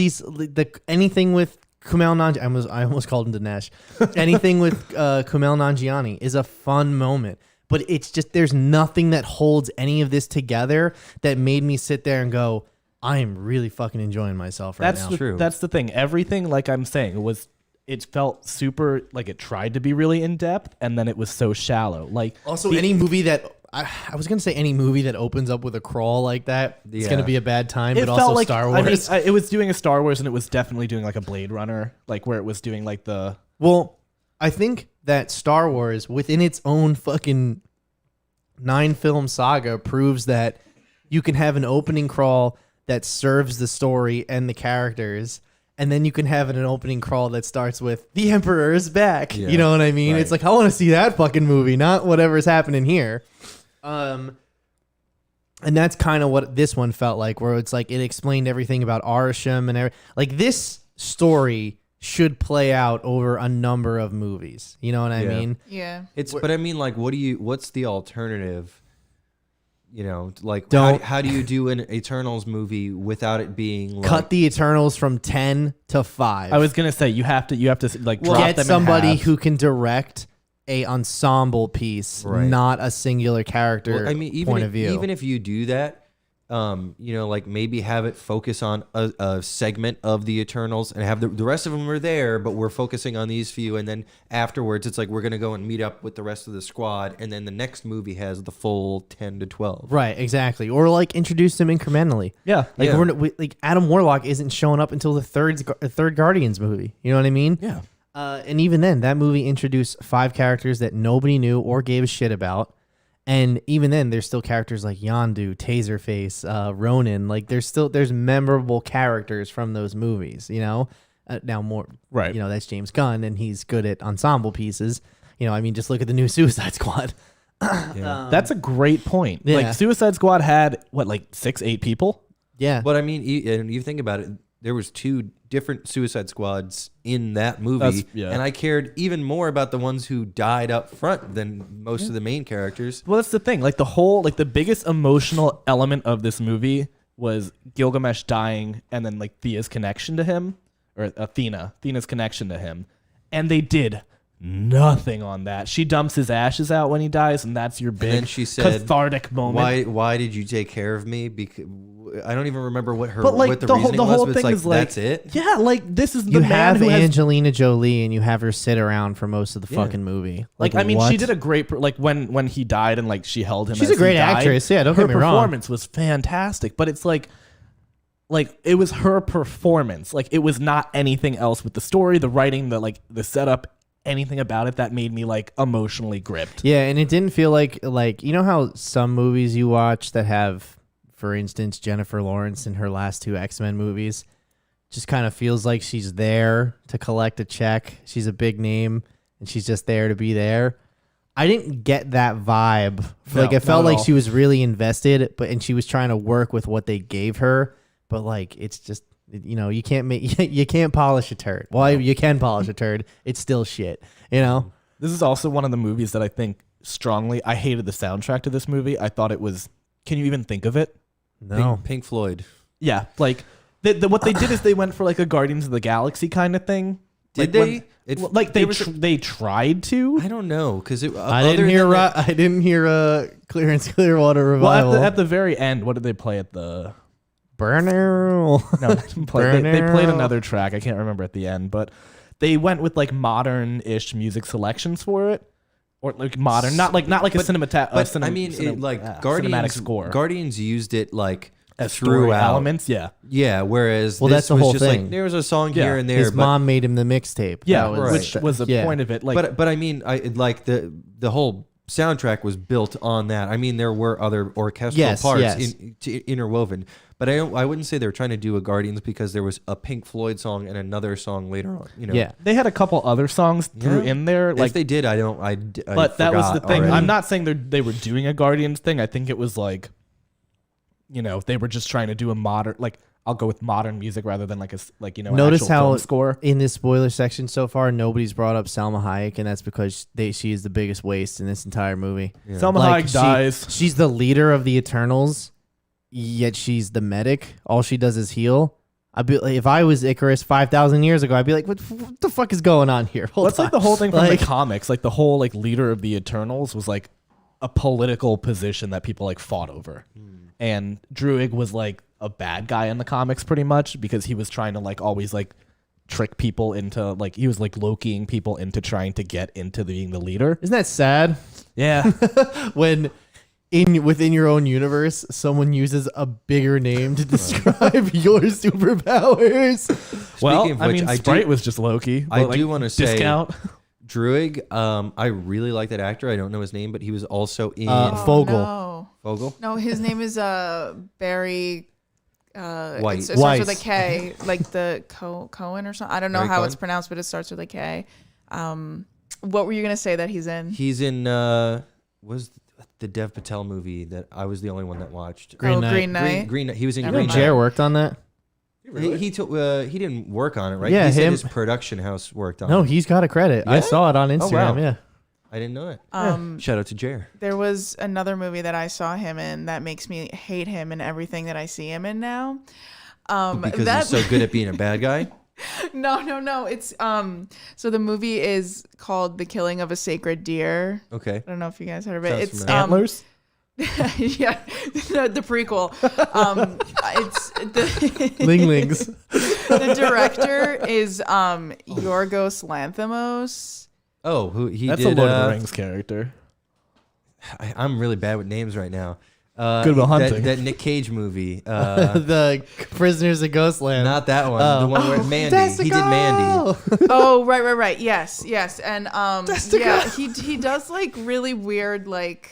anything with Kumail Nanjiani, I almost called him Dinesh. Anything with Kumail Nanjiani is a fun moment. But it's just, there's nothing that holds any of this together that made me sit there and go, I am really fucking enjoying myself right now. True. That's the thing. Everything, like I'm saying, it felt super, like it tried to be really in depth, and then it was so shallow. Like Also, any movie that, I was going to say any movie that opens up with a crawl like that, it's Yeah. going to be a bad time, it but felt also like Star Wars. it was doing a Star Wars, and it was definitely doing like a Blade Runner, like where it was doing like the. Well, I think that Star Wars, within its own fucking 9-film saga, proves that you can have an opening crawl that serves the story and the characters, and then you can have an opening crawl that starts with "The Emperor is back." Yeah, You know what I mean? right. It's like, I want to see that fucking movie, not whatever's happening here. And that's kind of what this one felt like, where it's like it explained everything about Arisham and like this story should play out over a number of movies. You know what I Yeah. mean? Yeah. But I mean, like, what's the alternative? Like, Don't- how do you do an Eternals movie without it being like, Cut the Eternals from 10 to 5. I was gonna say you have to like drop Get them somebody in half. who can direct a ensemble piece, Right. not a singular character Well, I mean, even point if, of view. even if you do that, like maybe have it focus on a segment of the Eternals and have the rest of them are there, but we're focusing on these few, and then afterwards it's like we're gonna go and meet up with the rest of the squad, and then the next movie has the full 10 to 12. Right, exactly. Or like introduce them incrementally. Yeah. Like Yeah. like Adam Warlock isn't showing up until the third Guardians movie. You know what I mean? Yeah. And even then, that movie introduced 5 characters that nobody knew or gave a shit about. And even then, there's still characters like Yondu, Taserface, Ronin. Like there's memorable characters from those movies. You know, now more Right. You know, that's James Gunn, and he's good at ensemble pieces. You know, I mean, just look at the new Suicide Squad. That's a great point. Yeah. Like Suicide Squad had what, like 6-8 people. Yeah, But I mean, and you think about it, there was 2 different Suicide Squads in that movie, That's- yeah. and I cared even more about the ones who died up front than most of the main characters. Well, that's the thing. Like the biggest emotional element of this movie was Gilgamesh dying, and then like Thea's connection to him, or Athena's connection to him, and they did nothing on that. She dumps his ashes out when he dies, and that's your big then she said, cathartic moment. Why did you take care of me? Because I don't even remember what But like what the the reasoning whole was. But thing it's is like, that's it. Yeah, like this is the you man have who has. Angelina Jolie, and you have her sit around for most of the Yeah. fucking movie. Like I mean, what? she did a great like when he died and like she held him. She's as a great he died, actress, yeah, don't her get me wrong. performance was fantastic, but it's like it was her performance. Like it was not anything else with the story, the writing, the setup, anything about it that made me like emotionally gripped. Yeah, and it didn't feel like you know how some movies you watch that have, for instance, Jennifer Lawrence in her last 2 X-Men movies just kind of feels like she's there to collect a check. She's a big name and she's just there to be there. I didn't get that vibe. No, Like it felt not at like all. she was really invested, and she was trying to work with what they gave her. But like it's just, you know, you can't polish a turd. Well, you can polish a turd. It's still shit. You know. This is also one of the movies that I think strongly. I hated the soundtrack to this movie. I thought it was. Can you even think of it? No. Pink Floyd. Yeah, like what they did is they went for like a Guardians of the Galaxy kind of thing. Did Like, they? Like they tried to. I don't know because I didn't hear Clearance Clearwater Revival. Well, at the very end, what did they play at the? Burner. No, they didn't play. They played another track. I can't remember at the end, but they went with like modern-ish music selections for it, or like modern, not like a cinematic. But I mean, Guardians cinematic score Guardians used it like as story throughout elements. Yeah, Yeah, whereas Well, this that's the was whole just thing. like there was a song Yeah. here and there. His but, mom made him the mixtape. yeah, That was- which was the yeah. point of it. Like, but I mean, I like the whole soundtrack was built on that. I mean, there were other orchestral parts yes. interwoven, but I wouldn't say they were trying to do a Guardians because there was a Pink Floyd song and another song later on. You know, Yeah. they had a couple other songs threw Yeah. in there. If Like, they did, I but that was the thing. already. I'm not saying they were doing a Guardians thing. I think it was like, you know, they were just trying to do a modern, like, I'll go with modern music rather than like an Notice actual how film score. in this spoiler section so far, nobody's brought up Salma Hayek, and that's because she is the biggest waste in this entire movie. Salma Like, Hayek dies. She's the leader of the Eternals, yet she's the medic. All she does is heal. I'd be like, if I was Icarus 5,000 years ago, I'd be like, what the fuck is going on here? Hold That's like on. the whole thing from Like- the comics. Like the whole like leader of the Eternals was like a political position that people like fought over. And Druig was like a bad guy in the comics pretty much because he was trying to like always like trick people into like he was like Lokiing people into trying to get into being the leader. Isn't that sad? Yeah. When within your own universe, someone uses a bigger name to describe your superpowers. Well, Speaking of I which, mean, I Sprite do- was just Loki. I but, like, do want to say discount. Druig. I really like that actor. I don't know his name, but he was also in Fogel. No. Fogel. No, his name is Barry. White. It starts Weiss. with a K, like the Cohen or something. I don't know Barry how Cohen? it's pronounced, but it starts with a K. What were you gonna say that he's in? He's in was the Dev Patel movie that I was the only one that watched. Green Knight. Green Knight. Green Knight. He was in Never Green mind. Knight. Jer worked on that. He didn't work on it, right? Yeah, he said him- his production house worked on No, it. he's got a credit. I Yeah? saw it on Instagram. wow. Yeah. I didn't know that. Shout out to Jer. There was another movie that I saw him in that makes me hate him and everything that I see him in now. Because he's so good at being a bad guy. No. It's so the movie is called The Killing of a Sacred Deer. Okay. I don't know if you guys heard of it. Sounds It's familiar. Antlers. yeah, the prequel. It's the Linglings. the director is Yorgos Lanthimos. Oh, who he That's did? a Lord of the Rings character. I'm really bad with names right now. Good about hunting. That Nick Cage movie. The Prisoners of Ghostland. Not that one. Oh. The one where Mandy. He did Mandy. Oh, right. Yes. And yeah, he does like really weird like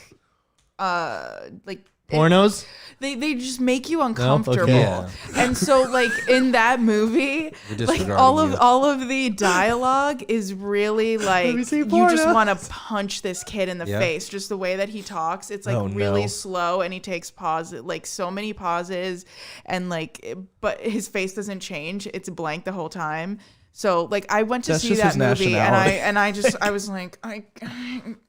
Pornos? they just make you uncomfortable. Okay. Yeah. And so like in that movie, We're like disregarding you. all of the dialogue is really like me see you just porno. want to punch this kid in the Yeah. face. Just the way that he talks, it's like Oh, really no. slow, and he takes pauses, like so many pauses, and like but his face doesn't change. It's blank the whole time. So like I went to That's see just that his movie, nationality. and I was like like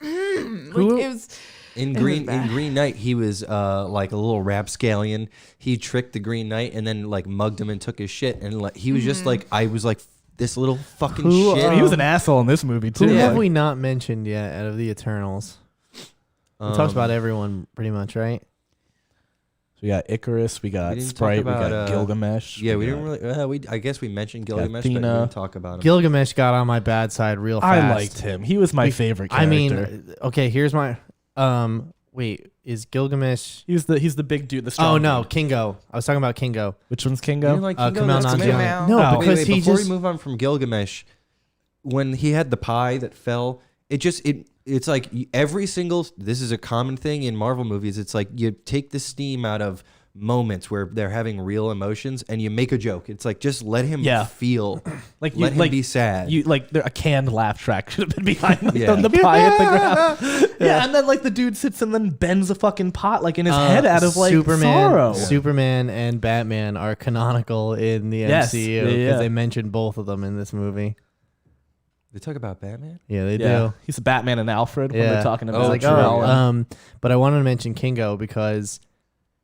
it was. In It was bad. Green Knight, he was like a little rapscallion. He tricked the Green Knight and then like mugged him and took his shit. And like he was just like I was like this little fucking Who, shit. He was an asshole in this movie too. Who have Like, we not mentioned yet out of the Eternals? We talked about everyone pretty much, right? So we got Icarus, we got We didn't talk Sprite, we about, got Gilgamesh. Yeah, we got- didn't really. I guess we mentioned Gilgamesh, but we Athena. didn't talk about him. Gilgamesh got on my bad side real fast. I liked him. He was my favorite character. I mean, okay, here's my wait, is Gilgamesh he's the big dude, the strong Oh no, dude. Kingo. I was talking about Kingo. Which one's You Kingo? didn't like Kingo? Kumail That's Nanjiani. Kumail. No, Oh. because Wait, he before just we move on from Gilgamesh, when he had the pie that fell, it's like every single, this is a common thing in Marvel movies. It's like you take the steam out of moments where they're having real emotions and you make a joke. It's like, just let him feel, Like let him be sad. A canned laugh track should have been behind the pie at the ground. Yeah, and then like the dude sits and then bends a fucking pot like in his head out of like sorrow. Superman and Batman are canonical in the MCU because they mentioned both of them in this movie. They talk about Batman? Yeah, they do. He's Batman and Alfred when they're talking about like, but I wanted to mention Kingo because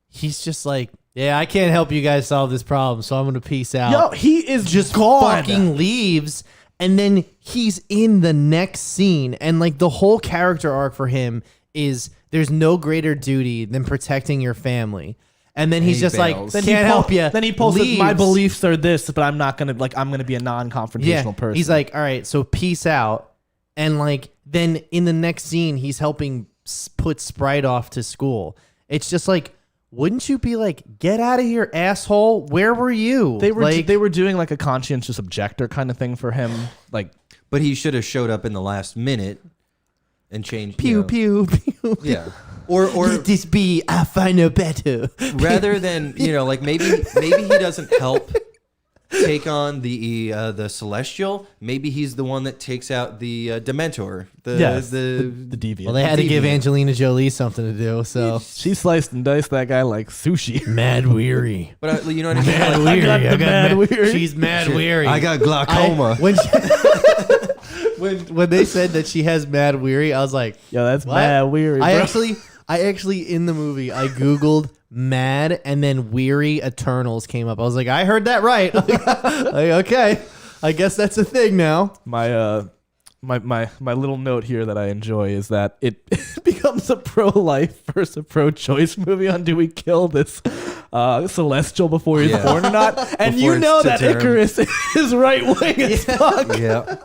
he's just like, yeah, I can't help you guys solve this problem, so I'm gonna peace out. Yo, he is just gone. fucking leaves, and then he's in the next scene, and like the whole character arc for him is there's no greater duty than protecting your family. And then he's just bails. like, can't help you. Then he posted, my beliefs are this, but I'm not gonna I'm gonna be a non-confrontational person. He's like, all right, so peace out. And like then in the next scene, he's helping put Sprite off to school. It's just like, wouldn't you be like, get out of here, asshole? Where were you? They were doing like a conscientious objector kind of thing for him, like. But he should have showed up in the last minute and changed. Pew pew pew. Yeah. Or let this be, I find no better. Rather than, like maybe he doesn't help take on the Celestial. Maybe he's the one that takes out the Dementor. The Deviant. Well, they had to give Angelina Jolie something to do, so she sliced and diced that guy like sushi. Mad weary. But you know what I mean? Mad weary. I got mad weary. She's mad weary. I got glaucoma. When they said that she has mad weary, I was like, yo, that's what? mad weary. Bro. I actually in the movie I googled mad and then weary Eternals came up. I was like, I heard that right. Like, okay, I guess that's a thing now. My little note here that I enjoy is that it becomes a pro-life versus a pro-choice movie on do we kill this Celestial before he's born or not? And Before you know it's that to term. Icarus is right wing as fuck. Yeah.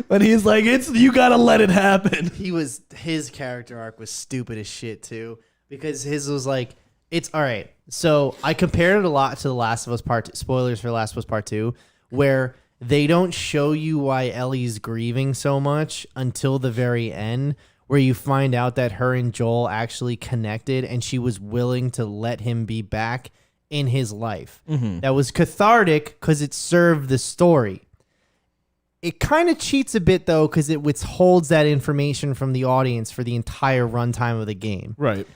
But he's like, you gotta let it happen. His character arc was stupid as shit too, because his was like, it's all right. So I compared it a lot to The Last of Us Part 2, spoilers for Last of Us Part 2, where they don't show you why Ellie's grieving so much until the very end, where you find out that her and Joel actually connected and she was willing to let him be back in his life. Mm-hmm. That was cathartic because it served the story. It kind of cheats a bit, though, because it withholds that information from the audience for the entire runtime of the game. Right.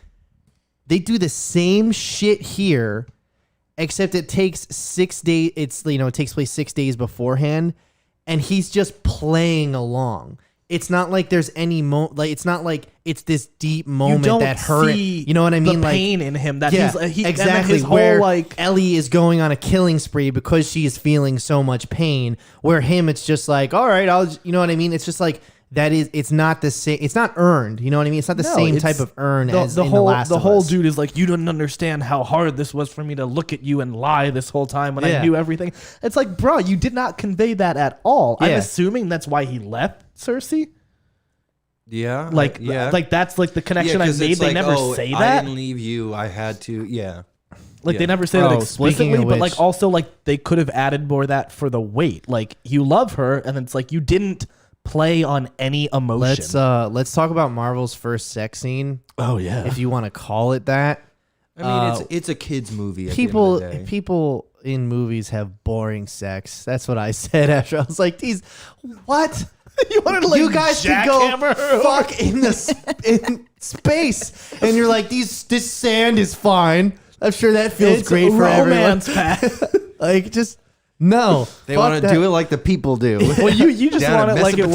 They do the same shit here, except it takes 6 days. It takes place 6 days beforehand, and he's just playing along. It's not like there's any it's not like it's this deep moment that hurt. You know what I mean? The like pain in him that exactly. And then his where whole like Ellie is going on a killing spree because she is feeling so much pain. Where him, it's just like, all right, you know what I mean? It's just like that is. It's not the same. It's not earned. You know what I mean? It's not the same type of earn as in The Last of Us. The whole dude is like, you didn't understand how hard this was for me to look at you and lie this whole time when I knew everything. It's like, bro, you did not convey that at all. I'm assuming that's why he left Cersei. Yeah. Like that's like the connection I made. They never say that. I didn't leave you. I had to. Yeah. Like they never say that explicitly, but like also like they could have added more of that for the weight. Like you love her, and it's like you didn't play on any emotion. Let's talk about Marvel's first sex scene. Oh yeah, if you want to call it that. I mean, it's a kids movie. People in movies have boring sex. That's what I said after I was like, what? You wanted to like you guys could go fuck in space, and you're like, this sand is fine. I'm sure that feels great for everyone. Like, just no. They want to do it like the people do. Well, you just want it like it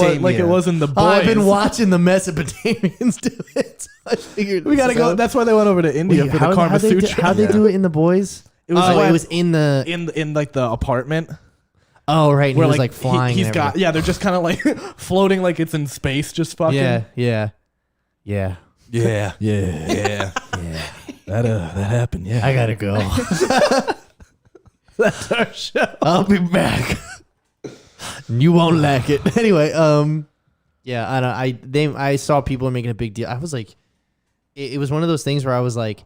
was in the Boys. I've been watching the Mesopotamians do it. So I figured we gotta go. That's why they went over to India for the Karma Sutra. How'd they do it in the Boys? It was in like the apartment. Oh right, where he was like flying. They're just kind of like floating like it's in space, just fucking. Yeah. That happened. Yeah, I gotta go. That's our show. I'll be back. You won't like it anyway. I saw people making a big deal. I was like, it was one of those things where I was like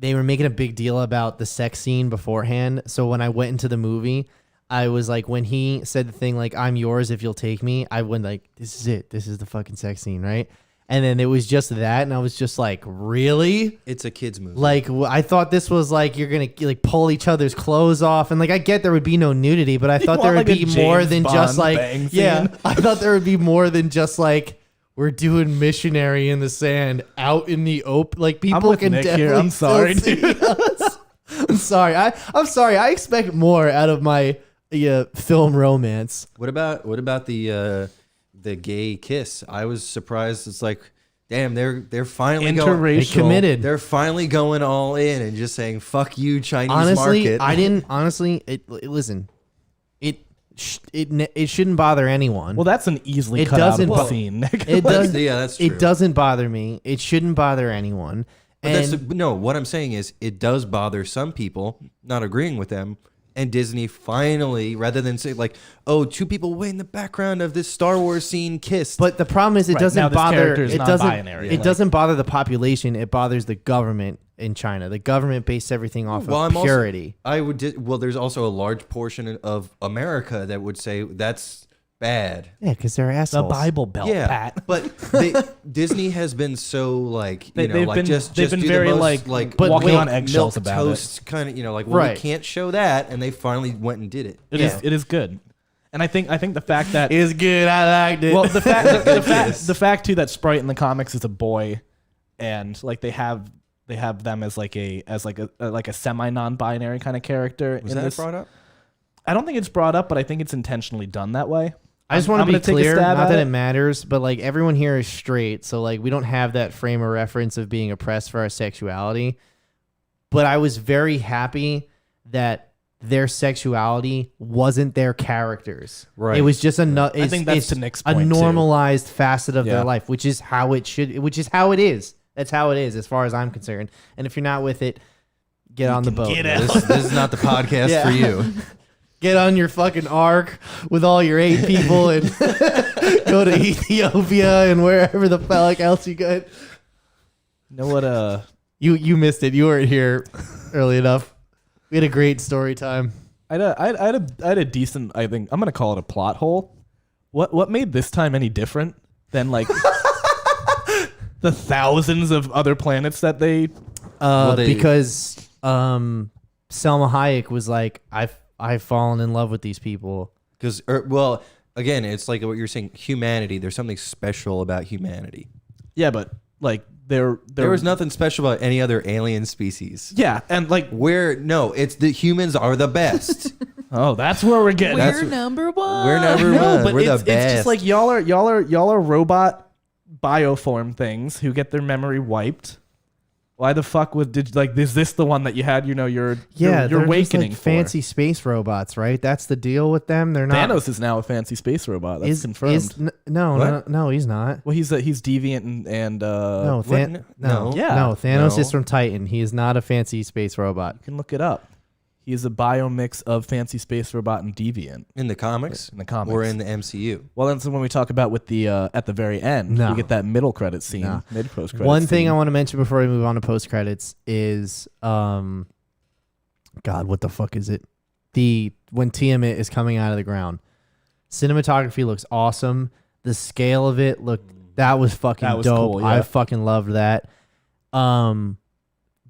they were making a big deal about the sex scene beforehand. So when I went into the movie, I was like, when he said the thing like, I'm yours if you'll take me, I went like, this is it. This is the fucking sex scene, right? And then it was just that, and I was just like, really? It's a kid's movie. Like, I thought this was like, you're going to like pull each other's clothes off. And like, I get there would be no nudity, but I thought there would be more than just like, yeah, I thought there would be more than just like, we're doing missionary in the sand out in the open. Like, people can Nick definitely here. I'm sorry, still see dude. us. I'm sorry. I'm sorry. I expect more out of my film romance. What about the gay kiss? I was surprised. It's like, damn, they're finally Interracial. They committed. They're finally going all in and just saying, "Fuck you, Chinese Honestly, market." I didn't. Honestly, listen. It shouldn't bother anyone. Well, that's an easily It cut out doesn't of the bo- scene. Nick. It does. Yeah, that's true. It doesn't bother me. It shouldn't bother anyone. But no, what I'm saying is it does bother some people, not agreeing with them. And Disney finally, rather than say like, oh, two people way in the background of this Star Wars scene kissed. But the problem is, it Right, doesn't now this bother. character is It non-binary. doesn't. It doesn't bother the population. It bothers the government in China. The government based everything off of purity. There's also a large portion of America that would say that's bad. Yeah, because they're the assholes. Bible Belt, Yeah, Pat. but Disney has been so like They've been just they've been do the very most, but walking wait, on eggshells milk about toast kind of like Right. we can't show that, and they finally went and did it. it. It is good, and I think the fact that It's good. I liked it. well the fact too that Sprite in the comics is a boy, and like they have them as like a semi non-binary kind of character. Was that brought up? I don't think it's brought up, but I think it's intentionally done that way. I just want to be gonna take a clear, stab not at that it. it matters, but like everyone here is straight, so like we don't have that frame of reference of being oppressed for our sexuality. But I was very happy that their sexuality wasn't their characters. Right. It was just I think that's it's to Nick's a point, too. normalized facet of Yeah. their life, which is how it should, which is how it is. That's how it is, as far as I'm concerned. And if you're not with it, get on the boat. get out. This is not the podcast Yeah. for you. Get on your fucking ark with all your 8 people and go to Ethiopia and wherever the fuck else you could. You know what? You missed it. You weren't here early enough. We had a great story time. I had a decent. I think I'm gonna call it a plot hole. What made this time any different than like the thousands of other planets that they? Because Selma Hayek was like, I've fallen in love with these people. Because again, it's like what you're saying. Humanity. There's something special about humanity. Yeah, but like there was nothing special about any other alien species. Yeah, and like It's the humans are the best. oh, that's where we're getting. We're number one. We're number No, one. but We're it's the best. just like y'all are robot bioform things who get their memory wiped. Why the fuck is this the one that you had? You know, you're They're just awakening like for? fancy space robots, right? That's the deal with them. They're not. Thanos is now a fancy space robot. That's confirmed. No, he's not. Well, he's deviant and No, what? no, Yeah. no. Thanos No. is from Titan. He is not a fancy space robot. you can look it up. He is a biomix of fancy space robot and deviant. in the comics. In the comics. Or in the MCU. Well, that's when we talk about with the at the very end, No. we get that middle credit scene, No. mid post credit. One thing I want to mention before we move on to post credits is, God, what the fuck is it? When Tiamat is coming out of the ground, cinematography looks awesome. The scale of it that was fucking That was dope. cool, yeah. I fucking loved that.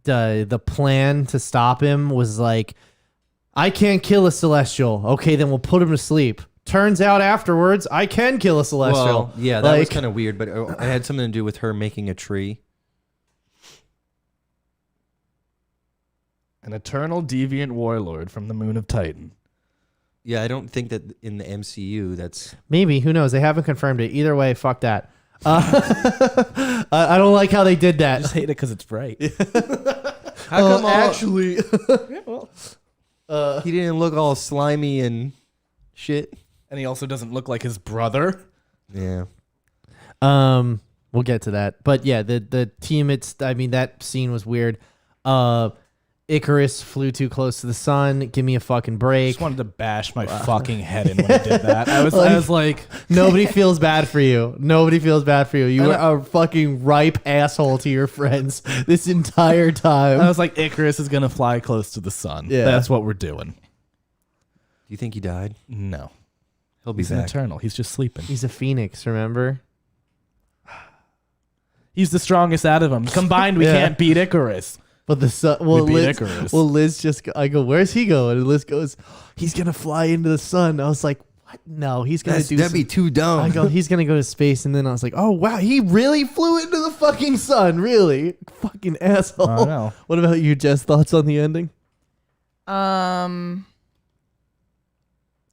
The plan to stop him was like, I can't kill a celestial. Okay, then we'll put him to sleep. Turns out afterwards, I can kill a celestial. Well, yeah, that was Like- kind of weird, but it had something to do with her making a tree. An eternal deviant warlord from the moon of Titan. Yeah, I don't think that in the MCU that's... Maybe, who knows? They haven't confirmed it. Either way, fuck that. I don't like how they did that. Just hate it because it's bright. How come actually, he didn't look all slimy and shit? And he also doesn't look like his brother. Yeah. we'll get to that. But yeah, the Tiamat, I mean, that scene was weird. Icarus flew too close to the sun. Give me a fucking I break. just wanted to bash my fucking head in when he did that. I was like, Nobody feels bad for you. Nobody feels bad for you. You were a fucking ripe asshole to your friends this entire time. I was like, Icarus is gonna fly close to the sun. Yeah. That's what we're doing. you think he died? No. He'll be He's an back. eternal. He's just sleeping. He's a phoenix, remember? He's the strongest out of them. Combined, we Yeah. can't beat Icarus. But the sun, well, beat Liz, Icarus. well, Liz I go, where's he going? And Liz goes, he's gonna fly into the sun. I was like, what? No, he's gonna do. That'd be too dumb. I go, he's gonna go to space, and then I was like, oh wow, he really flew into the fucking sun, really? Fucking asshole. I know. What about you, Jess? Thoughts on the ending?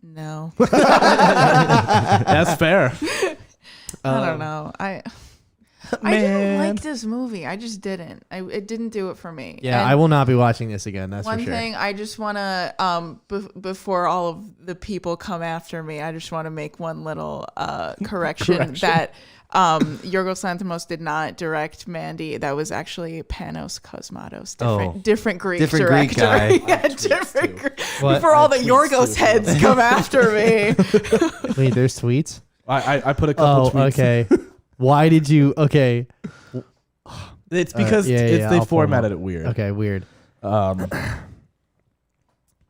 No. That's fair. I don't know. I didn't like this movie. I just didn't. It didn't do it for me. Yeah, And I will not be watching this again. That's one for sure. thing I just want to, before all of the people come after me, I just want to make one little correction that Yorgos Lanthimos did not direct Mandy. That was actually Panos Cosmatos, different Greek Different director. Greek guy. Yeah, different. What? Before all the Yorgos heads come after me. Wait, there's tweets. I put a couple tweets. Okay. Why did you? Okay. It's because yeah, they I'll pull 'em formatted up. it weird. Okay, weird.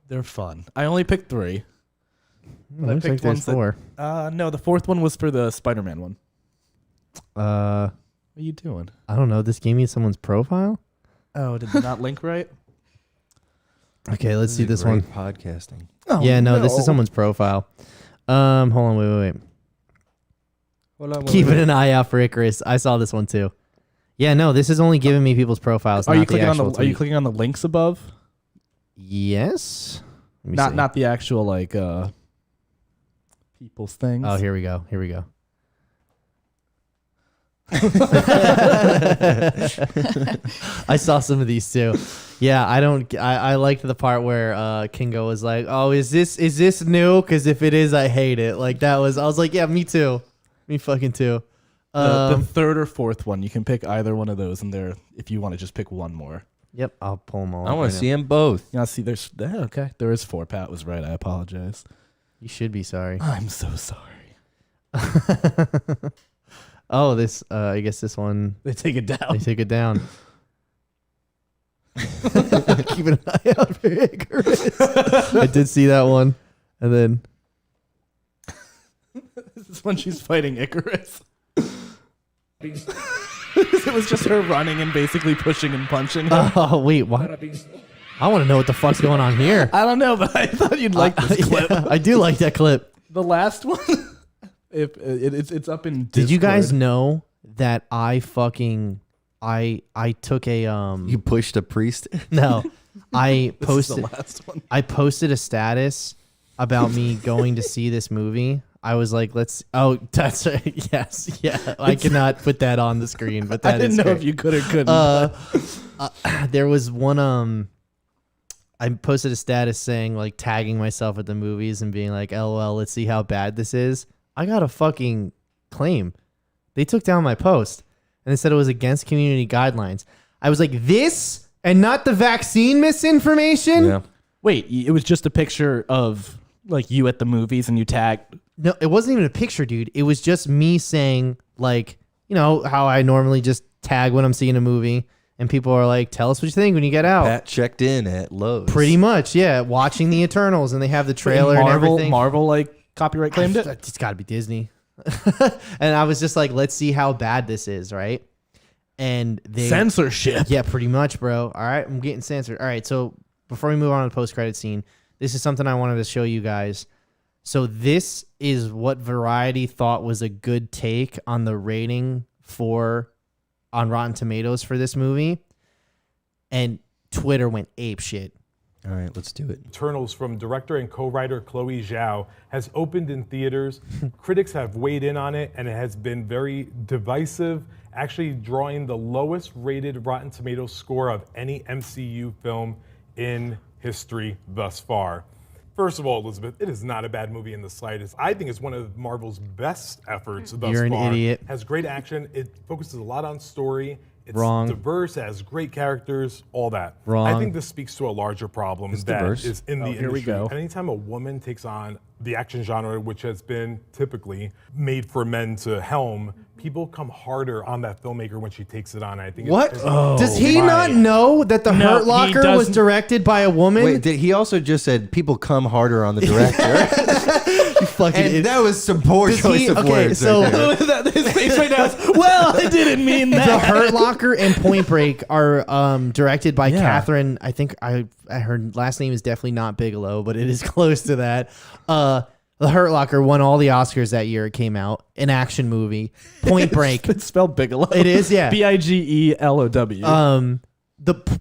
They're fun. I only picked 3. But I Looks like picked there's ones that- 4. No, the 4th one was for the Spider-Man one. What are you doing? I don't know. This gave me someone's profile. Oh, did they not link right? Okay, let's see is this great one. Podcasting. Oh, Yeah, no, this is someone's profile. Hold on, wait. Hold on, Keeping an eye out for Icarus. I saw this one too. Yeah, no, this is only giving me people's profiles. Are not you clicking on the? actual Are you tweet. clicking on the links above? Yes. Let me see. Not the actual like people's things. Oh, here we go. I saw some of these too. Yeah, I liked the part where Kingo was like, "Oh, is this new? Because if it is, I hate it." Like I was like, "Yeah, me too, me fucking too." The 3rd or 4th one, you can pick either one of those, and there, if you want to just pick one more. Yep, I'll pull them all. I up want right to now. see them both. You want to see? There's okay. There is 4. Pat was right. I apologize. You should be sorry. I'm so sorry. Oh, this. I guess this one. They take it They down. take it down. Keep an eye out for Icarus. I did see that one, and then This is when she's fighting Icarus. It was just her running and basically pushing and punching him. oh wait, what? I want to know what the fuck's going on here. I don't know, but I thought you'd like this clip. Yeah, I do like that clip. The last one, if it's up in. Did you guys Discord. know that I took a You pushed a priest. no, I This is posted the last one. I posted a status about me going to see this movie. I was like, that's right. Yes, yeah. I cannot put that on the screen, but I that didn't is know great. if you could or couldn't. There was one I posted a status saying like tagging myself at the movies and being like, LOL, let's see how bad this is. I got a fucking claim. They took down my post and they said it was against community guidelines. I was like, this and not the vaccine misinformation? Yeah. Wait, it was just a picture of like you at the movies and you tagged. No, it wasn't even a picture, dude. It was just me saying like, you know, how I normally just tag when I'm seeing a movie and people are like, tell us what you think when you get out. Pat checked in at Lowe's. Pretty much, yeah. Watching the Eternals and they have the trailer and everything. Marvel like copyright claimed it. It's got to be Disney. And I was just like, let's see how bad this is, right? And they Censorship. yeah, pretty much, bro. All right, I'm getting censored. All right, so before we move on to the post-credit scene, this is something I wanted to show you guys. So this is what Variety thought was a good take on the rating on Rotten Tomatoes for this movie, and Twitter went ape shit. All right, let's do it. Eternals from director and co-writer Chloe Zhao has opened in theaters. Critics have weighed in on it, and it has been very divisive, actually drawing the lowest rated Rotten Tomatoes score of any MCU film in history thus far. First of all, Elizabeth, it is not a bad movie in the slightest. I think it's one of Marvel's best efforts thus You're an far. idiot. Has great action. It focuses a lot on story. It's Wrong. diverse, has great characters, all that. Wrong. I think this speaks to a larger problem that diverse. is in the here we industry. go. Anytime a woman takes on the action genre, which has been typically made for men to helm, people come harder on that filmmaker when she takes it on. I think What? it's Does he not know that The No, Hurt he Locker was doesn't. directed by a woman? Wait, he also just said people come harder on the director. You fucking And idiot. that was some poor Does choice he- of okay, words. so- right there. His face right now is, well, I didn't mean that. The Hurt Locker and Point Break are directed by Yeah. Catherine. I think her last name is definitely not Bigelow, but it is close to that. The Hurt Locker won all the Oscars that year it came out. An action movie. Point Break. It's spelled Bigelow. It is, yeah. Bigelow.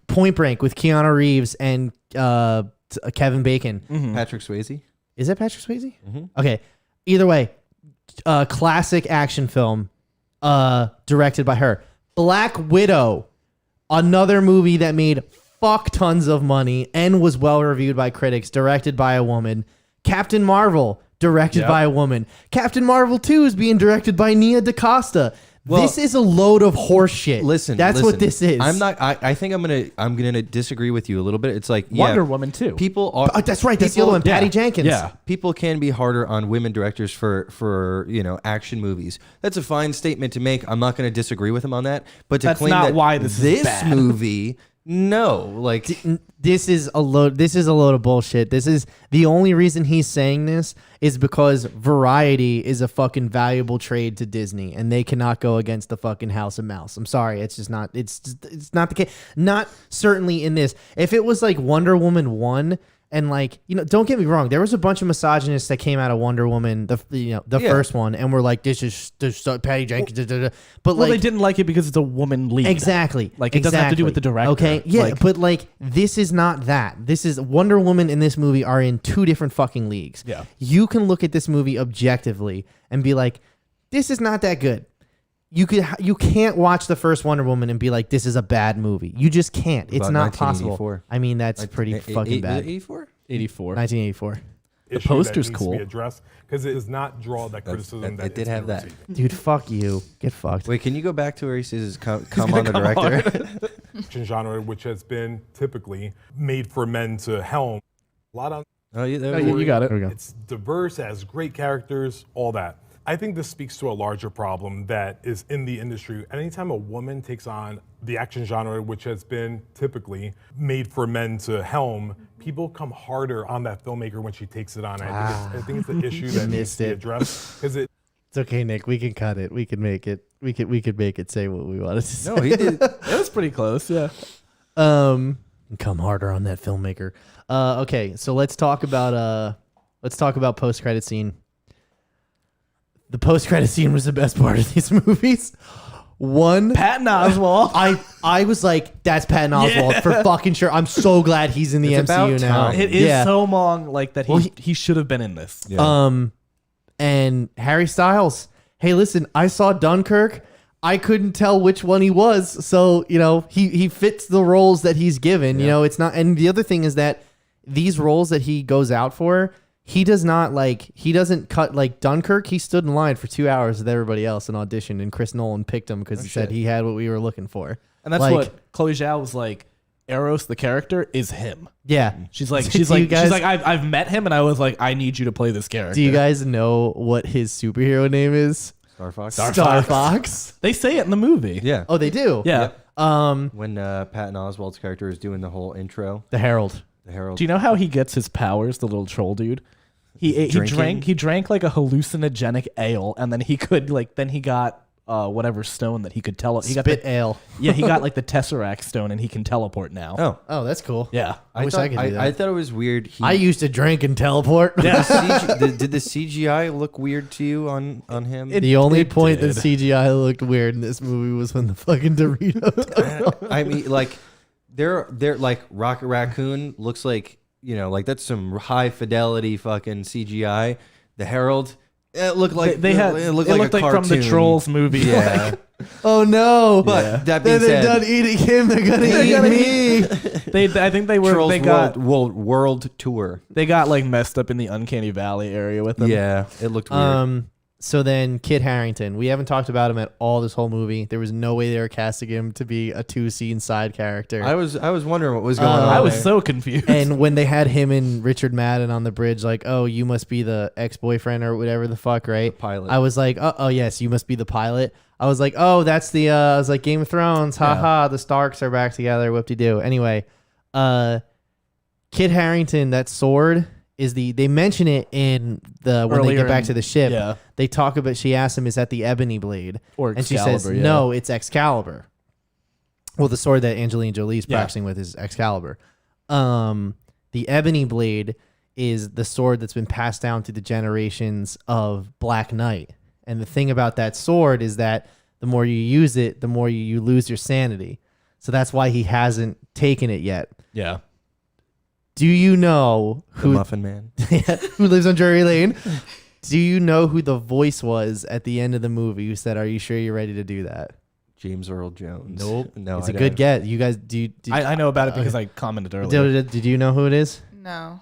Point Break with Keanu Reeves and Kevin Bacon. Patrick Swayze. Is it Patrick Swayze? Okay. Either way, classic action film directed by her. Black Widow, another movie that made fuck tons of money and was well reviewed by critics, directed by a woman. Captain Marvel, directed by a woman. Captain Marvel 2 is being directed by Nia DaCosta. Well, this is a load of horse shit. That's what this is. I'm not. I think I'm gonna disagree with you a little bit. It's like Wonder Woman too. People are. That's right. That's the other one. Patty Jenkins. Yeah. People can be harder on women directors for action movies. That's a fine statement to make. I'm not going to disagree with him on that. But to That's claim not that why this is bad. movie, no, like This is a load of bullshit. This is the only reason he's saying this is because Variety is a fucking valuable trade to Disney, and they cannot go against the fucking House of Mouse. I'm sorry, it's just not. It's not the case. Not certainly in this. If it was like Wonder Woman 1. And like, don't get me wrong. There was a bunch of misogynists that came out of Wonder Woman, the first one, and were like, "This is Patty Jenkins." But Well, they didn't like it because it's a woman lead. exactly, Like, it doesn't have to do with the director. Okay, yeah, Like- but like, this is not that. This is Wonder Woman and this movie are in two different fucking leagues. Yeah. You can look at this movie objectively and be like, "This is not that good." You can't watch the first Wonder Woman and be like, this is a bad movie. You just can't. It's About not possible. 1984. I mean, that's pretty fucking bad. 84. 84. 1984. issue poster's that needs cool. to be addressed because it does not draw that criticism that it did it's have been that. receiving. Dude, fuck you. Get fucked. Wait, can you go back to where he says come on the director? Action genre, which has been typically made for men to helm. A lot on. Oh, yeah, Oh, you got it. There we go. It's diverse, it has great characters, all that. I think this speaks to a larger problem that is in the industry. Anytime a woman takes on the action genre, which has been typically made for men to helm, people come harder on that filmmaker when she takes it on. I think it's an issue that needs to be addressed because it. It's okay, Nick. We can cut it. We can make it. We could make it say what we wanted to say. No, he did. It was pretty close, yeah. Come harder on that filmmaker. Okay, so let's talk about post credit scene. The post credit scene was the best part of these movies. Patton Oswalt. I was like, that's Patton Oswalt for fucking sure. I'm so glad he's in the It's MCU about now. time. It is Yeah. so long, like that. Well, He should have been in this. Yeah. And Harry Styles. Hey, listen, I saw Dunkirk. I couldn't tell which one he was. So, he fits the roles that he's given. It's not. And the other thing is that these roles that he goes out for, he doesn't cut like Dunkirk. He stood in line for 2 hours with everybody else and auditioned, and Chris Nolan picked him because he said he had what we were looking for. And that's Like, what Chloe Zhao was like. Eros, the character, is him. Yeah. She's like, Do you guys- I've met him, and I was like, I need you to play this character. Do you guys know what his superhero name is? Star Fox. Star Fox. They say it in the movie. Yeah. Oh, they do. Yeah. When Patton Oswalt's character is doing the whole intro, The Herald. the Herald. Do you know how he gets his powers? The little troll dude. He drank like a hallucinogenic ale, and then he got whatever stone that he could tell. He got Spit ale. Yeah, he got like the Tesseract stone, and he can teleport now. Oh, Oh, that's cool. Yeah. I wish I could do that. I thought it was weird. I used to drink and teleport. Did the CGI look weird to you on him? The only it point did. that CGI looked weird in this movie was when the fucking Dorito. I mean, like they're like Rocket Raccoon looks like like that's some high fidelity fucking CGI. The Herald, it looked like It looked like a from the cartoon. Trolls movie. Yeah, Oh no! but that being Then they're said, done eating him. They're gonna eat me. I think they were. Trolls They got World Tour. like messed up in the Uncanny Valley area with them. Yeah, it looked weird. So then Kit Harington, we haven't talked about him at all this whole movie. There was no way they were casting him to be a 2-scene side character. I was wondering what was going on. I was there. so confused. And when they had him and Richard Madden on the bridge, like, oh, you must be the ex-boyfriend or whatever the fuck, right? The pilot. I was like, oh, yes, you must be the pilot. I was like, oh, that's the, I was like, Game of Thrones, haha, the Starks are back together, whoop-de-doo. Anyway, Kit Harington, that sword is they mention it in when they Earlier get back in- to the ship. yeah. They talk about, she asks him, is that the ebony blade? Or and she says, Excalibur, yeah. no, it's Excalibur. Well, the sword that Angelina Jolie's Yeah. practicing with is Excalibur. The ebony blade is the sword that's been passed down through the generations of Black Knight. And the thing about that sword is that the more you use it, the more you lose your sanity. So that's why he hasn't taken it yet. Yeah. Do you know The who Muffin Man. who lives on Drury Lane? Do you know who the voice was at the end of the movie who said, "Are you sure you're ready to do that?" James Earl Jones. Nope. No, It's I a good don't. get. You guys, I know about it because I commented earlier. Did you know who it is? No.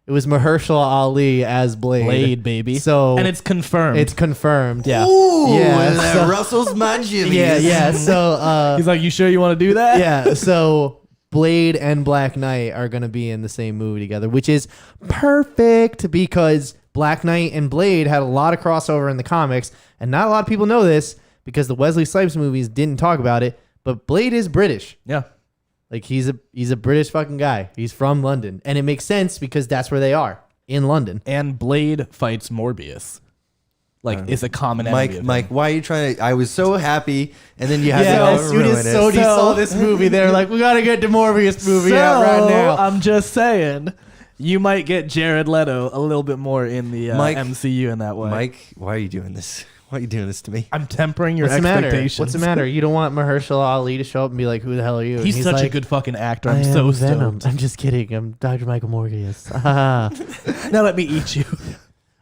It was Mahershala Ali as Blade. Blade, baby. So and it's confirmed. it's confirmed. Yeah. Ooh, Yeah, that so- Russell's my Jimmy. Yeah. So He's like, you sure you want to do that? yeah. So Blade and Black Knight are gonna be in the same movie together, which is perfect because Black Knight and Blade had a lot of crossover in the comics, and not a lot of people know this because the Wesley Snipes movies didn't talk about it. But Blade is British. Yeah. Like he's a British fucking guy. He's from London, and it makes sense because that's where they are, in London. And Blade fights Morbius. Like, it's a common enemy. Mike, why are you trying to? I was so happy, and then you had Yeah, to as soon ruin as it. Sony saw this movie, they're like, "We gotta get the Morbius movie out right now." I'm just saying, you might get Jared Leto a little bit more in the Mike- MCU in that way. Mike, why are you doing this? Why are you doing this to me? I'm tempering your What's the matter? expectations. What's the matter? You don't want Mahershala Ali to show up and be like, "Who the hell are you?" And He's such a like, good fucking actor. "I I'm so am Venom. stoked. I'm just kidding. I'm Dr. Michael Morbius. Ah, Now let me eat you.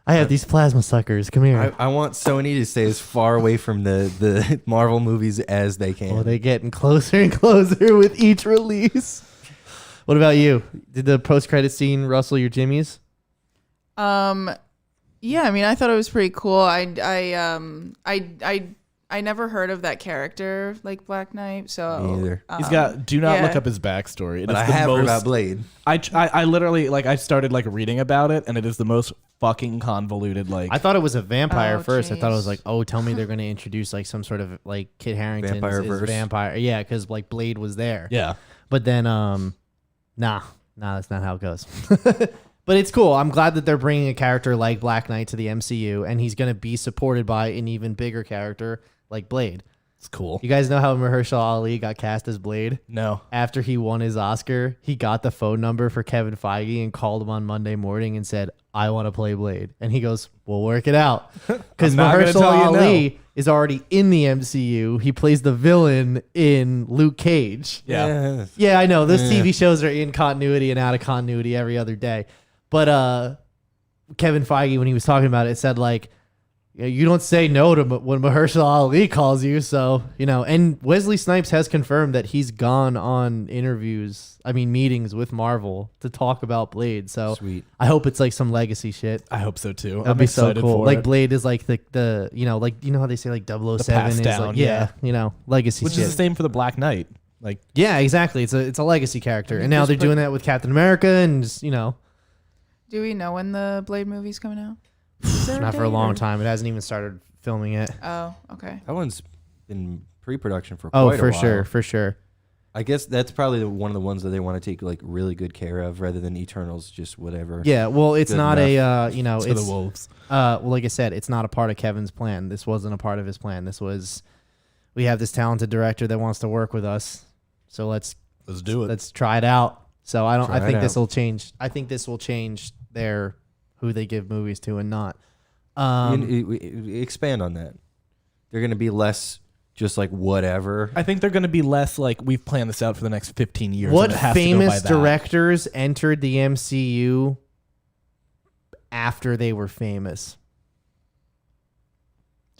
I have these plasma suckers. Come here. I want Sony to stay as far away from the Marvel movies as they can. Well, they're getting closer and closer with each release. What about you? Did the post-credit scene rustle your jimmies? Yeah, I mean, I thought it was pretty cool. I never heard of that character, like Black Knight. So Me either. He's got. Do not yeah. look up his backstory. It But is I the have heard most- about Blade. I literally I started reading about it, and it is the most fucking convoluted. I thought it was a vampire Oh, first. I thought it was jeez. like, oh, tell me they're going to introduce like some sort of like Kit Harington's Vampire-verse. vampire. Yeah, because like Blade was there. yeah. But then, nah, that's not how it goes. But it's cool. I'm glad that they're bringing a character like Black Knight to the MCU, and he's going to be supported by an even bigger character like Blade. It's cool. You guys know how Mahershala Ali got cast as Blade? No. After he won his Oscar, he got the phone number for Kevin Feige and called him on Monday morning and said, "I want to play Blade." And he goes, "We'll work it out." Because I'm not gonna Mahershala tell you Ali is already in the MCU. He plays the villain in Luke Cage. Yeah. Yeah, I know. Those TV shows are in continuity and out of continuity every other day. But Kevin Feige, when he was talking about it, said like, you don't say no to when Mahershala Ali calls you. So, and Wesley Snipes has confirmed that he's gone on meetings with Marvel to talk about Blade. So Sweet. I hope it's like some legacy shit. I hope so too. That'd I'm be so excited cool. for Like it. Blade is like the how they say like 007 passed is down, like, yeah. legacy Which shit. is the same for the Black Knight. Like, Yeah, exactly. It's a legacy character. And now they're doing that with Captain America and just, Do we know when the Blade movie's coming out? Is there not for a date, long or- time. It hasn't even started filming it. Oh, okay. That one's in pre-production for Oh, quite a for while. sure, for sure. I guess that's probably one of the ones that they want to take like really good care of, rather than Eternals, just whatever. Yeah, well, it's Good not enough. for it's the wolves. well, like I said, it's not a part of Kevin's plan. This wasn't a part of his plan. This was, we have this talented director that wants to work with us, so let's do it. let's try it out. So I Try think it this out. will change. I think this will change their who they give movies to and not. Expand on that. They're going to be less just like whatever. I think they're going to be less like we've planned this out for the next 15 years. What and it has to go by famous that. directors entered the MCU after they were famous?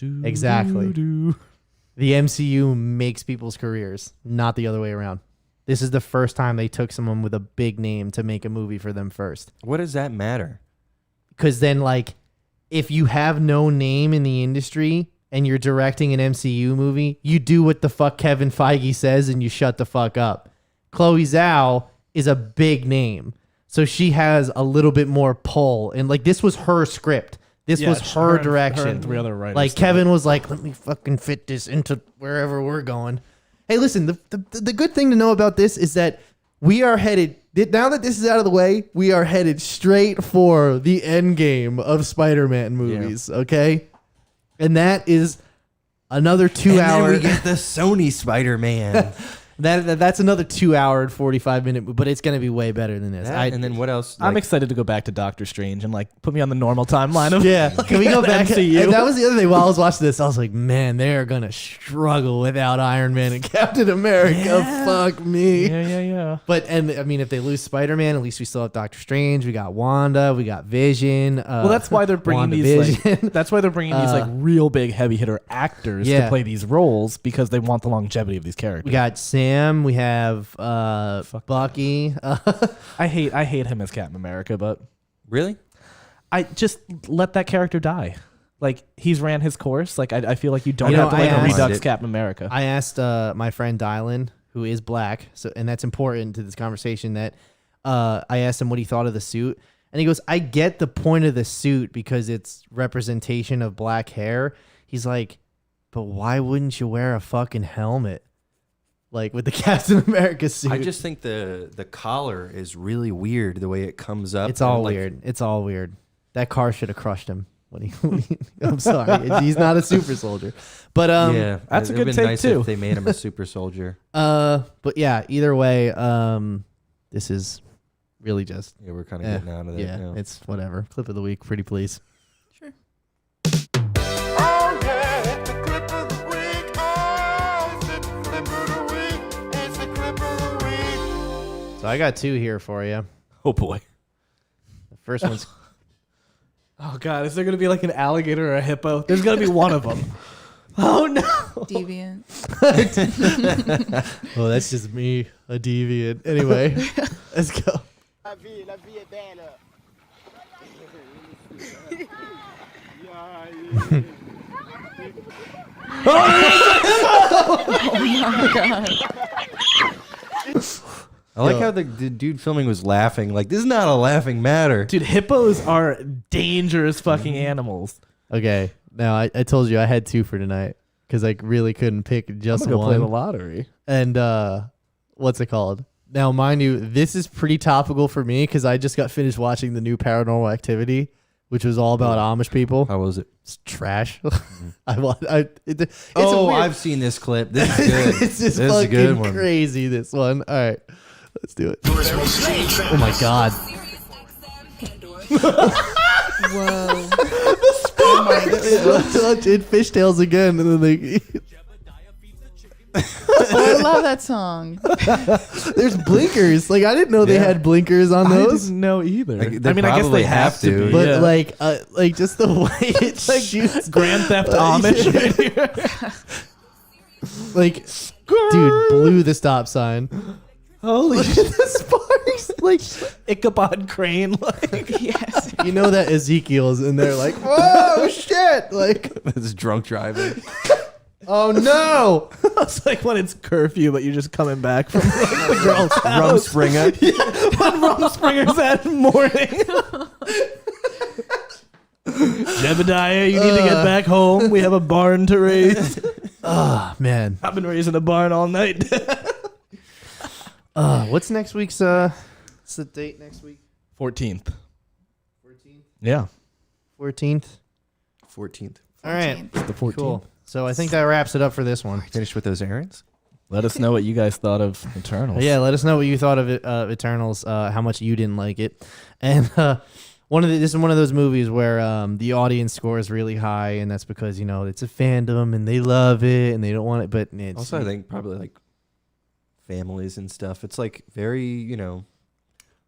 Exactly. The MCU makes people's careers, not the other way around. This is the first time they took someone with a big name to make a movie for them first. What does that matter? Because then, like, if you have no name in the industry and you're directing an MCU movie, you do what the fuck Kevin Feige says and you shut the fuck up. Chloe Zhao is a big name. So she has a little bit more pull. And like this was her script. This was her direction. Her and 3 other writers. Like Kevin was like, let me fucking fit this into wherever we're going. Hey, listen, the good thing to know about this is that we are headed, now that this is out of the way, we are headed straight for the end game of Spider-Man movies, okay? And that is another 2 hour. And then we get the Sony Spider-Man. That's another 2 hour and 45 minute, but it's going to be way better than this. And then what else? I'm excited to go back to Doctor Strange and like put me on the normal timeline of Yeah, can we go back? MCU? And that was the other thing. While I was watching this, I was like, man, they are gonna struggle without Iron Man and Captain America. Fuck me. Yeah. But I mean, if they lose Spider-Man, at least we still have Doctor Strange. We got Wanda. We got Vision. Well, that's why they're bringing these. Like, that's why they're bringing these like real big heavy hitter actors to play these roles because they want the longevity of these characters. We got Sam. We have Bucky. I hate him as Captain America, but really, I just let that character die. Like he's ran his course. Like I feel like you don't have to like redux Captain America. I asked my friend Dylan, who is black, and that's important to this conversation. That I asked him what he thought of the suit, and he goes, "I get the point of the suit because it's representation of black hair." He's like, "But why wouldn't you wear a fucking helmet?" Like with the Captain America suit. I just think the collar is really weird the way it comes up. It's all weird. It's all weird. That car should have crushed him. I'm sorry. He's not a super soldier. But yeah, that's a good been take nice too. If they made him a super soldier. But yeah, either way, this is really just Yeah, we're kind of getting out of there. yeah, it's whatever. Clip of the week, pretty please. Sure. Oh yeah, it's the clip of the week. Oh, it's the clip of the week. It's the clip of the week. So I got two here for you. Oh boy. The first one's Oh god, is there gonna be like an alligator or a hippo? There's gotta be one of them. Oh no. Deviant. oh, that's just me, a deviant. Anyway, let's go. La vie est belle. I like how the dude filming was laughing. Like, this is not a laughing matter. Dude, hippos are dangerous fucking animals. Okay, now I told you I had two for tonight because I really couldn't pick just I'm gonna one. go play the lottery. And what's it called? Now, mind you, this is pretty topical for me because I just got finished watching the new Paranormal Activity, which was all about Amish people. How was it? It's trash. It's I've seen this clip. This is good. it's just this is a fucking good one. crazy, this one. All right, let's do it. Oh my God. Whoa. It fishtails again, and then they. Oh, I love that song. There's blinkers. Like I didn't know they had blinkers on I those. didn't know either. Like, I they mean, I guess probably they have to. have to. Be, But yeah. like just the way it like shoots. Grand Theft Amish. Like, dude, blew the stop sign. Holy Look at the sparks. Like, Ichabod Crane. Like, Yes. you know that Ezekiel's in there like, whoa, shit. Like, This is drunk driving. oh no. it's like when it's curfew, but you're just coming back from like, the girl's house. Rumspringer. When Rumspringer's that morning. Jebediah, you need to get back home. We have a barn to raise. Oh, man. I've been raising a barn all night. What's next week's, what's the date next week? 14th. 14th? Yeah. 14th? 14th. All right. The 14th. Cool. So I think that wraps it up for this one. Finished with those errands? Let us know what you guys thought of Eternals. Yeah, let us know what you thought of it, Eternals, how much you didn't like it. And this is one of those movies where the audience score is really high, and that's because, it's a fandom, and they love it, and they don't want it, but it's... Also, I think probably like families and stuff. It's like very,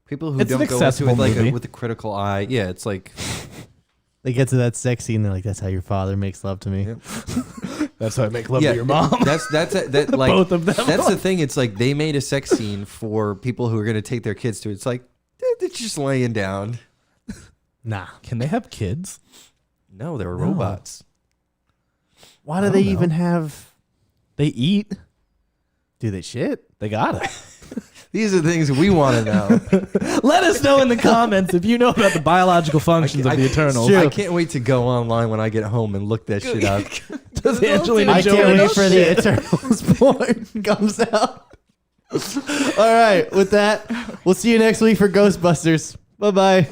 people who It's an don't go into accessible it like movie. with a critical eye. Yeah, it's like... They get to that sex scene, they're like, that's how your father makes love to me. Yep. That's how I make love to your mom. That's like Both of them. That's the thing. It's like they made a sex scene for people who are going to take their kids to it. It's like they're just laying down. Nah. Can they have kids? No, they were robots. Why do they even have? They eat. Do they shit? They gotta. These are things we want to know. Let us know in the comments if you know about the biological functions of the Eternals. I can't wait to go online when I get home and look that shit up. Does Angelina I Jolie can't know wait for the shit? Eternals porn comes out. All right, with that, we'll see you next week for Ghostbusters. Bye bye.